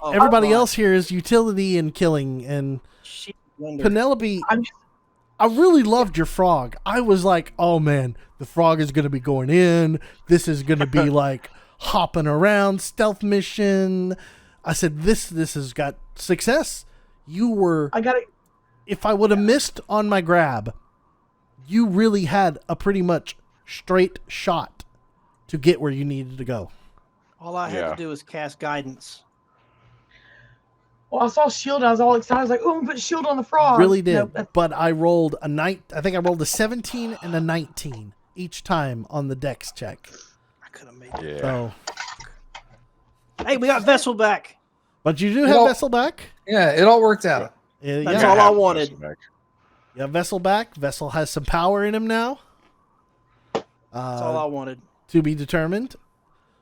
Oh, everybody God. else here is utility and killing. And Shit, wonder. Penelope, I'm just, I really loved your frog. I was like, oh man, the frog is going to be going in. This is going to be like hopping around, stealth mission. I said, this has got success. You were, I got it. if I would have missed on my grab, you really had a pretty much straight shot to get where you needed to go. All I had Yeah. to do was cast guidance. Well, I saw shield. I was all excited. I was like, "Oh, I'm put shield on the frog." Really did. Nope, that's- But I rolled I think I rolled a 17 and a 19 each time on the dex check. I could have made it. Yeah. So, Hey, we got Vessel back. but you do have Well- Vessel back. Yeah, it all worked out. Yeah, That's yeah. all I Half the wanted. person back. You have Vessel back. Vessel has some power in him now. That's all I wanted. To be determined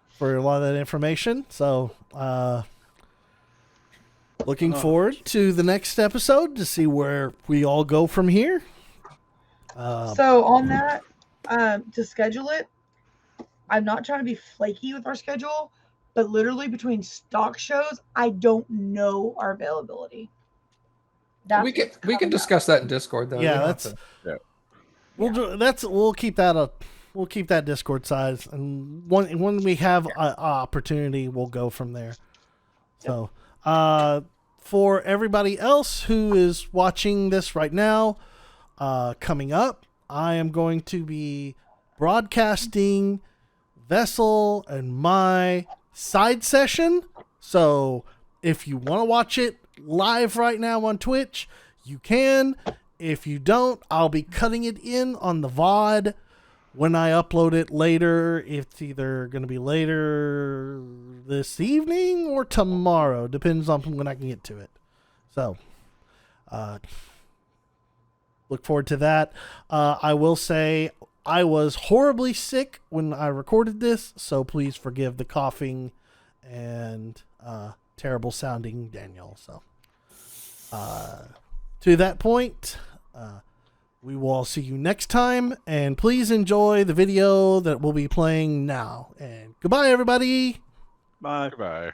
for a lot of that information. So, looking forward to the next episode to see where we all go from here. So on that, to schedule it, I'm not trying to be flaky with our schedule, but literally between stock shows, I don't know our availability. That's we can what's we can coming up. discuss that in Discord though. We Yeah, don't have that's to- we'll keep that up. We'll keep that Discord size, and when we have an opportunity, we'll go from there. So, for everybody else who is watching this right now, coming up, I am going to be broadcasting Vessel and my side session. So, if you want to watch it live right now on Twitch, you can. If you don't, I'll be cutting it in on the VOD when I upload it later. It's either going to be later this evening or tomorrow. Depends on when I can get to it. So, look forward to that. I will say I was horribly sick when I recorded this, so please forgive the coughing and terrible sounding Daniel. So, to that point, we will all see you next time, and please enjoy the video that we'll be playing now. And goodbye, everybody. Bye. Goodbye.